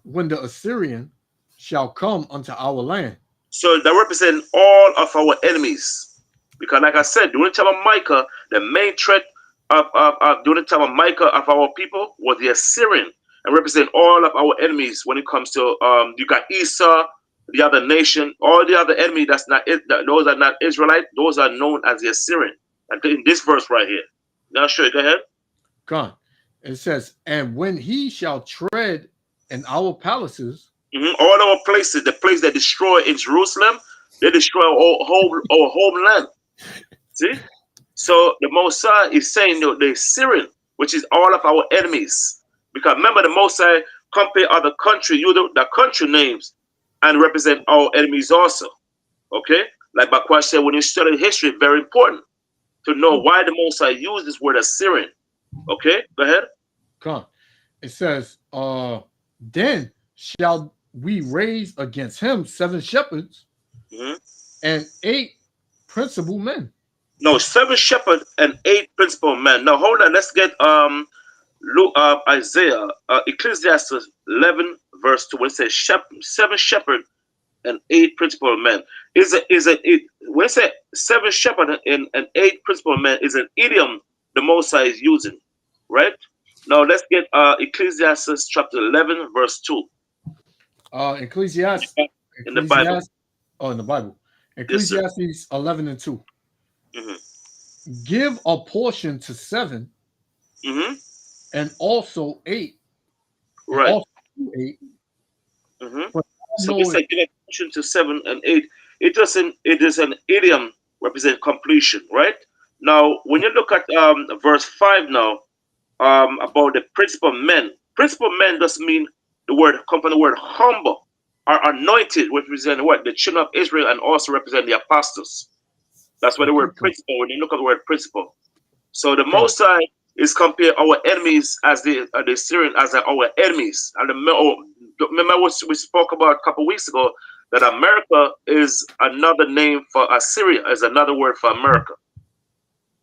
When the Assyrian shall come unto our land. So that represent all of our enemies. Because like I said, during the time of Micah, the main threat of during the time of Micah of our people was the Assyrian, and represent all of our enemies when it comes to you got Esau, the other nation, all the other enemy those are not Israelite, those are known as the Assyrian. And in this verse right here. Now sure, go ahead. Come on. It says, and when he shall tread in our palaces, all our places, the place that destroy in Jerusalem, they destroy our homeland. See? So the Mosai is saying the Syrian, which is all of our enemies. Because remember, the Mosai compare other country, the country names, and represent our enemies also. Okay? Like Bakwash said, when you study history, very important to know why the Mosai used this word Assyrian. Okay? Go ahead. Come. It says, then shall we raise against him 7 shepherds and 8 principal men. No, 7 shepherds and 8 principal men. Now hold on, let's get Isaiah, Ecclesiastes 11 verse 2. When it says 7 shepherds and 8 principal men, when it says 7 shepherds and 8 principal men is an idiom the Mosai is using, right? Now let's get Ecclesiastes chapter 11 verse 2. Ecclesiastes in the Bible. Oh, in the Bible. Ecclesiastes Yes, 11 and 2. Give a portion to 7 and also 8. Right. Also 8. So we say give a portion to 7 and 8. It is an idiom represent completion, right? Now, when you look at verse 5 now, about the principal men doesn't mean come from the word humble or anointed, represent what? The children of Israel, and also represent the apostles. That's why the word principal, when you look at the word principal. So the Most High is compare our enemies as the Syrian as our enemies. And remember what we spoke about a couple of weeks ago, that America is another name for Assyria, is another word for America.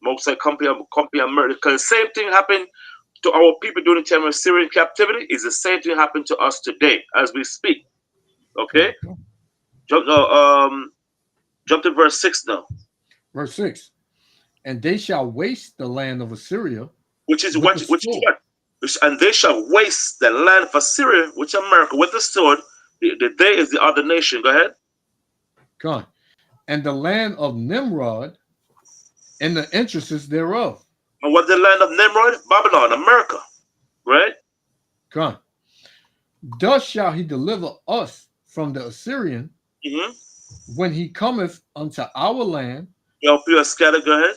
Most High compare America. Because the same thing happened to our people during the time of Syrian captivity, is the same thing happened to us today as we speak. Okay? Jump to verse 6 now. Verse 6. And they shall waste the land of Assyria. Which is what? And they shall waste the land of Assyria, which is America, with the sword. The day is the other nation. Go ahead. Go on. And the land of Nimrod and the entrances thereof. And what the land of Nimrod? Babylon, America. Right? Go on. Thus shall he deliver us from the Assyrian when he cometh unto our land. Yo, people scatter, go ahead.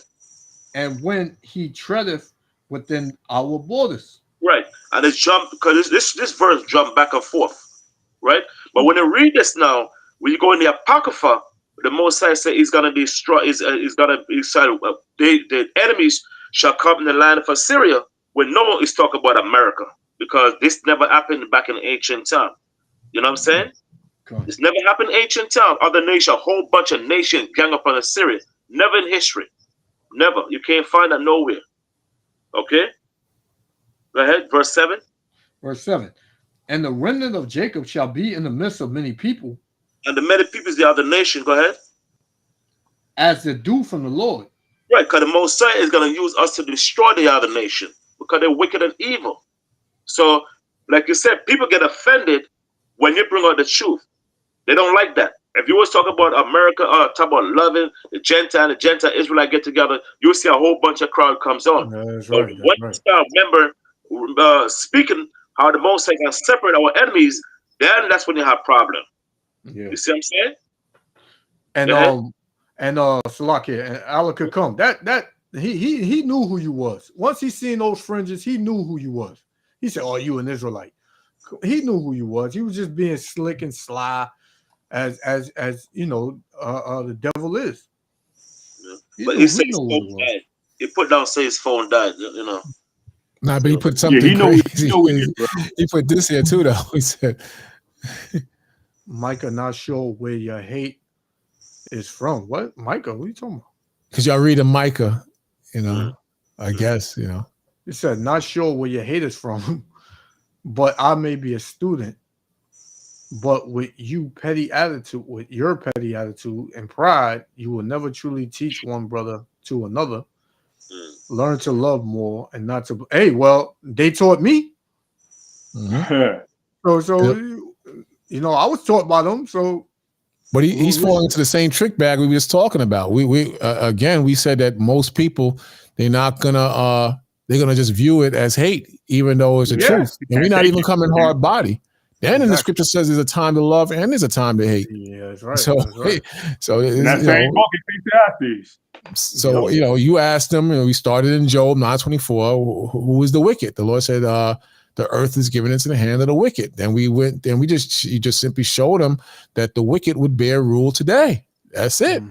And when he treadeth within our borders. Right. And it's jump, because this verse jump back and forth. Right? But when you read this now, when you go in the Apocrypha, the Most High say he's gonna destroy, the enemies shall come in the land of Assyria, when no one is talking about America, because this never happened back in ancient time. You know what I'm saying? This never happened in ancient time. Other nation, a whole bunch of nations gang up on Assyria. Never in history. Never. You can't find that nowhere. Okay? Go ahead. Verse 7. Verse 7. And the remnant of Jacob shall be in the midst of many people. And the many people is the other nation. Go ahead. As the dew from the Lord. Right, because the Most High is going to use us to destroy the other nation, because they're wicked and evil. So, like you said, people get offended when you bring out the truth. They don't like that. If you was talking about America, talk about loving the Gentile Israelite get together, you'll see a whole bunch of crowd comes on. That's but right. when you start speaking how the Most High can separate our enemies, then that's when you have problem. Yeah. You see what I'm saying? And Salakia and Allah could come. That he knew who you was. Once he seen those fringes, he knew who you was. He said, "Oh, you an Israelite." He knew who you was. He was just being slick and sly, as you know, the devil is. Yeah. But he said his phone died. He put down, say his phone died. You know. Nah, but he put something crazy. He put this here too, though. He said, "Micah, not sure where your hate is from." What, Micah? What are you talking about? Because y'all read Micah, you know. I guess, you know. He said, "Not sure where your hate is from, but I may be a student. But with your petty attitude and pride, you will never truly teach one brother to another. Learn to love more and not to." Hey, well, they taught me. So you know, I was taught by them. So, but he's falling into the same trick bag we was talking about. We again, we said that most people, they're gonna just view it as hate, even though it's the truth. And we're not even coming hard body. And in the scripture says there's a time to love and there's a time to hate. Yeah, that's right. So, that's right. so In that same book, Ecclesiastes. So, you asked them, we started in Job 9:24, who is the wicked? The Lord said, the earth is given into the hand of the wicked. Then you just simply showed them that the wicked would bear rule today. That's it.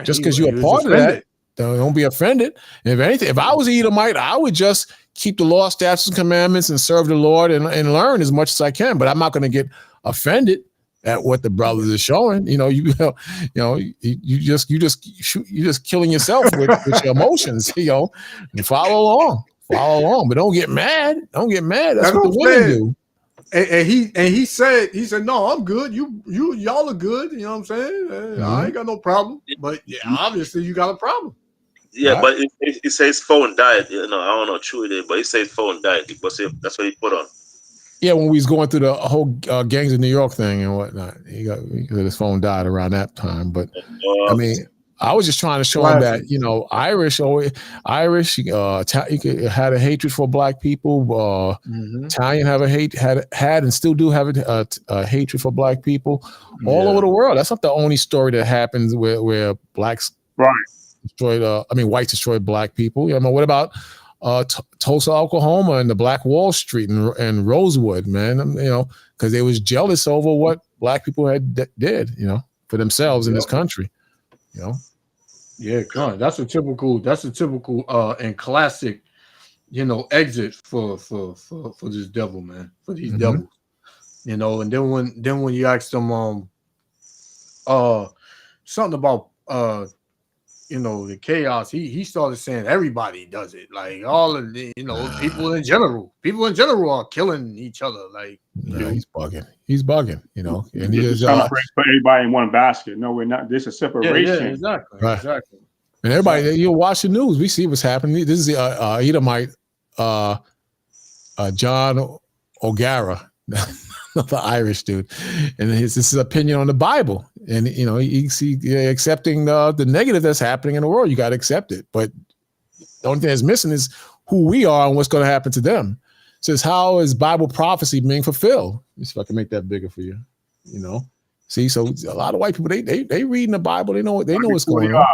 Just because you're a part of that, don't be offended. And if anything, if I was an Edomite, I would just keep the law, statutes, and commandments and serve the Lord and learn as much as I can. But I'm not going to get offended at what the brothers are showing. You just killing yourself with your emotions. And follow along, but don't get mad. That's what the women do. And he said, no, I'm good. Y'all are good. You know what I'm saying? I ain't got no problem. But yeah, obviously you got a problem. Yeah, right? But it says phone died. I don't know true it is, but it says phone died. That's what he put on. Yeah, when we was going through the whole Gangs of New York thing and whatnot, his phone died around that time. But I mean, I was just trying to show him that Irish had a hatred for black people. Italian had and still do have a hatred for black people all over the world. That's not the only story that happens where blacks destroyed. Whites destroyed black people. What about Tulsa, Oklahoma, and the Black Wall Street and Rosewood, man? Because they was jealous over what black people did, for themselves in this country. Yeah, God, that's a typical and classic, exit for this devil, man, for these devils, and then when you ask them something about the chaos, he started saying everybody does it, like all of the people in general are killing each other, like he's bugging, and he's trying to put everybody in one basket. No, we're not. There's a separation. Yeah, exactly. Right. Exactly. And everybody, you watch the news, we see what's happening. This is the Edomite John O'Gara, the Irish dude, and this is his opinion on the Bible. And he's accepting the negative that's happening in the world. You got to accept it, but the only thing that's missing is who we are and what's going to happen to them. It says, how is Bible prophecy being fulfilled? Let me see if I can make that bigger for you. See, so a lot of white people they reading the Bible. They know what's going on.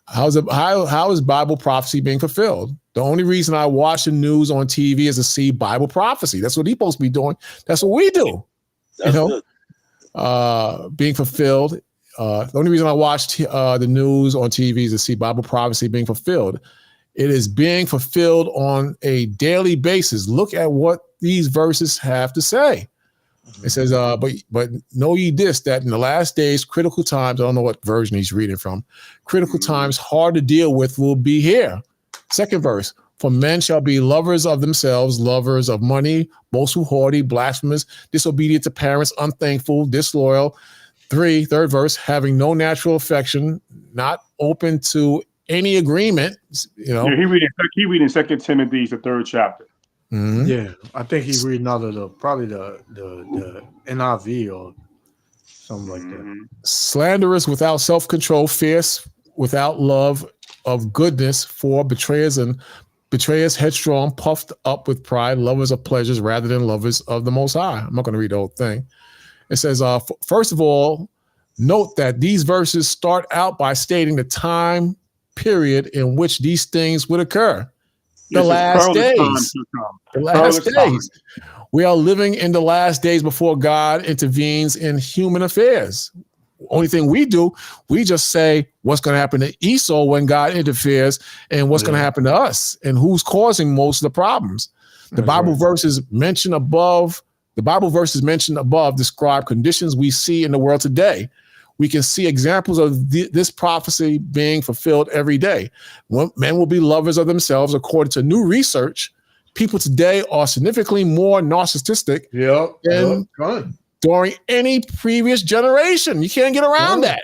How is Bible prophecy being fulfilled? The only reason I watch the news on TV is to see Bible prophecy. That's what he's supposed to be doing. That's what we do. Being fulfilled. The only reason I watch the news on TV is to see Bible prophecy being fulfilled. It is being fulfilled on a daily basis. Look at what these verses have to say. It says, but know ye this, that in the last days, critical times, I don't know what version he's reading from, critical times hard to deal with will be here. Second verse, for men shall be lovers of themselves, lovers of money, boastful, haughty, blasphemous, disobedient to parents, unthankful, disloyal. Third verse, having no natural affection, not open to any agreement. Yeah, he reading 2 Timothy, the 3rd chapter. Mm-hmm. Yeah, I think he's reading out of probably the NIV or something like that. Slanderous, without self-control, fierce, without love of goodness, for betrayers, headstrong, puffed up with pride, lovers of pleasures rather than lovers of the Most High. I'm not going to read the whole thing. It says, first of all, note that these verses start out by stating the time period in which these things would occur. The last days. The last days. We are living in the last days before God intervenes in human affairs. Only thing we do, we just say what's going to happen to Esau when God interferes and what's going to happen to us and who's causing most of the problems. The Bible verses mentioned above describe conditions we see in the world today. We can see examples of this prophecy being fulfilled every day. Men will be lovers of themselves. According to new research, people today are significantly more narcissistic than during any previous generation. You can't get around that.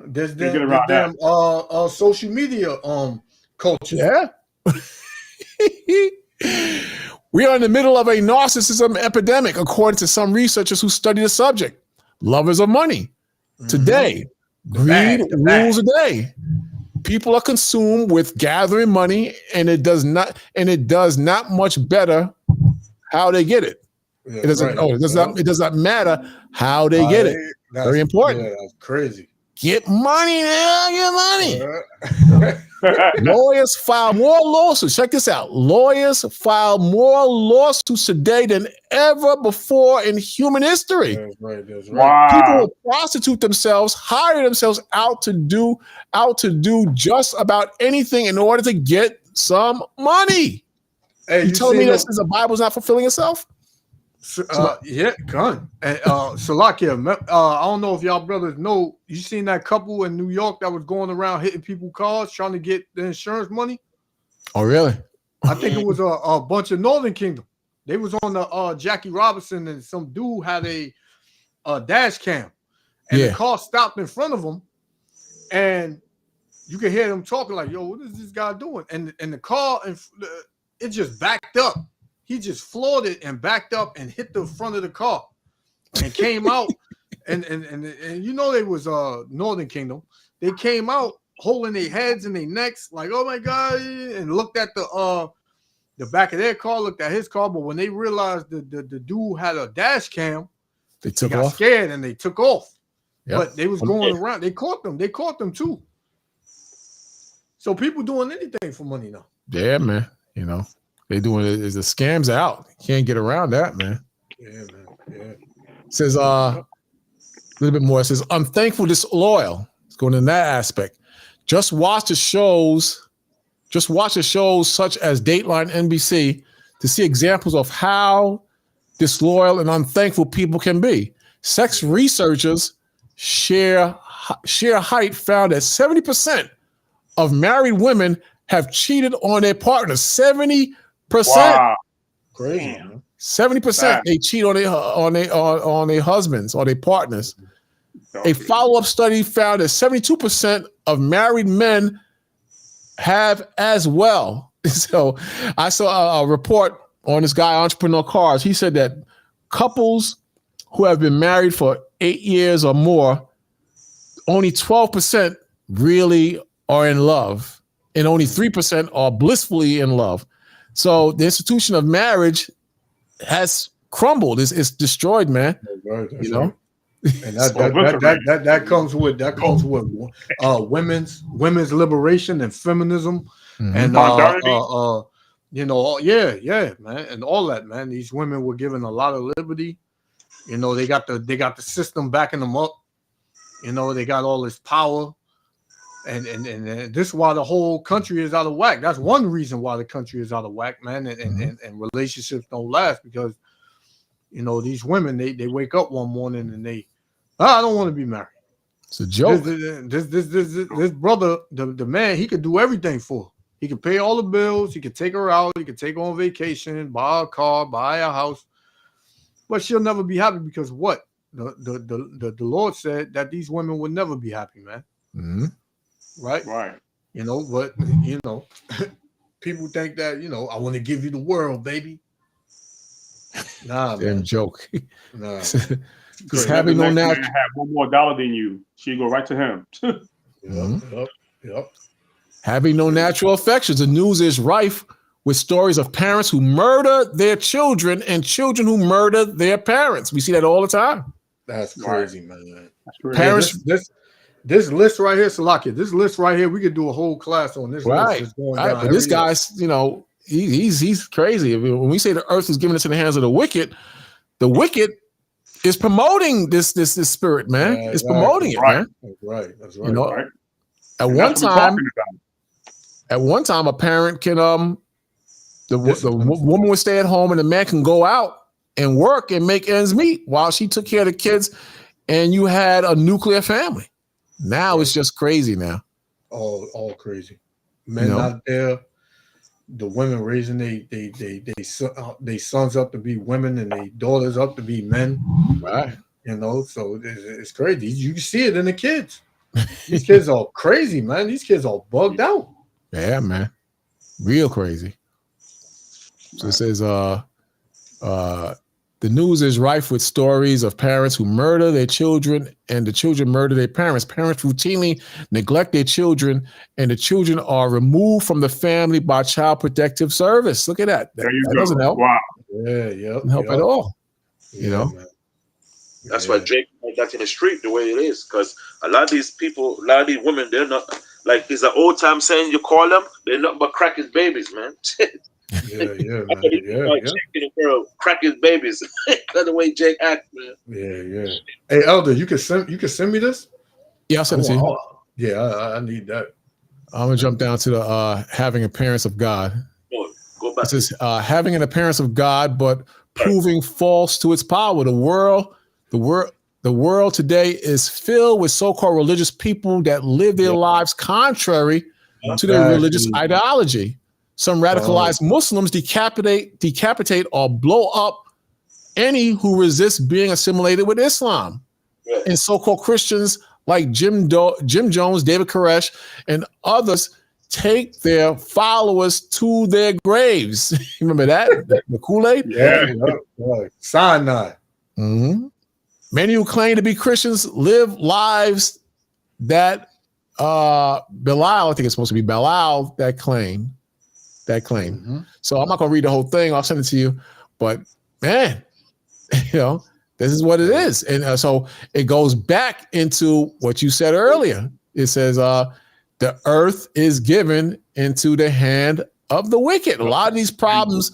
There's damn social media culture. Yeah. We are in the middle of a narcissism epidemic, according to some researchers who study the subject. Lovers of money. Today, greed rules the day. People are consumed with gathering money, and it does not much better how they get it. Yeah, It doesn't. right. Oh, it does not matter how they get it. Very important. Yeah, that's crazy. Get money now. Get money. Uh, Lawyers file more lawsuits. Check this out. Lawyers file more lawsuits today than ever before in human history. That's right. That's right. Wow. People will prostitute themselves, hire themselves out to do just about anything in order to get some money. Hey, You telling me that since the Bible's not fulfilling itself? Yeah, gun. And Salakia, I don't know if y'all brothers know, you seen that couple in New York that was going around hitting people's cars trying to get the insurance money? Oh, really? I think it was a bunch of Northern Kingdom. They was on the Jackie Robinson, and some dude had a dash cam, and the car stopped in front of him, and you could hear them talking like, "Yo, what is this guy doing?" And the car, it just backed up. He just floored it and backed up and hit the front of the car and came out. And you know they was Northern Kingdom. They came out holding their heads and their necks like, oh my God, and looked at the back of their car, looked at his car. But when they realized the dude had a dash cam, they got off. Scared and they took off. Yep. But they was going around. They caught them. They caught them too. So people doing anything for money now. Yeah, man. You know. They doing it. The scams out. Can't get around that, man. Yeah, man. Yeah. It says a little bit more. It says unthankful, disloyal. It's going in that aspect. Just watch the shows such as Dateline NBC to see examples of how disloyal and unthankful people can be. Sex researchers share height found that 70% of married women have cheated on their partners. 70%. Wow. Crazy. 70% they cheat on their husbands or their partners. A follow-up study found that 72% of married men have as well. So I saw a report on this guy, Entrepreneur Cars. He said that couples who have been married for 8 years or more, only 12% really are in love, and only 3% are blissfully in love. So the institution of marriage has crumbled. It's destroyed, man. Right, you know, and that comes with women's liberation and feminism, and you know, yeah, man, and all that, man. These women were given a lot of liberty. You know, they got the system backing them up. You know, they got all this power. And this is why the whole country is out of whack. That's one reason why the country is out of whack, man. And relationships don't last because, you know, these women, they wake up one morning and I don't want to be married. It's a joke. This brother, the man, he could do everything for her. He could pay all the bills. He could take her out. He could take her on vacation, buy a car, buy a house. But she'll never be happy because what? The Lord said that these women would never be happy, man. Mm-hmm. Right. You know, but you know, people think that, you know, I want to give you the world, baby. Nah, damn man. Joke. Nah. Just having no have $1 more than you. She go right to him. Yep. Having no natural affections. The news is rife with stories of parents who murder their children and children who murder their parents. We see that all the time. That's crazy, man. That's crazy. Parents. This list right here, Salakia, this list right here, we could do a whole class on this right. list. Going right. But this guy's, you know, he's crazy. When we say the earth is given us in the hands of the wicked is promoting this spirit, man. It's promoting it, man. That's right. You know, at one time, a parent can the woman would stay at home and the man can go out and work and make ends meet while she took care of the kids, and you had a nuclear family. Now it's just crazy now. All crazy. Men out there, the women raising they sons up to be women and they daughters up to be men. Right. You know, so it's crazy. You can see it in the kids. These kids are crazy, man. These kids are bugged out. Yeah, man. Real crazy. So it says the news is rife with stories of parents who murder their children and the children murder their parents. Parents routinely neglect their children and the children are removed from the family by Child Protective Service. Look at that. There you that go. doesn't help. Wow. Yeah, yep, Doesn't help at all. You know. man. That's why Drake like that in the street the way it is, because a lot of these people, a lot of these women, they're not like it's an old time saying you call them, they're nothing but crackers babies, man. Yeah, I thought Jake in the world crackers babies. That's the way Jake acts, man. Yeah. Hey, Elder, you can send me this. Yeah, I'll send it to you. Yeah, I need that. I'm gonna jump down to the having appearance of God. Go back. It says having an appearance of God, but proving false to its power. The world today is filled with so-called religious people that live their lives contrary to their religious ideology. Some radicalized Muslims decapitate or blow up any who resist being assimilated with Islam. Yeah. And so-called Christians like Jim Jones, David Koresh, and others take their followers to their graves. You remember that? The Kool-Aid? Yeah. Sinai. Mm-hmm. Many who claim to be Christians live lives that Belial, I think it's supposed to be Belial, that claim. Mm-hmm. So I'm not going to read the whole thing. I'll send it to you. But man, you know, this is what it is. And so it goes back into what you said earlier. It says the earth is given into the hand of the wicked. A lot of these problems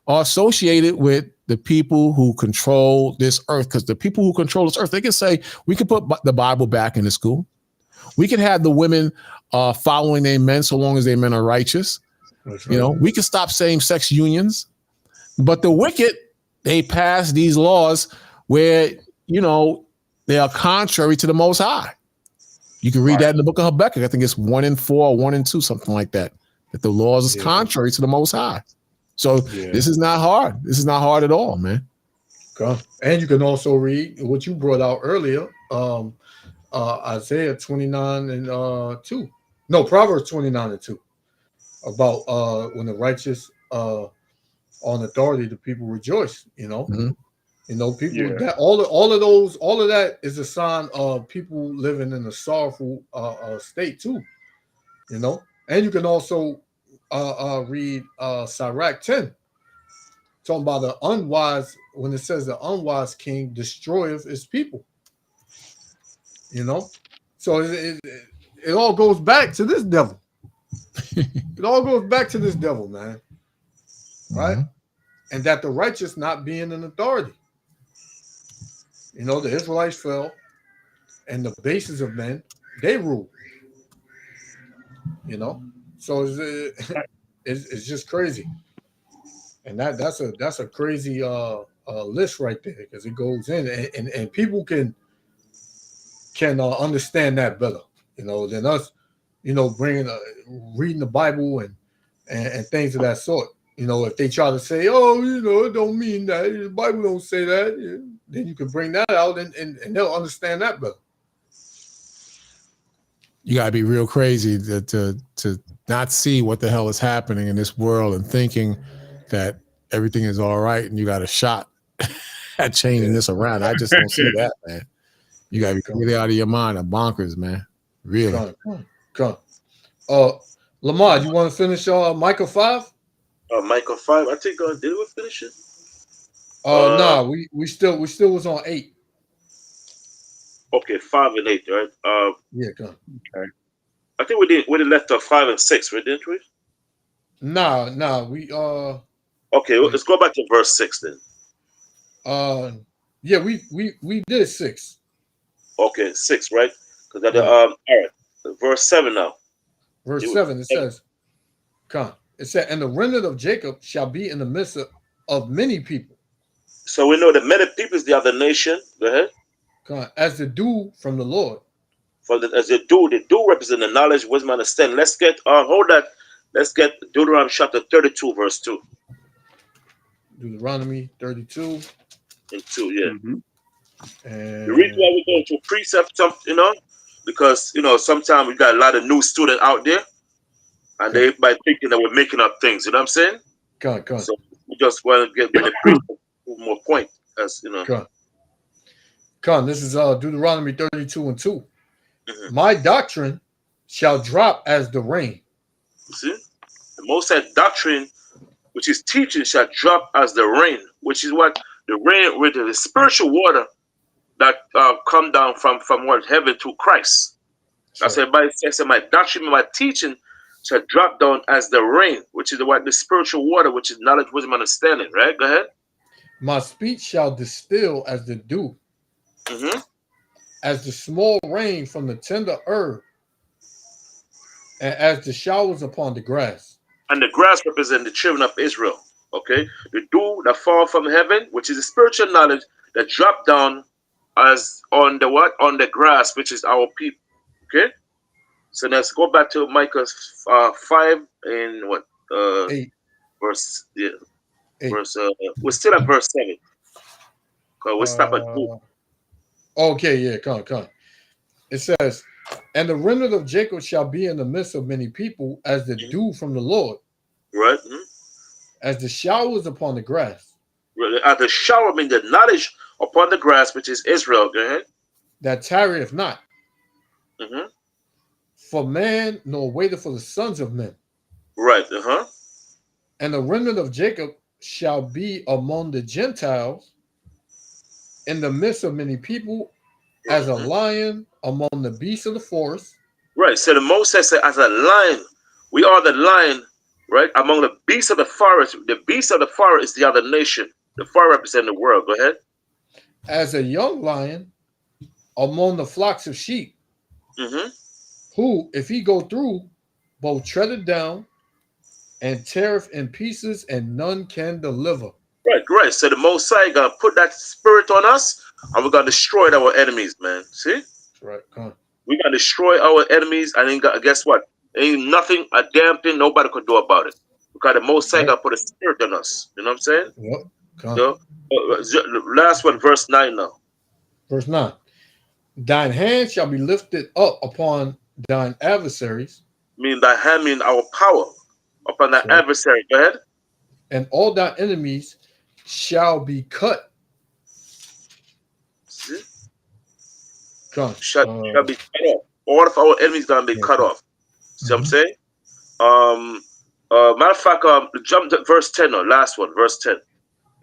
are associated with the people who control this earth, because the people who control this earth, they can say, we can put the Bible back in the school. We can have the women following their men so long as their men are righteous. Right. You know, we can stop same-sex unions. But the wicked, they pass these laws where, you know, they are contrary to the Most High. You can read that in the book of Habakkuk. I think it's 1:4 or 1:2, something like that. That the laws is contrary to the Most High. So this is not hard. This is not hard at all, man. Okay. And you can also read what you brought out earlier, Isaiah 29 and 2. No, Proverbs 29 and 2. About when the righteous on authority, the people rejoice. You know, you know, people that all of that is a sign of people living in a sorrowful state too. You know, and you can also read Sirach 10, talking about the unwise, when it says the unwise king destroyeth his people. You know, so it all goes back to this devil. It all goes back to this devil, man. Right? And that the righteous not being in authority. You know, the Israelites fell, and the bases of men, they rule. You know, so it's just crazy. And that's a crazy list right there, because it goes in and people can understand that better, you know, than us, you know, bringing reading the Bible and things of that sort. You know, if they try to say, oh, you know, it don't mean that, the Bible don't say that, then you can bring that out and they'll understand that better. You gotta be real crazy to not see what the hell is happening in this world and thinking that everything is all right and you got a shot at changing this around. I just don't see that, man. You gotta be really out of your mind, bonkers, man. Really. Come. Lamar, you want to finish Micah 5? Micah 5. I think did we finish it? No, we still was on 8. Okay, 5 and 8, right? Yeah, come. Okay. I think we did left off 5 and 6, right? Didn't we? No, we Okay, let's go back to verse 6 then. Yeah, we did 6. Okay, 6, right? Because all right, verse 7 now. Verse 7, it says, come. It said, and the remnant of Jacob shall be in the midst of many people. So we know that many people is the other nation. Go ahead. Come, as the dew from the Lord. As the dew represent the knowledge, wisdom, understanding. Let's get hold that. Let's get Deuteronomy chapter 32, verse 2. Deuteronomy 32 and 2, yeah. And the reason why we're going to precept, you know, because you know sometimes we got a lot of new students out there, and they by thinking that we're making up things. You know what I'm saying? Come. So we just want to get the precept more point, as you know. Come. This is Deuteronomy 32 and 2. My doctrine shall drop as the rain. You see, the Most High doctrine which is teaching, shall drop as the rain, which is what the rain with the spiritual water that come down from what heaven to Christ. That's why everybody says my doctrine, my teaching shall drop down as the rain, which is what the spiritual water, which is knowledge, wisdom, understanding. Right? Go ahead. My speech shall distill as the dew, Mm-hmm. as the small rain from the tender herb, and as the showers upon the grass. And the grass represents the children of Israel. Okay, the dew that fall from heaven, which is the spiritual knowledge that drop down as on the what? On the grass, which is our people. Okay, so let's go back to Micah 5 and what 8. verse 8. verse we're still at verse 7. Because we stop at 2. Okay, yeah, come on. It says, and the remnant of Jacob shall be in the midst of many people as the dew from the Lord. Right. As the showers upon the grass. As the shower means the knowledge upon the grass, which is Israel. Go ahead. That tarrieth not. Mm-hmm. For man, nor waiteth for the sons of men. Right. And the remnant of Jacob shall be among the Gentiles in the midst of many people as a lion among the beasts of the forest. Right. So the Moses said, as a lion, we are the lion, right? Among the beasts of the forest. The beast of the forest is the other nation. The forest represents the world. Go ahead. As a young lion among the flocks of sheep, who, if he go through, both treadeth down and teareth in pieces, and none can deliver. Right. So the Most High gonna put that spirit on us, and we're gonna destroy our enemies, man. See? Right. Come on. We're gonna destroy our enemies, and guess what? Ain't nothing, a damn thing nobody could do about it. Because the Most High gonna put a spirit on us. You know what I'm saying? Yep. Come So, last one, verse 9 now. Verse 9. Thine hand shall be lifted up upon thine adversaries. Mean thy hand mean our power upon thy adversary. Go ahead. And all thy enemies shall be cut. See? Shall be cut off. All of our enemies gonna be cut off. See what I'm saying? Matter of fact, jump to verse 10 now, last one, verse 10.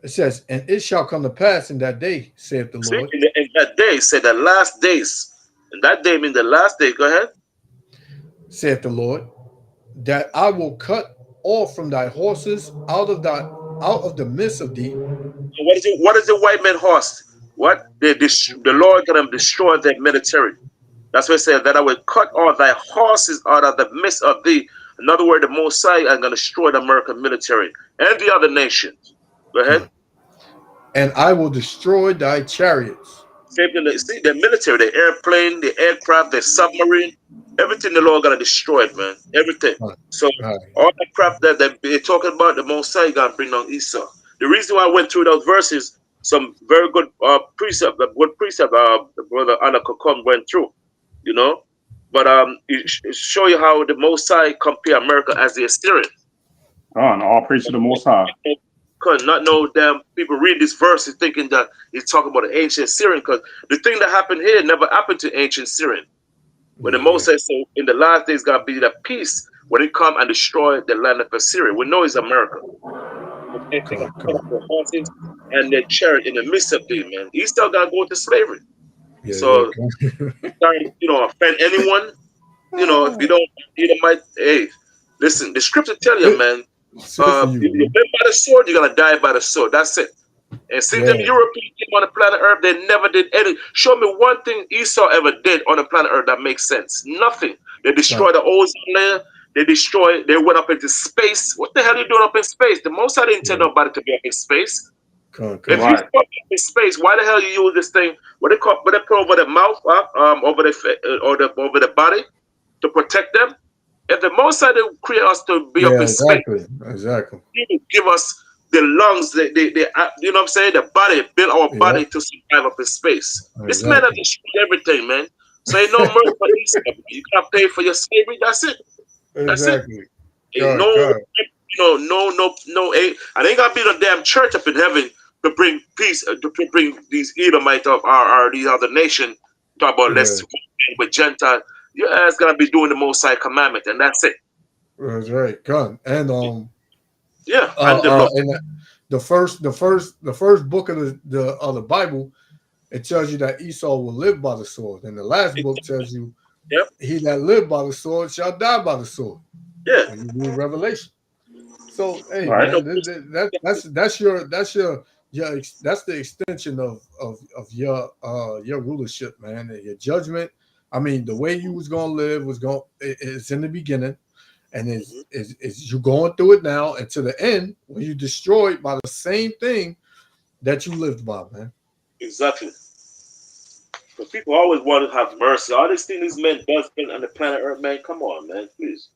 It says, and it shall come to pass in that day, saith the Lord. In that day, say the last days. And that day means the last day. Go ahead. Saith the Lord, that I will cut off from thy horses out of the midst of thee. What is the white man horse? What? The Lord gonna destroy their military. That's what it says, that I will cut all thy horses out of the midst of thee. In other words, the Most High are gonna destroy the American military and the other nations. Go ahead. And I will destroy thy chariots. See, the military, the airplane, the aircraft, the submarine, everything the Lord gonna destroy it, man. Everything. So all the crap that they're talking about, the Most High gonna bring down Esau. The reason why I went through those verses, some very good precept, Brother Anna Kokon went through, you know. But it show you how the Most High compare America as the Assyrian. And all praise to the Most High. Because not know damn people read this verse is thinking that he's talking about the ancient Syrian, because the thing that happened here never happened to ancient Syrian. When the Moses said in the last days gonna be the peace when he come and destroy the land of Assyria. We know it's America. Horses and their chariot in the midst of them, man. He's still gonna go to slavery. So offend anyone, if you don't, might listen, the scripture tell you, man, if you live by the sword, you're gonna die by the sword. That's it. And see them Europeans on the planet Earth, they never did any. Show me one thing Esau ever did on the planet Earth that makes sense. Nothing. They destroyed the ozone layer. They went up into space. What the hell are you doing up in space? The Most High didn't tell nobody to be up in space. If you up in space, why the hell you use this thing? What they put over the mouth, over the body to protect them? If the Most High didn't create us to be up in space, exactly. He would give us the lungs, you know what I'm saying? The body, build our body to survive up in space. This man has destroyed everything, man. So ain't no mercy for Esau. You can't pay for your slavery. That's it. That's it. No. And ain't gotta be no damn church up in heaven to bring peace, to bring these Edomites or these other nations. Talk about let's with Gentile. Your ass gonna be doing the Most High commandment, and that's it. That's right. God. And Yeah, and the book. And the first book of the Bible, it tells you that Esau will live by the sword, and the last book tells you, Yep. he that live by the sword shall die by the sword. Yeah. When you read Revelation. So hey Right. man, that's your that's the extension of your rulership, man, and your judgment. I mean, the way you was gonna live it's in the beginning, and is you going through it now, and to the end when you destroyed by the same thing that you lived by, man. Exactly. Because people always want to have mercy. All these things these men does on the planet Earth, man. Come on, man. Please.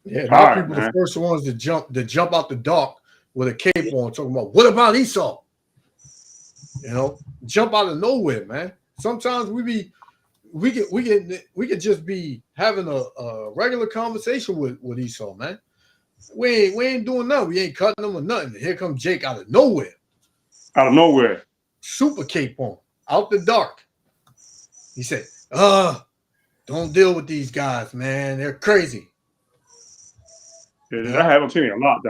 Yeah, All now right, people the man. first ones to jump out the dark with a cape on, talking about what about Esau? You know, jump out of nowhere, man. Sometimes we could just be having a regular conversation with Esau, man. We ain't doing nothing. We ain't cutting them or nothing. Here comes Jake out of nowhere, Out of nowhere. super cape on, out the dark. He said, don't deal with these guys, man. They're crazy. Yeah, Yeah. I have, I'm telling you, a lot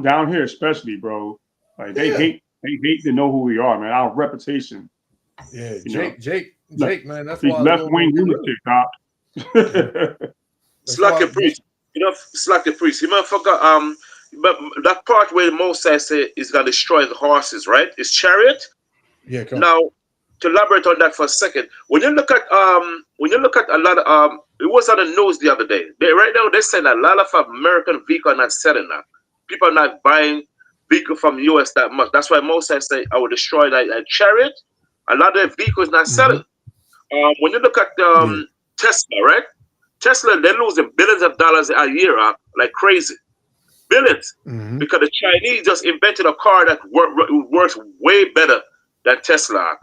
down here, especially, bro. Like they hate to know who we are, man. Our reputation. Yeah, You Jake, man. That's these why left wing get rid of him. lunatic, Doc. Yeah. Slack the priest. You know, slack the priest. You might forgot but that part where Moses said is gonna destroy the horses, right? His chariot. Yeah, come. Now, to elaborate on that for a second, when you look at a lot of it was on the news the other day. Right now they're saying a lot of American vehicles are not selling now. People are not buying vehicle from US that much. That's why Moses said I will destroy that chariot. A lot of vehicles not selling. When you look at Tesla, right? Tesla, they're losing billions of dollars a year, like crazy. Billions. Because the Chinese just invented a car that works way better than Tesla.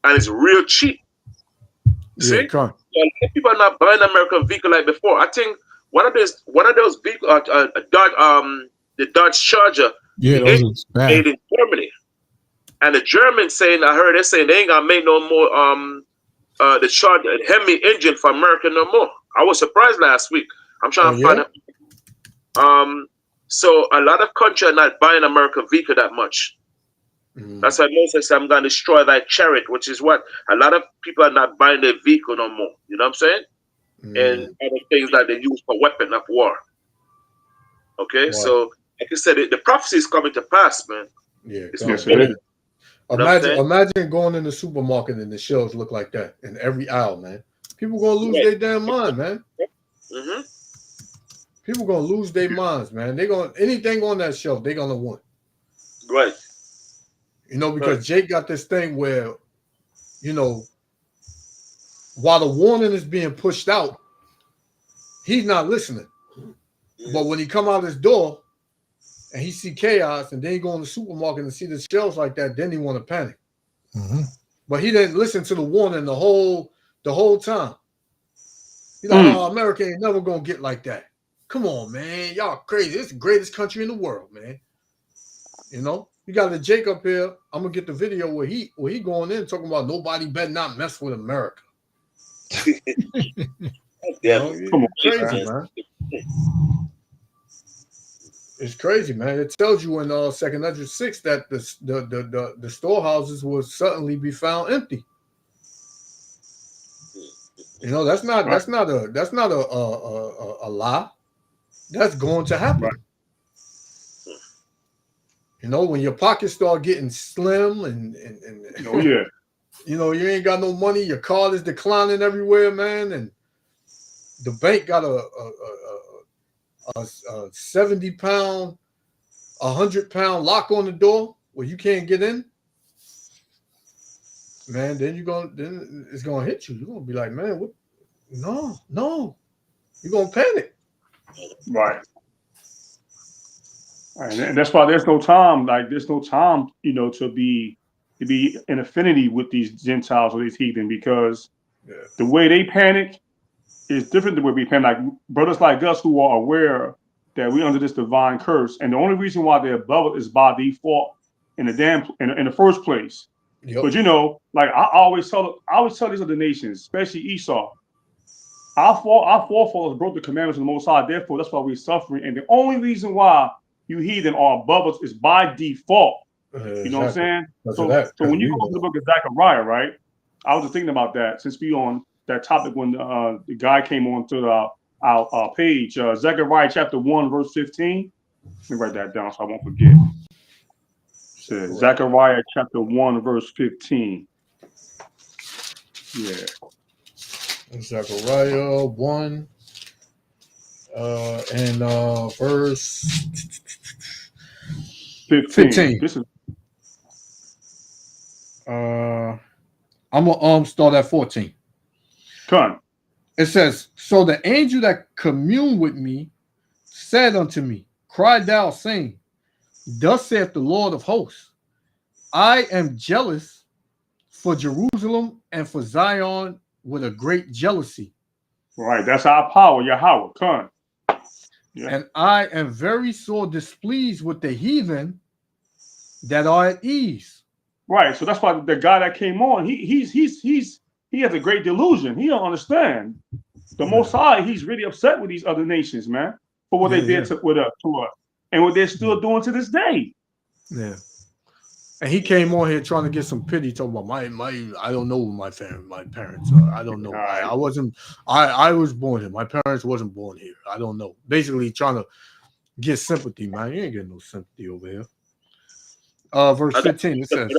And it's real cheap. See? Come. So people are not buying American vehicle like before. I think one of those vehicles, the Dodge Charger, Yeah, those are bad. made in Germany. And the Germans saying, I heard they saying they ain't gonna make no more the Charger Hemi engine for America no more. I was surprised last week. I'm trying to find out. So a lot of countries are not buying American vehicle that much. That's why Moses said, I'm going to destroy thy chariot, which is what a lot of people are not buying their vehicle no more. You know what I'm saying? And other things that they use for weapon of war. Okay, so like I said, the prophecy is coming to pass, man. Yeah, yes, it is. Imagine going in the supermarket and the shelves look like that in every aisle, man. People gonna lose their damn mind, man. People gonna lose their minds, man. They gonna anything on that shelf, they gonna want. Right. You know, because Jake got this thing where, you know, while the warning is being pushed out, he's not listening. But when he come out his door and he see chaos, and then he go in the supermarket and see the shelves like that, then he want to panic. But he didn't listen to the warning the whole time. He's like, oh, America ain't never gonna get like that. Come on, man, y'all crazy. It's the greatest country in the world, man. You know, you got the Jake up here. I'm gonna get the video where he going in talking about nobody better not mess with America. Come on, crazy, man. It's crazy, man. It tells you in 2nd Ezra 6 that the storehouses will suddenly be found empty. You know, that's not a lie. That's going to happen. You know, when your pockets start getting slim and you know, you ain't got no money, your card is declining everywhere, man, and the bank got a 70-pound, 100-pound lock on the door where you can't get in, man, then it's gonna hit you. You're gonna be like, man, what? No. You're gonna panic. Right. And that's why there's no time, you know, to be in affinity with these Gentiles or these heathen, because the way they panic is different than the way we panic. Like brothers like us who are aware that we under this divine curse, and the only reason why they're above it is by default in the first place. But you know, like I always tell these other nations, especially Esau, our forefathers broke the commandments of the Most High. Therefore, that's why we're suffering. And the only reason why you heathen are above us is by default. You know what I'm saying? So when you go to the book of Zechariah, right? I was just thinking about that since we on that topic when the guy came on to our page, Zechariah chapter 1, verse 15. Let me write that down so I won't forget. It says Zechariah chapter 1, verse 15. Yeah. Zechariah 1 and verse 15. This is I'm gonna start at 14. Come. It says, so the angel that communed with me said unto me, cry thou, saying, thus saith the Lord of hosts, I am jealous for Jerusalem and for Zion with a great jealousy. Right, that's our power, Yahweh. Come. Yeah. And I am very sore displeased with the heathen that are at ease. Right, so that's why the guy that came on, he has a great delusion. He don't understand. The Most High, he's really upset with these other nations, man, for what they did to us, and what they're still doing to this day. Yeah. And he came on here trying to get some pity, talking about my I don't know my parents are. I don't know. Right. I was born here. My parents wasn't born here. I don't know. Basically trying to get sympathy, man. You ain't getting no sympathy over here. Verse 15, it says.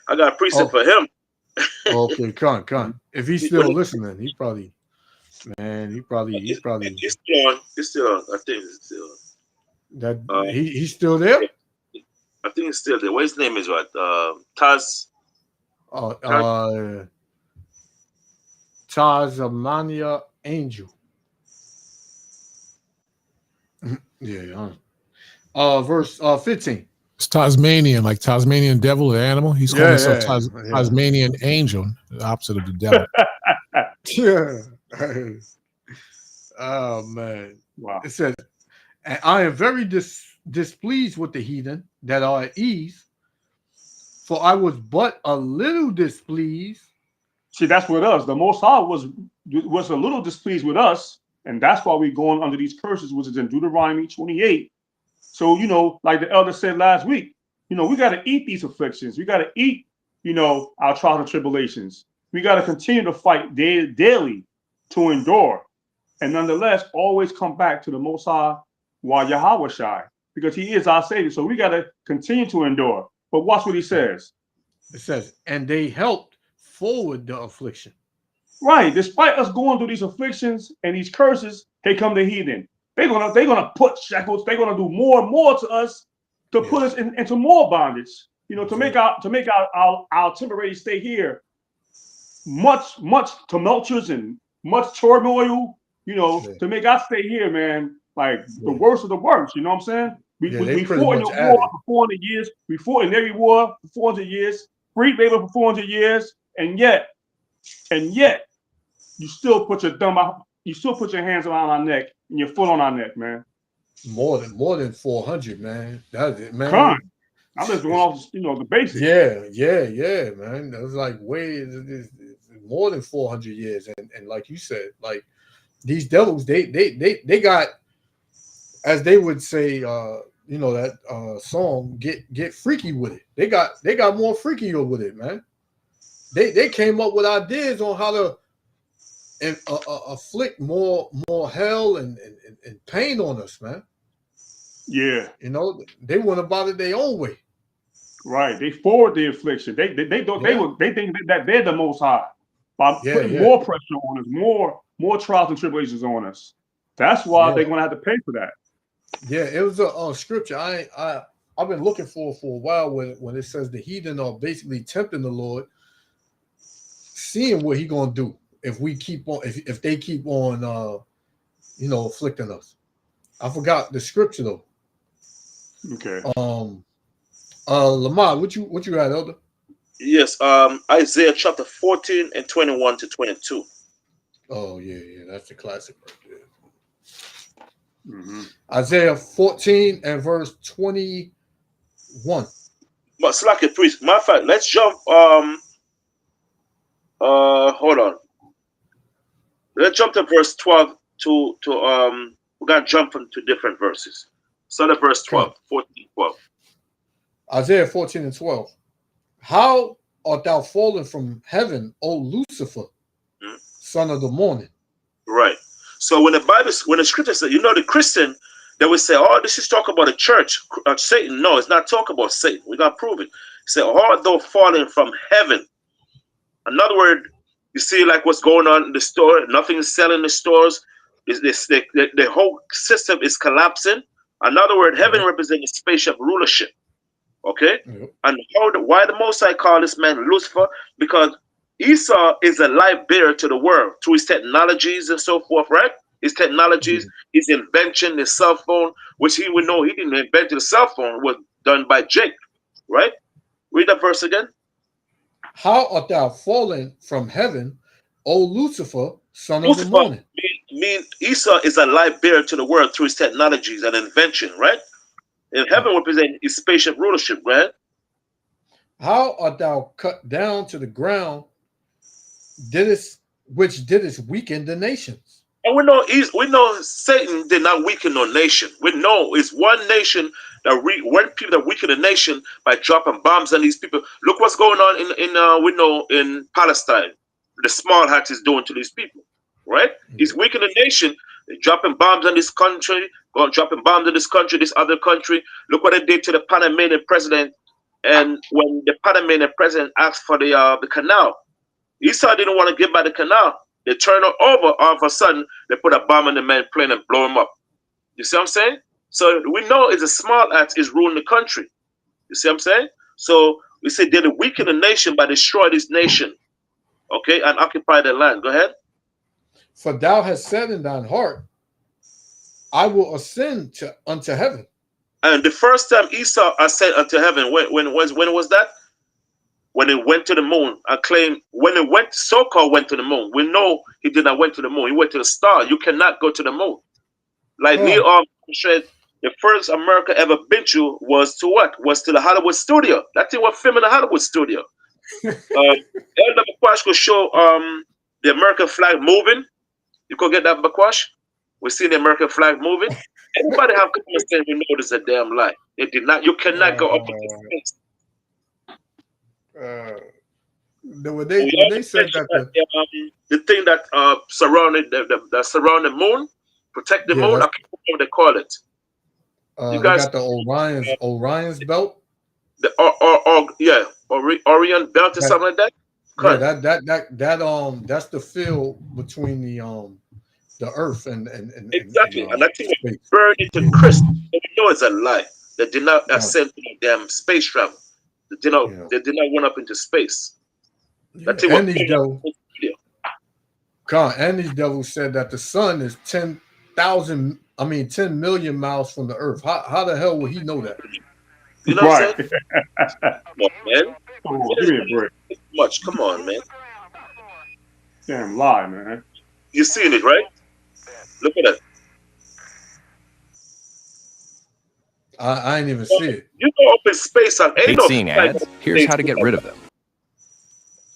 I got a precept for him. Okay, con. If he's still listening, he's still on. He's still on. I think it's still on. That he's still there? I think it's still there. What his name is, right? Taz. Tasmania Angel. Yeah. Verse 15. It's Tasmanian, like Tasmanian devil, the animal. He's calling himself Tasmanian angel, the opposite of the devil. Yeah. Oh man. Wow. It says, and I am very displeased with the heathen that are at ease, for I was but a little displeased. See, that's with us. The Most High was a little displeased with us, and that's why we're going under these curses, which is in Deuteronomy 28. So, like the elder said last week, we got to eat these afflictions. We got to eat, our trials and tribulations. We got to continue to fight daily to endure. And nonetheless, always come back to the Most High while Yahweh Shai, because he is our Savior. So we got to continue to endure. But watch what he says. It says, and they helped forward the affliction. Right. Despite us going through these afflictions and these curses, here come the heathen. They're gonna put shackles. They're gonna do more and more to us to put us into more bondage. To make our temporary stay here much tumultuous and much turmoil. To make us stay here, man, like the worst of the worst. You know what I'm saying? We fought in the war for 400 years. We fought in every war for 400 years. Free labor for 400 years, and yet, you still put your hands around our neck and your foot on our neck, man. More than 400, man. That's it, man. Come on. I'm just going off, the basics. Yeah, man. That was like more than 400 years, and like you said, like these devils, they got, as they would say, that song, get freaky with it. They got more freakier with it, man. They came up with ideas on how to afflict more hell and pain on us, man. Yeah. They went about it their own way. Right. They forward the affliction. They think that they're the Most High by putting more pressure on us, more trials and tribulations on us. That's why they're gonna have to pay for that. Yeah, it was a scripture I've been looking for a while when it says the heathen are basically tempting the Lord, seeing what he gonna do if we keep on if they keep on afflicting us. I forgot the scripture though. Okay. Lamar, what you got, Elder? Yes, Isaiah chapter 14 and 21 to 22. Oh yeah, that's the classic right there. Mm-hmm. Isaiah 14 and verse 21. But it's like a priest. Matter of fact, let's jump. Hold on. Let's jump to verse 12 to we got to jump into different verses. Start at verse 12, 14, 12. Isaiah 14 and 12. How art thou fallen from heaven, O Lucifer, son of the morning? Right. So when the scripture says, the Christian, they would say, oh, this is talking about the church, Satan. No, it's not talking about Satan. We got to prove it. It said, art thou fallen from heaven. Another word, you see like what's going on in the store, nothing is selling in the stores. The whole system is collapsing. Another word, heaven represents a spaceship rulership. Okay? And why the Most High call this man Lucifer? Because Esau is a light bearer to the world through his technologies and so forth, right? His technologies, his invention, his cell phone, which he would know he didn't invent the cell phone, was done by Jake, right? Read that verse again. How art thou fallen from heaven, O Lucifer, son of the morning? Esau is a light bearer to the world through his technologies and invention, right? And heaven represents his spaceship rulership, right? How art thou cut down to the ground, which didst weaken the nations? And we know Satan did not weaken no nation. We know it's one nation one people that weaken a nation by dropping bombs on these people. Look what's going on in Palestine. The small hat is doing to these people, right? He's weakening a nation. They're dropping bombs on this country, dropping bombs in this country, this other country. Look what they did to the Panamanian president. And when the Panamanian president asked for the canal, Esau didn't want to give back the canal. They turned it over. All of a sudden, they put a bomb in the man's plane and blow him up. You see what I'm saying? So we know it's a small act is ruling the country. You see what I'm saying? So we say they're weaken the nation by destroy this nation, okay, and occupy the land. Go ahead. For thou hast said in thine heart, I will ascend unto heaven. And the first time Esau ascended unto heaven, when was that? When it went to the moon, I claim when it went, so-called went to the moon. We know he did not went to the moon. He went to the star. You cannot go to the moon. Like Neil Armstrong said, the first America ever been to was to what? Was to the Hollywood studio. That thing was filmed in the Hollywood studio. Elder Bakwash could show the American flag moving. You could get that, Bakwash? We see the American flag moving. Everybody have common sense. We know this is a damn lie. It did not. You cannot go up into space. When they said that the thing that surrounded that surround the moon, protect the moon, I can't remember what they call it. You guys got the Orion's belt. The Orion belt or something like that. Yeah, that's the field between the Earth and exactly, and that thing was burned into crisp. You know it's a lie. They did not ascend to the damn space travel. They did not run up into space. And these devils said that the sun is 10 million miles from the earth. How the hell would he know that? You know what I'm saying? Come on, man. Give me a break. Much. Come on, man. Damn lie, man. You seen it, right? Look at that. I ain't even see it. You go up in space and ain't no seeing ads. Here's how to get rid of them.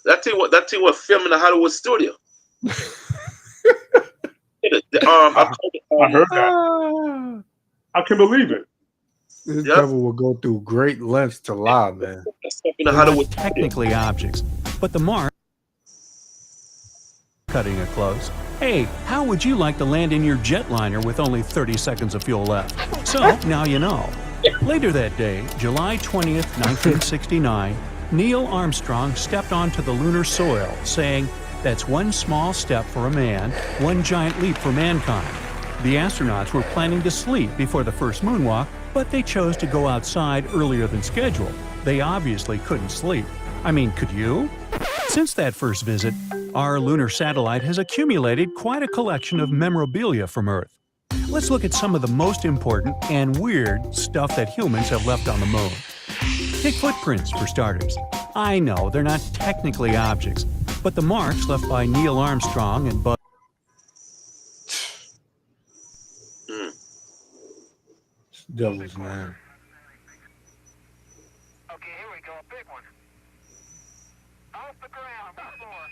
That thing was filmed in the Hollywood studio. I heard that. I can believe it. This devil will go through great lengths to lie, man. They're not technically objects, but the mark. Cutting it close. Hey, how would you like to land in your jetliner with only 30 seconds of fuel left? So, now you know. Later that day, July 20th, 1969, Neil Armstrong stepped onto the lunar soil, saying, "That's one small step for a man, one giant leap for mankind." The astronauts were planning to sleep before the first moonwalk, but they chose to go outside earlier than scheduled. They obviously couldn't sleep. I mean, could you? Since that first visit, our lunar satellite has accumulated quite a collection of memorabilia from Earth. Let's look at some of the most important and weird stuff that humans have left on the moon. Take footprints, for starters. I know they're not technically objects, but the marks left by Neil Armstrong and Buzz. Devils, man. Okay, here we go, a big one. Off the ground, the floor.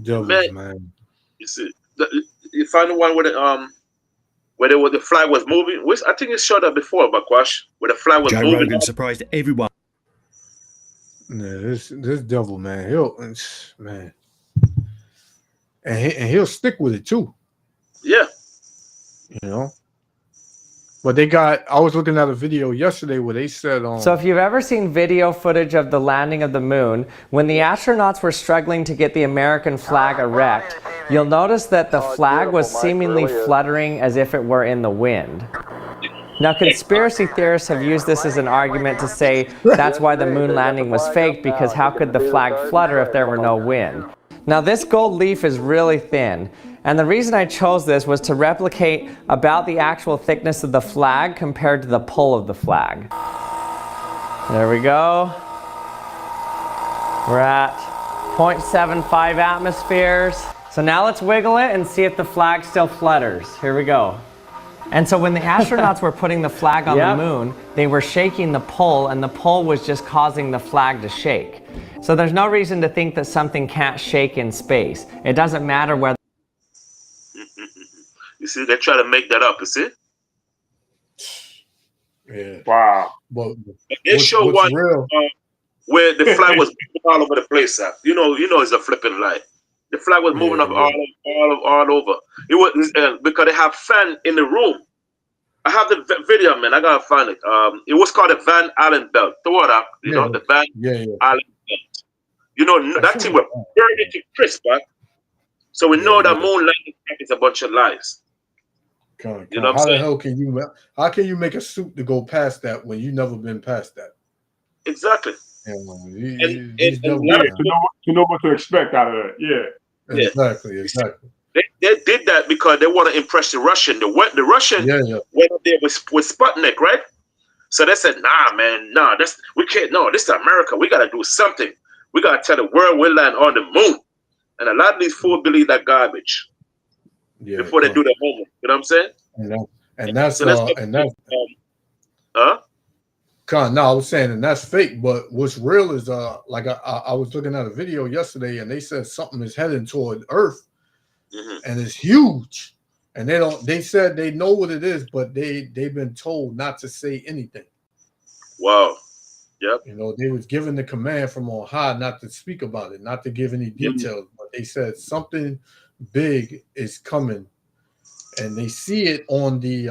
Devils, man. You see, you find the one where the flag was moving. Which I think it showed up before, Bakwash, where the flag was Joe moving. Rogan surprised everyone. Yeah, this devil, man, man, and he'll stick with it too. Yeah. You know. But I was looking at a video yesterday where they said So if you've ever seen video footage of the landing of the moon, when the astronauts were struggling to get the American flag erect, you'll notice that the flag was seemingly fluttering as if it were in the wind. Now, conspiracy theorists have used this as an argument to say that's why the moon landing was fake, because how could the flag flutter if there were no wind? Now, this gold leaf is really thin, and the reason I chose this was to replicate about the actual thickness of the flag compared to the pull of the flag. There we go. We're at 0.75 atmospheres. So now let's wiggle it and see if the flag still flutters. Here we go. And so when the astronauts were putting the flag on the moon, they were shaking the pull, and the pull was just causing the flag to shake. So there's no reason to think that something can't shake in space. It doesn't matter whether... You see, they try to make that up, you see? Yeah. Wow. But they show one where the flag was moving all over the place. You know, it's a flipping lie. The flag was moving up all over. It was because they have fan in the room. I have the video, man. I gotta find it. It was called the Van Allen belt. Throw it up. You know, the Van Allen belt. You know, that thing was burned to crisp, right? So we know that moon landing is a bunch of lies. You know how the hell can you make a suit to go past that when you never been past that? Exactly. To know what to expect out of it. Yeah. Exactly. They did that because they want to impress the Russian. The Russian went up there with Sputnik, right? So they said, we can't. No, this is America. We got to do something. We got to tell the world we'll land on the moon. And a lot of these fools believe that garbage before they do their homework. You know what I'm saying? I was saying, and that's fake. But what's real is, like I was looking at a video yesterday, and they said something is heading toward Earth, and it's huge. And they said they know what it is, but they've been told not to say anything. Wow. Yep. You know, they was given the command from on high not to speak about it, not to give any details, but they said something big is coming, and they see it on the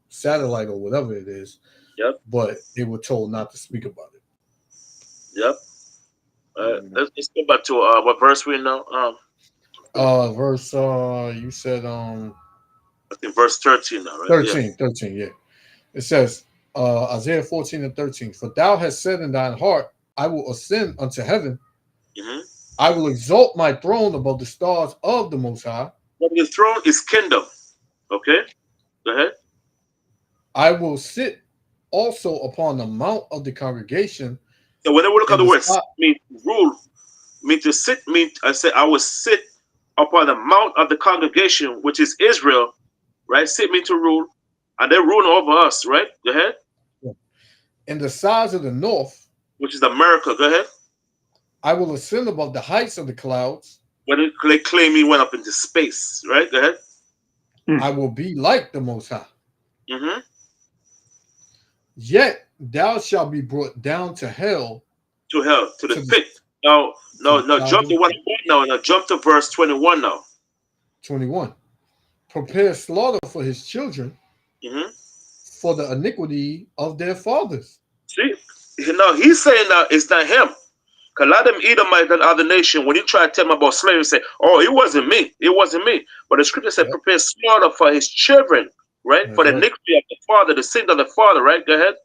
satellite or whatever it is. Yep. But they were told not to speak about it. Yep. Let's go back to what verse we know. Verse you said I think verse 13 now, right? 13, yeah. It says Isaiah 14:13. For thou hast said in thine heart, I will ascend unto heaven. I will exalt my throne above the stars of the Most High. But the throne is kingdom. Okay, go ahead. I will sit also upon the mount of the congregation. So whenever we look at the word mean rule, mean to sit, I say I will sit upon the mount of the congregation, which is Israel, right? Sit mean to rule, and they rule over us, right? Go ahead. In the sides of the north, which is America, go ahead. I will ascend above the heights of the clouds. When they claim he went up into space, right? Go ahead. I will be like the Most High. Yet thou shalt be brought down to hell. To hell, to the pit. No, jump to 1 now. Now jump to verse 21 now. 21. Prepare slaughter for his children for the iniquity of their fathers. See, now he's saying that it's not him. Because a lot of them Edomites and other nation, when you try to tell them about slavery, say, oh, it wasn't me. It wasn't me. But the scripture said, prepare slaughter for his children, right? For the iniquity of the father, the sin of the father, right? Go ahead.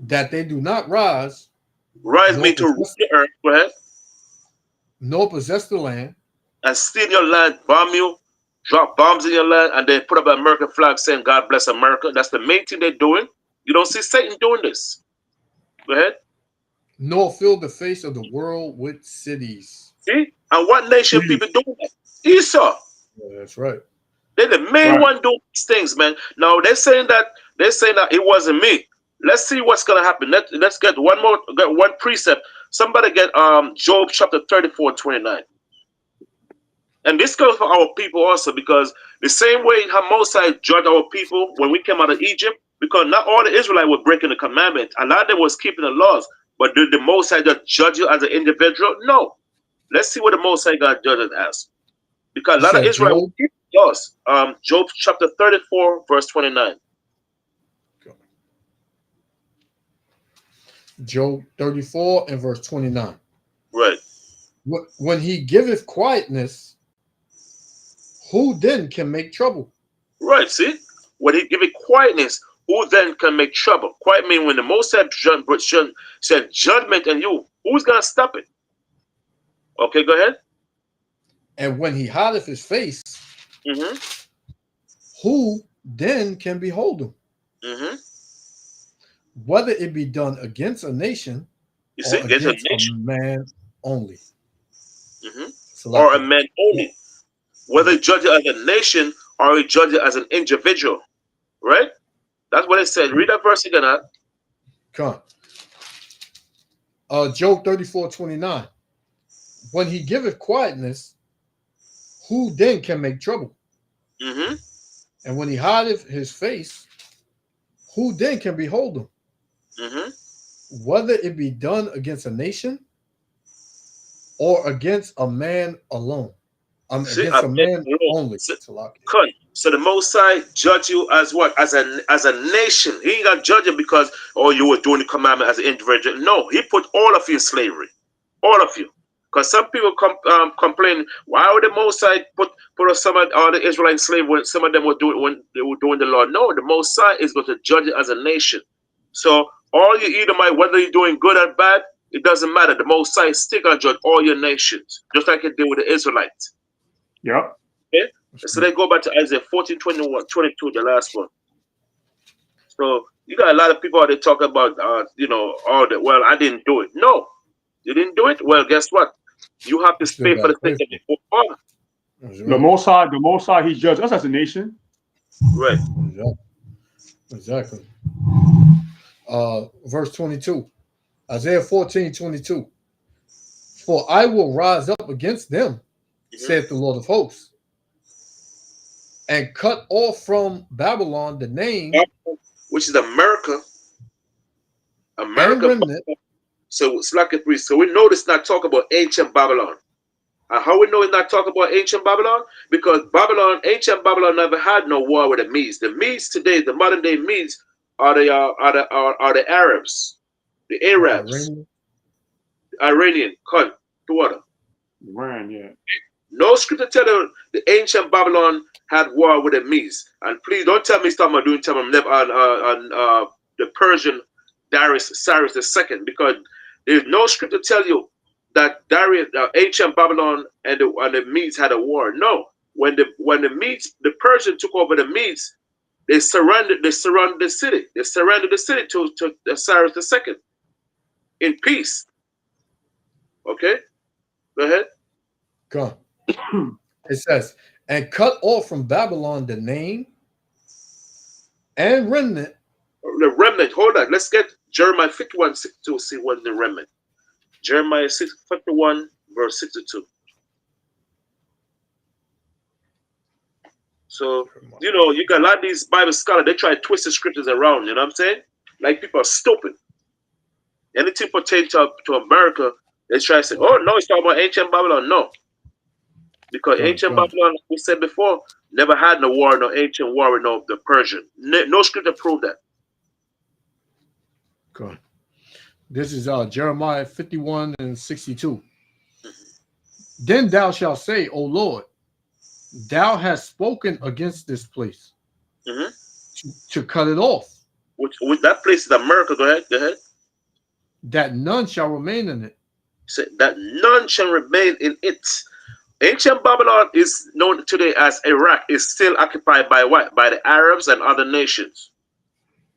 That they do not rise. Rise me to rule the earth. Go ahead. Nor possess the land. And steal your land, bomb you, drop bombs in your land, and then put up an American flag saying, God bless America. That's the main thing they're doing. You don't see Satan doing this. Go ahead. Nor fill the face of the world with cities. See? And what nation people doing that? Esau. Yeah, that's right. They're the main one doing these things, man. Now they're saying that it wasn't me. Let's see what's gonna happen. Let's get one precept. Somebody get Job chapter 34:29. And this goes for our people also, because the same way how Mosai judged our people when we came out of Egypt, because not all the Israelites were breaking the commandment. A lot of them was keeping the laws. But did the Mosai just judge you as an individual? No. Let's see what the Mosai God judges as. Because a lot of Israelites will keep the laws. Job chapter 34, verse 29. Job 34 and verse 29. Right. When he giveth quietness, who then can make trouble? Right, see? When he give it quietness, who then can make trouble? Quiet mean when the Most High said judgment on you, who's going to stop it? Okay, go ahead. And when he hideth his face, who then can behold him? Whether it be done against a nation or against a man only. Or a man only. Whether he judge it as a nation or he judge it as an individual. Right? That's what it said. Read that verse again. Come on. Job 34, 29. When he giveth quietness, who then can make trouble? And when he hideth his face, who then can behold him? Whether it be done against a nation or against a man alone. Against a man only. So the Most High judge you as what? As a nation. He ain't got to judge you because, oh, you were doing the commandment as an individual. No, he put all of you in slavery. All of you. Because some people complain, why would the Most High put some of all the Israelites in slavery when some of them were doing when they were doing the law? No, the Most High is going to judge it as a nation. So all you Edomite, whether you're doing good or bad, it doesn't matter. The Most High is still going to judge all your nations, just like it did with the Israelites. Yep. Okay? So let's go back to Isaiah 14, 21, 22, the last one. So you got a lot of people out there talking about, all that. Well, I didn't do it. No, you didn't do it. Well, guess what? You have to pay for the thing that you fought. The Most High, he judged us as a nation. Right. Exactly. Verse 22. Isaiah 14, 22. For I will rise up against them, saith the Lord of hosts, and cut off from Babylon the name, which is America. So it's like a priest. So we know it's not talking about ancient Babylon. And how we know it's not talking about ancient Babylon? Because ancient Babylon never had no war with the Medes. The Medes today, the modern day Medes, are the Arabs, the Arabs, Iranian. Cut to water. Iran, yeah. No scripture tell you the ancient Babylon had war with the Medes. And please don't tell me something doing time on the Persian Cyrus II, because there's no scripture tell you that ancient Babylon and the Medes had a war. No, when the Medes, the Persians took over the Medes, they surrounded the city. They surrounded the city to Cyrus II in peace. Okay, go ahead. Come. It says, and cut off from Babylon the name and remnant. The remnant. Hold on. Let's get Jeremiah 51, 62. See what the remnant. Jeremiah 51, verse 62. So, you got a lot of these Bible scholars, they try to twist the scriptures around, you know what I'm saying? Like, people are stupid. Anything pertaining to America, they try to say, oh, no, it's talking about ancient Babylon. No. Because ancient Babylon, like we said before, never had no war, no ancient war with the Persian. No scripture prove that. Good. This is Jeremiah 51 and 62. Then thou shalt say, O Lord, thou hast spoken against this place to cut it off. Which that place is America. Go ahead. That none shall remain in it. Say that none shall remain in it. Ancient Babylon is known today as Iraq. Is still occupied by what? By the Arabs and other nations.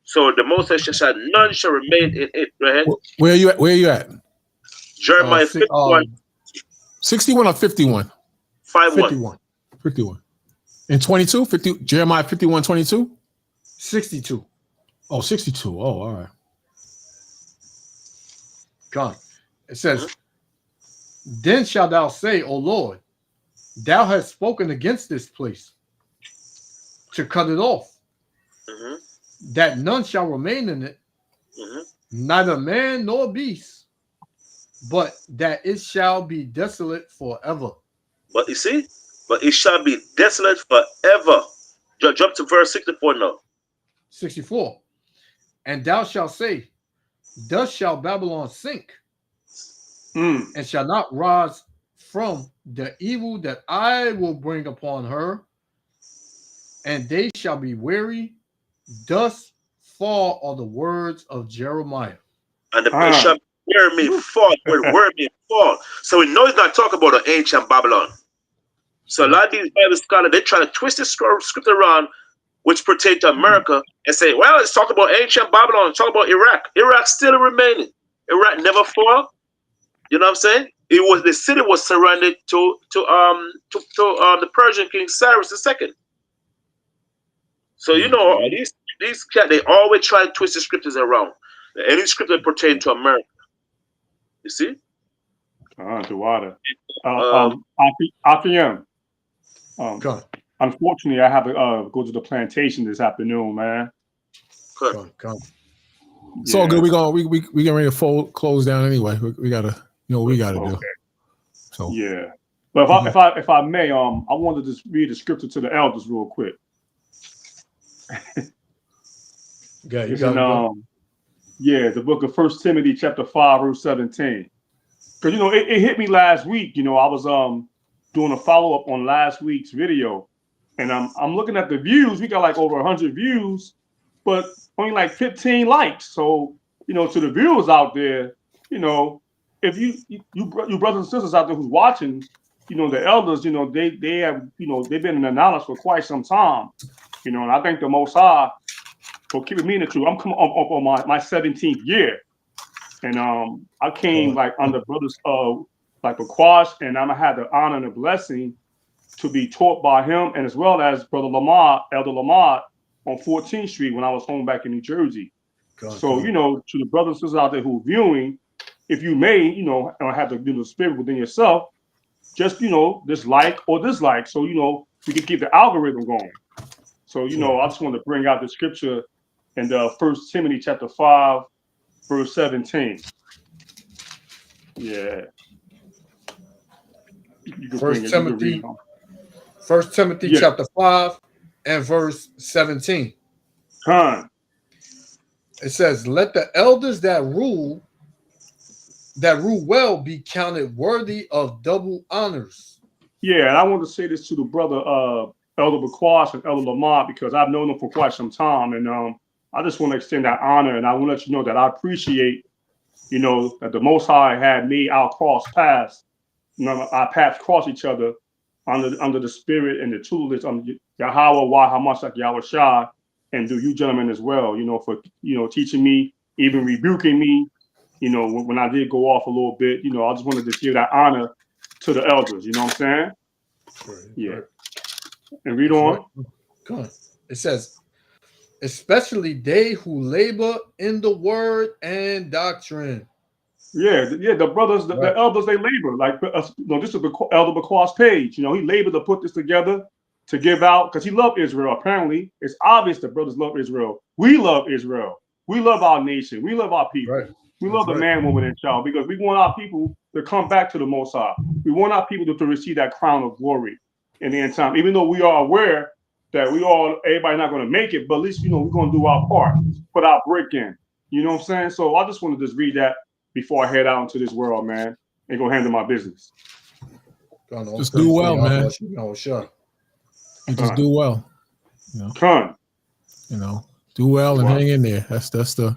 So the Most High said, none shall remain in it. Go ahead. Where are you at? Jeremiah 51. 61 or 51? 51. 51. And 22? 50, Jeremiah 51, 22? 62. Oh, 62. Oh, all right. God. It says, then shalt thou say, O Lord, Thou hast spoken against this place to cut it off, that none shall remain in it, neither man nor beast, but that it shall be desolate forever. But you see, but it shall be desolate forever. Jump to verse 64 now. 64. And thou shalt say, thus shall Babylon sink, and shall not rise from the evil that I will bring upon her, and they shall be weary. Thus fall all the words of Jeremiah. And the place shall wear me fall, word me fall. So we know he's not talking about an ancient Babylon. So a lot of these Bible scholars, they try to twist the script around, which pertain to America, and say, well, it's talking about ancient Babylon, it's talking about Iraq. Iraq's still remaining. Iraq never fall. You know what I'm saying? It was the city was surrendered to the Persian king Cyrus II. So you know these cats, they always try to twist the scriptures around. Any script that pertain to America. You see? The water. RPM. Unfortunately, I have to go to the plantation this afternoon, man. Come. It's all good. We getting ready to close down anyway. We gotta, what we gotta do. So yeah. But if I may, I wanted to just read the scripture to the elders real quick. The book of 1 Timothy chapter 5 verse 17. Because it hit me last week. I was doing a follow-up on last week's video, and I'm looking at the views. We got like over 100 views, but only like 15 likes. So to the viewers out there, if you brothers and sisters out there who's watching, the elders, they have they've been in the knowledge for quite some time, and I thank the Most High for keeping me in the truth. I'm coming up on my 17th year, and I came like under brothers like Bakwash, and I had the honor and the blessing to be taught by him, and as well as Brother Lamar, Elder Lamar, on 14th Street when I was home back in New Jersey. So to the brothers and sisters out there who are viewing, if you may, have the spirit within yourself, just dislike or dislike, so we can keep the algorithm going. So I just want to bring out the scripture in the 1 Timothy chapter 5 verse 17. Yeah. First Timothy chapter 5 and verse 17. It says, let the elders that rule well be counted worthy of double honors. Yeah, and I want to say this to the brother Elder Bakwash and Elder Lamar, because I've known them for quite some time, and I just want to extend that honor, and I want to let you know that I appreciate, that the Most High had me our cross paths. Our paths cross each other under the spirit and the tutelage of Yahweh, Wahamasak, Yahweh Shah, and do you gentlemen as well, for teaching me, even rebuking me, when I did go off a little bit, I just wanted to give that honor to the elders, you know what I'm saying? Yeah. And read on. Come on. It says, especially they who labor in the word and doctrine. Yeah, the brothers, the elders, they labor. Like, this is Elder Bakwa's page. He labored to put this together, to give out, because he loved Israel. Apparently, it's obvious that brothers love Israel. We love Israel. We love our nation. We love our people. Right. We love the man, woman, and child, because we want our people to come back to the Most High. We want our people to receive that crown of glory in the end time, even though we are aware that everybody's not going to make it, but at least, we're going to do our part, put our brick in. You know what I'm saying? So I just want to just read that before I head out into this world, man, and go handle my business. Just do well, man. Sure. You just do well. Do well and hang in there. That's the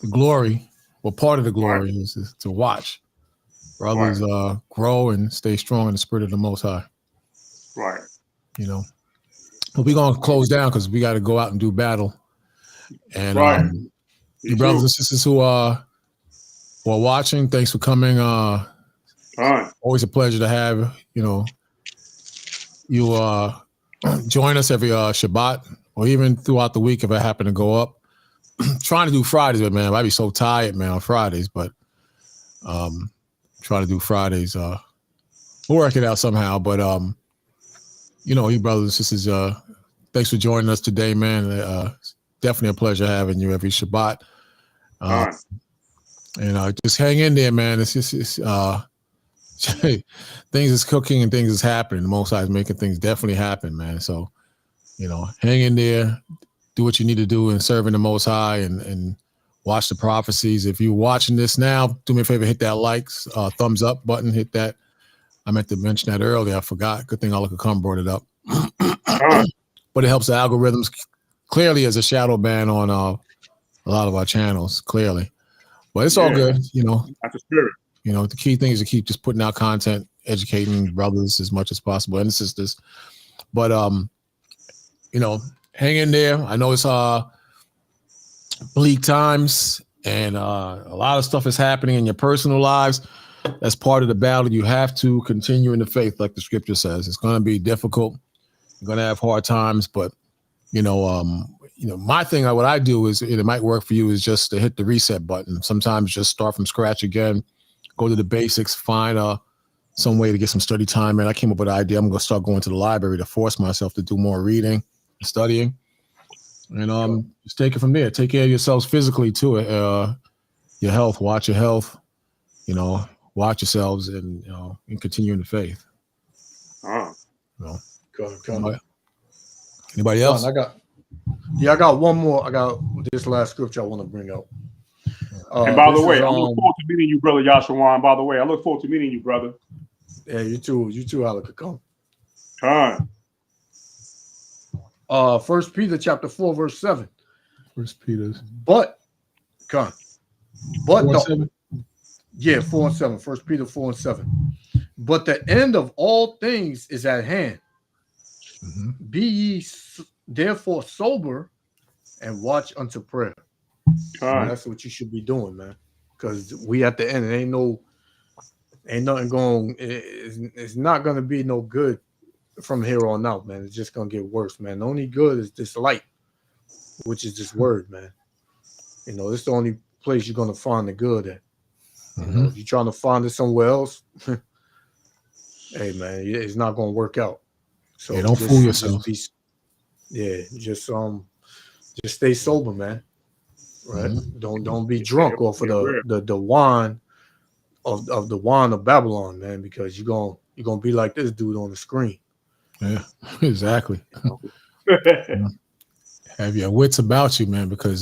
glory. Well, part of the glory is to watch brothers grow and stay strong in the spirit of the Most High. Right. But we're gonna close down because we got to go out and do battle. And you brothers and sisters who are watching, thanks for coming. Always a pleasure to have you join us every Shabbat or even throughout the week if I happen to go up. Trying to do Fridays, but man, I'd be so tired, man, on Fridays. But try to do Fridays we'll work it out somehow. But you know, you brothers, this is thanks for joining us today, man. Definitely a pleasure having you every Shabbat. And just hang in there, man. It's just things is cooking and things is happening. The Most High is making things definitely happen, man. So, you know, hang in there, do what you need to do in serving the Most High, and watch the prophecies. If you're watching this now, do me a favor, hit that thumbs up button, hit that. I meant to mention that earlier. I forgot. Good thing Alaka Khan brought it up. But it helps the algorithms clearly as a shadow ban on a lot of our channels, clearly. But it's all good, you know. That's the spirit. You know, the key thing is to keep just putting out content, educating brothers as much as possible and sisters. But you know, hang in there. I know it's bleak times, and a lot of stuff is happening in your personal lives. That's part of the battle. You have to continue in the faith, like the scripture says. It's going to be difficult. You're going to have hard times, but you know, my thing, what I do is, it might work for you, is just to hit the reset button. Sometimes just start from scratch again, go to the basics, find some way to get some study time in. I came up with an idea. I'm going to start going to the library to force myself to do more reading and studying, and just take it from there. Take care of yourselves physically too. Your health, watch your health, you know, watch yourselves, and you know, and continue in the faith. You know. Go. Anybody else? I got one more. I got this last scripture I want to bring up. And by the way, I look forward to meeting you, brother Yashawan. By the way, I look forward to meeting you, brother. Yeah, you too. You too, Alaka. Come. 1 Peter chapter 4, verse 7. 1 Peter. But 4 and 7? Yeah, 4 and 7. 1 Peter 4 and 7. But the end of all things is at hand. Mm-hmm. Be ye therefore sober and watch unto prayer. That's what you should be doing, man. Because we at the end, it ain't nothing going. It's not going to be no good from here on out, man. It's just going to get worse, man. The only good is this light, which is this word, man. You know, it's the only place you're going to find the good at. You know, if you're trying to find it somewhere else, hey, man, it's not going to work out. So don't fool yourself. Just stay sober, man. Right? Don't be drunk off of the wine of the wine of Babylon, man, because you're gonna be like this dude on the screen. Yeah, exactly. Have your wits about you, man, because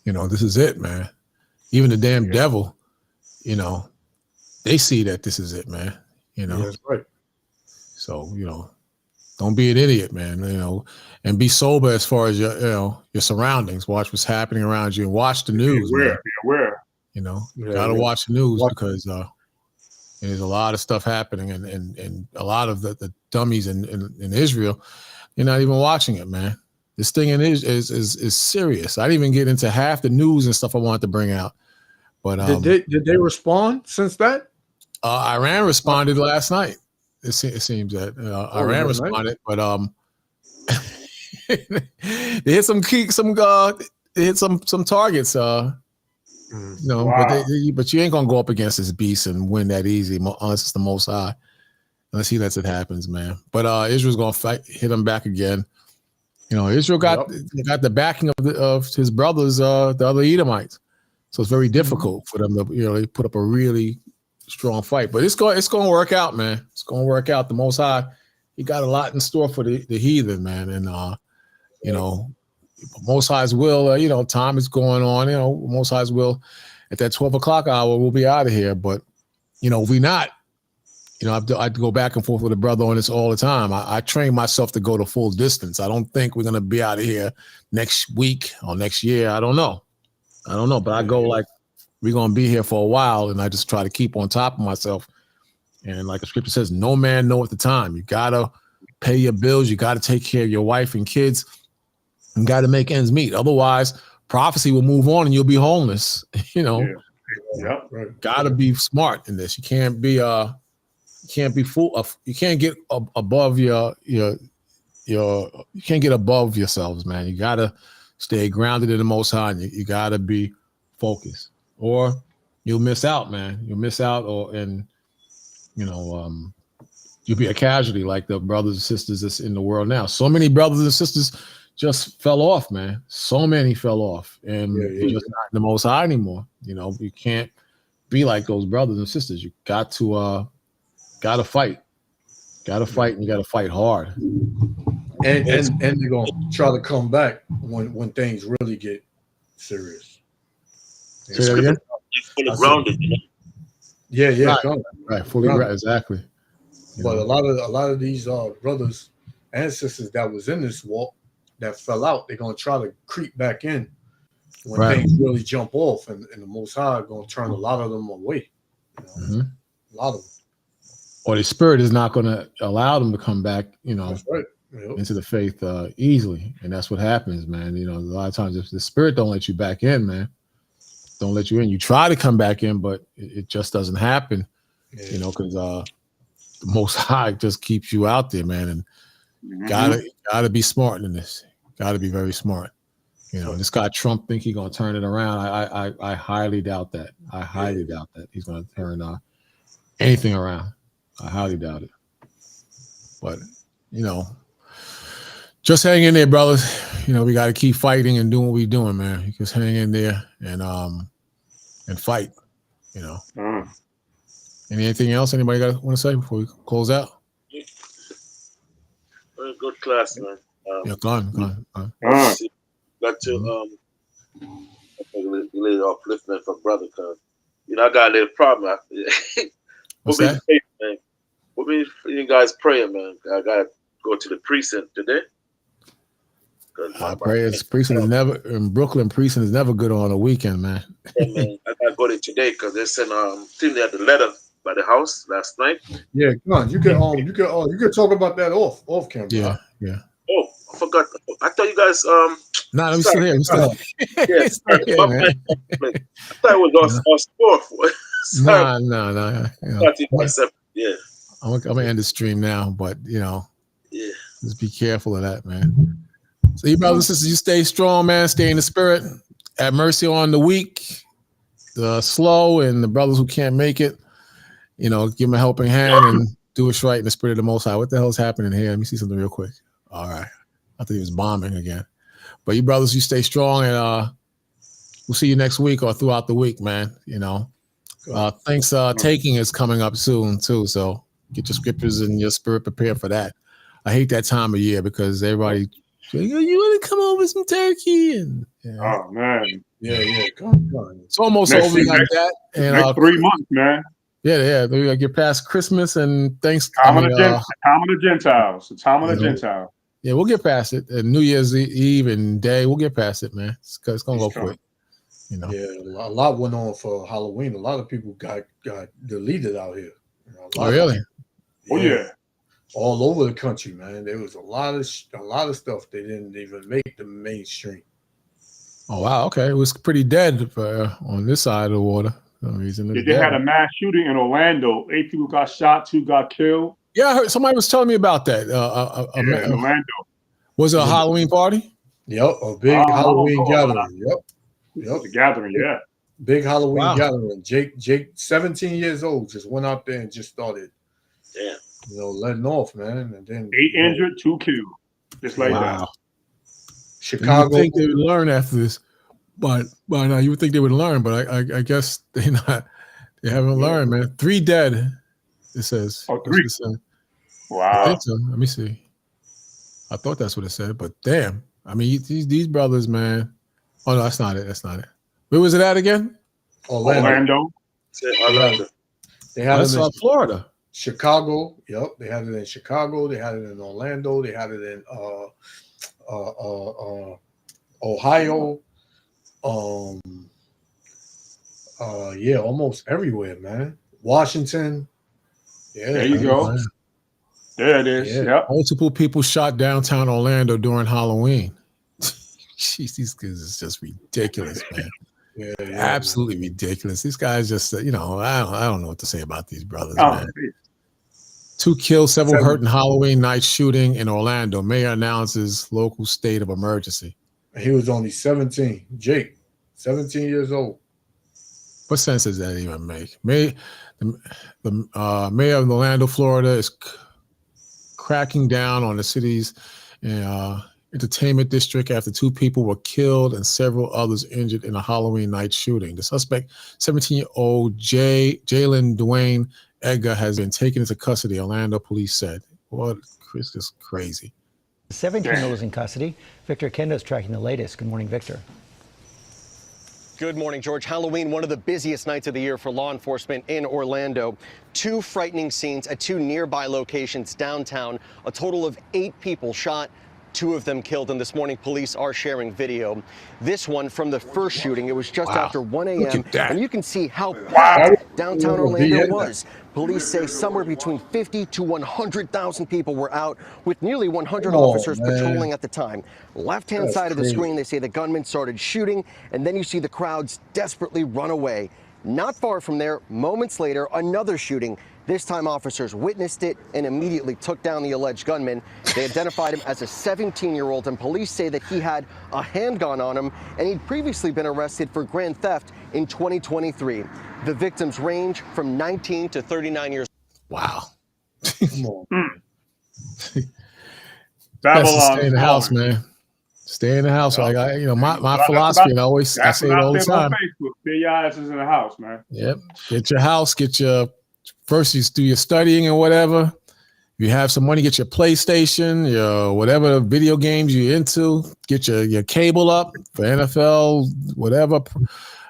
you know, this is it, man. Even the damn devil, you know, they see that this is it, man. You know, that's right. So, you know, don't be an idiot, man, you know, and be sober as far as your surroundings. Watch what's happening around you and watch the news. Be aware. You know, gotta watch the news because there's a lot of stuff happening, and a lot of the dummies in Israel, you're not even watching it, man. This thing is serious. I didn't even get into half the news and stuff I wanted to bring out. But did they respond since that? Iran responded last night. It seems that Iran responded, but they hit some targets. You know, but you ain't gonna go up against this beast and win that easy unless it's the Most High. Unless he lets it happen, man. But Israel's gonna hit them back again. You know, Israel got the backing of his brothers, the other Edomites. So it's very difficult for them to, you know, they put up a really strong fight. But it's going to work out, man. It's going to work out. The Most High, he got a lot in store for the heathen, man. And you know, Most High's will, you know, time is going on. You know, Most High's will at that 12 o'clock hour, we'll be out of here. But you know, if we not, you know, I go back and forth with a brother on this all the time. I train myself to go the full distance. I don't think we're gonna be out of here next week or next year. I don't know, but I go like we're gonna be here for a while, and I just try to keep on top of myself. And like the scripture says, no man knoweth the time. You gotta pay your bills. You gotta take care of your wife and kids, and gotta make ends meet. Otherwise, prophecy will move on, and you'll be homeless. You know, Gotta be smart in this. You can't be fool. You can't get above you can't get above yourselves, man. You gotta stay grounded in the Most High. And you gotta be focused, or you'll miss out, man. You'll miss out, and you'll be a casualty like the brothers and sisters that's in the world now. So many brothers and sisters just fell off, man. So many fell off, and they're just not in the Most High anymore. You can't be like those brothers and sisters. You got to fight. Got to fight, and you got to fight hard. And they're gonna try to come back when things really get serious. Say that again? Fully grounded. Yeah, right, fully grounded, exactly. But a lot of these brothers and sisters that was in this walk that fell out, they're gonna try to creep back in when things really jump off, and the Most High are gonna turn a lot of them away. A lot of them. Or the spirit is not going to allow them to come back, That's right. into the faith easily, and that's what happens, man. A lot of times if the spirit don't let you back in, man, don't let you in. You try to come back in, but it just doesn't happen, because the Most High just keeps you out there, man. And gotta be smart in this. Got to be very smart. This guy Trump think he's gonna turn it around. I highly doubt that. I highly doubt that he's gonna turn anything around. I highly doubt it. But, just hang in there, brothers. We got to keep fighting and doing what we're doing, man. Just hang in there and fight, Anything else anybody want to say before we close out? Very good class, man. Go on. Got to really upliftment for brother, because, I got a little problem. What's that? Man. What mean you guys praying, man? I gotta go to the precinct today. I pray precinct is never in Brooklyn. Precinct is never good on a weekend, man. Yeah, man. I gotta go there today because they sent they had the letter by the house last night. Yeah, come on. You can talk about that off camera. Yeah. Oh, I forgot. I thought you guys Nah, I'm still here. Yeah, man. I thought it was on sport. No. Yeah. I'm gonna end the stream now, but just be careful of that, man. So you brothers and sisters, you stay strong, man. Stay in the spirit. Have mercy on the weak, the slow, and the brothers who can't make it. Give them a helping hand and do what's right in the spirit of the Most High. What the hell's happening here? Let me see something real quick. All right, I thought he was bombing again. But you brothers, you stay strong, and we'll see you next week or throughout the week, man. Thanks. Taking is coming up soon too, so get your scriptures and your spirit prepared for that. I hate that time of year because everybody, you want to come over some turkey and oh man, yeah, come on. It's almost over like that. And next 3 months, man. Yeah. We gotta get past Christmas and Thanksgiving. Time of the Gentiles. The time of the Gentiles. Yeah, we'll get past it. And New Year's Eve and day, we'll get past it, man. It's gonna go quick. Yeah, a lot went on for Halloween. A lot of people got deleted out here. Really? Yeah. All over the country, man. There was a lot of stuff they didn't even make the mainstream. Oh wow, okay. It was pretty dead on this side of the water. For some reason. They had a mass shooting in Orlando. 8 people got shot, 2 got killed. Yeah, I heard somebody was telling me about that. In Orlando. Was it a Halloween party? Yep, a big Halloween gathering. Yep, the gathering. Yeah, big Halloween gathering. Jake, 17 years old, just went out there and just started. Yeah. Letting off, man, and then 8 injured, 2 killed, just like that. Chicago. You think they would learn after this, but you would think they would learn, but I guess they haven't learned, man. 3 dead. It says. Oh, 3. Wow. Let me see. I thought that's what it said, but damn. I mean, these brothers, man. Oh no, that's not it. Where was it at again? Orlando. They had it in Florida. Chicago. Yep. They had it in Chicago. They had it in Orlando. They had it in Ohio. Almost everywhere, man. Washington. Yeah. There you go. There it is. Yeah. Yep. Multiple people shot downtown Orlando during Halloween. Jeez, these kids is just ridiculous, man. Absolutely ridiculous. These guys just, I don't know what to say about these brothers, man. 2 killed, several hurt in Halloween night shooting in Orlando. Mayor announces local state of emergency. He was only 17. Jake, 17 years old. What sense does that even make? The mayor of Orlando, Florida, is cracking down on the city's entertainment district after 2 people were killed and several others injured in a Halloween night shooting. The suspect, 17-year-old Jalen Dwayne Edgar, has been taken into custody, Orlando police said. What? This is crazy. 17-year-old is in custody. Victor Kendo is tracking the latest. Good morning, Victor. Good morning, George. Halloween, one of the busiest nights of the year for law enforcement in Orlando. 2 frightening scenes at 2 nearby locations downtown. A total of 8 people shot, 2 of them killed, and this morning police are sharing video. This one from the first shooting, it was just after 1 a.m. and you can see how packed downtown Orlando was. Police say somewhere between 50 to 100,000 people were out, with nearly 100 officers patrolling at the time. Left-hand side of the screen, they say the gunman started shooting, and then you see the crowds desperately run away. Not far from there, moments later, another shooting. This time, officers witnessed it and immediately took down the alleged gunman. They identified him as a 17-year-old, and police say that he had a handgun on him, and he'd previously been arrested for grand theft in 2023. The victims range from 19 to 39 years. Wow. Come on. Babylon, stay in the house, man. Stay in the house. Like my philosophy, and I say it all the time. Stay your asses in the house, man. Yep. Get your house. First, you do your studying and whatever. If you have some money, get your PlayStation, your whatever video games you're into. Get your cable up for NFL, whatever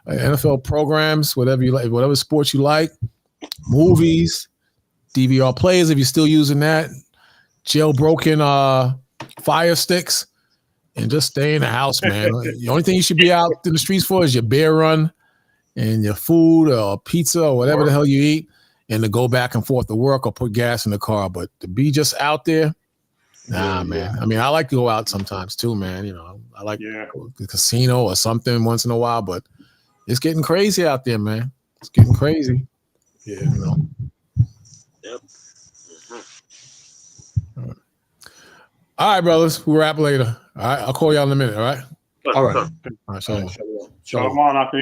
NFL programs, whatever you like, whatever sports you like. Movies, DVR players if you're still using that. Jailbroken Fire Sticks, and just stay in the house, man. The only thing you should be out in the streets for is your beer run and your food or pizza or whatever the hell you eat, and to go back and forth to work or put gas in the car. But to be just out there, nah, man. I mean, I like to go out sometimes too, man. I like the casino or something once in a while, but it's getting crazy out there, man. It's getting crazy. Yep. All right, brothers. We'll wrap later. All right. I'll call y'all in a minute. All right. All right. All right. Shalom. Shalom out there.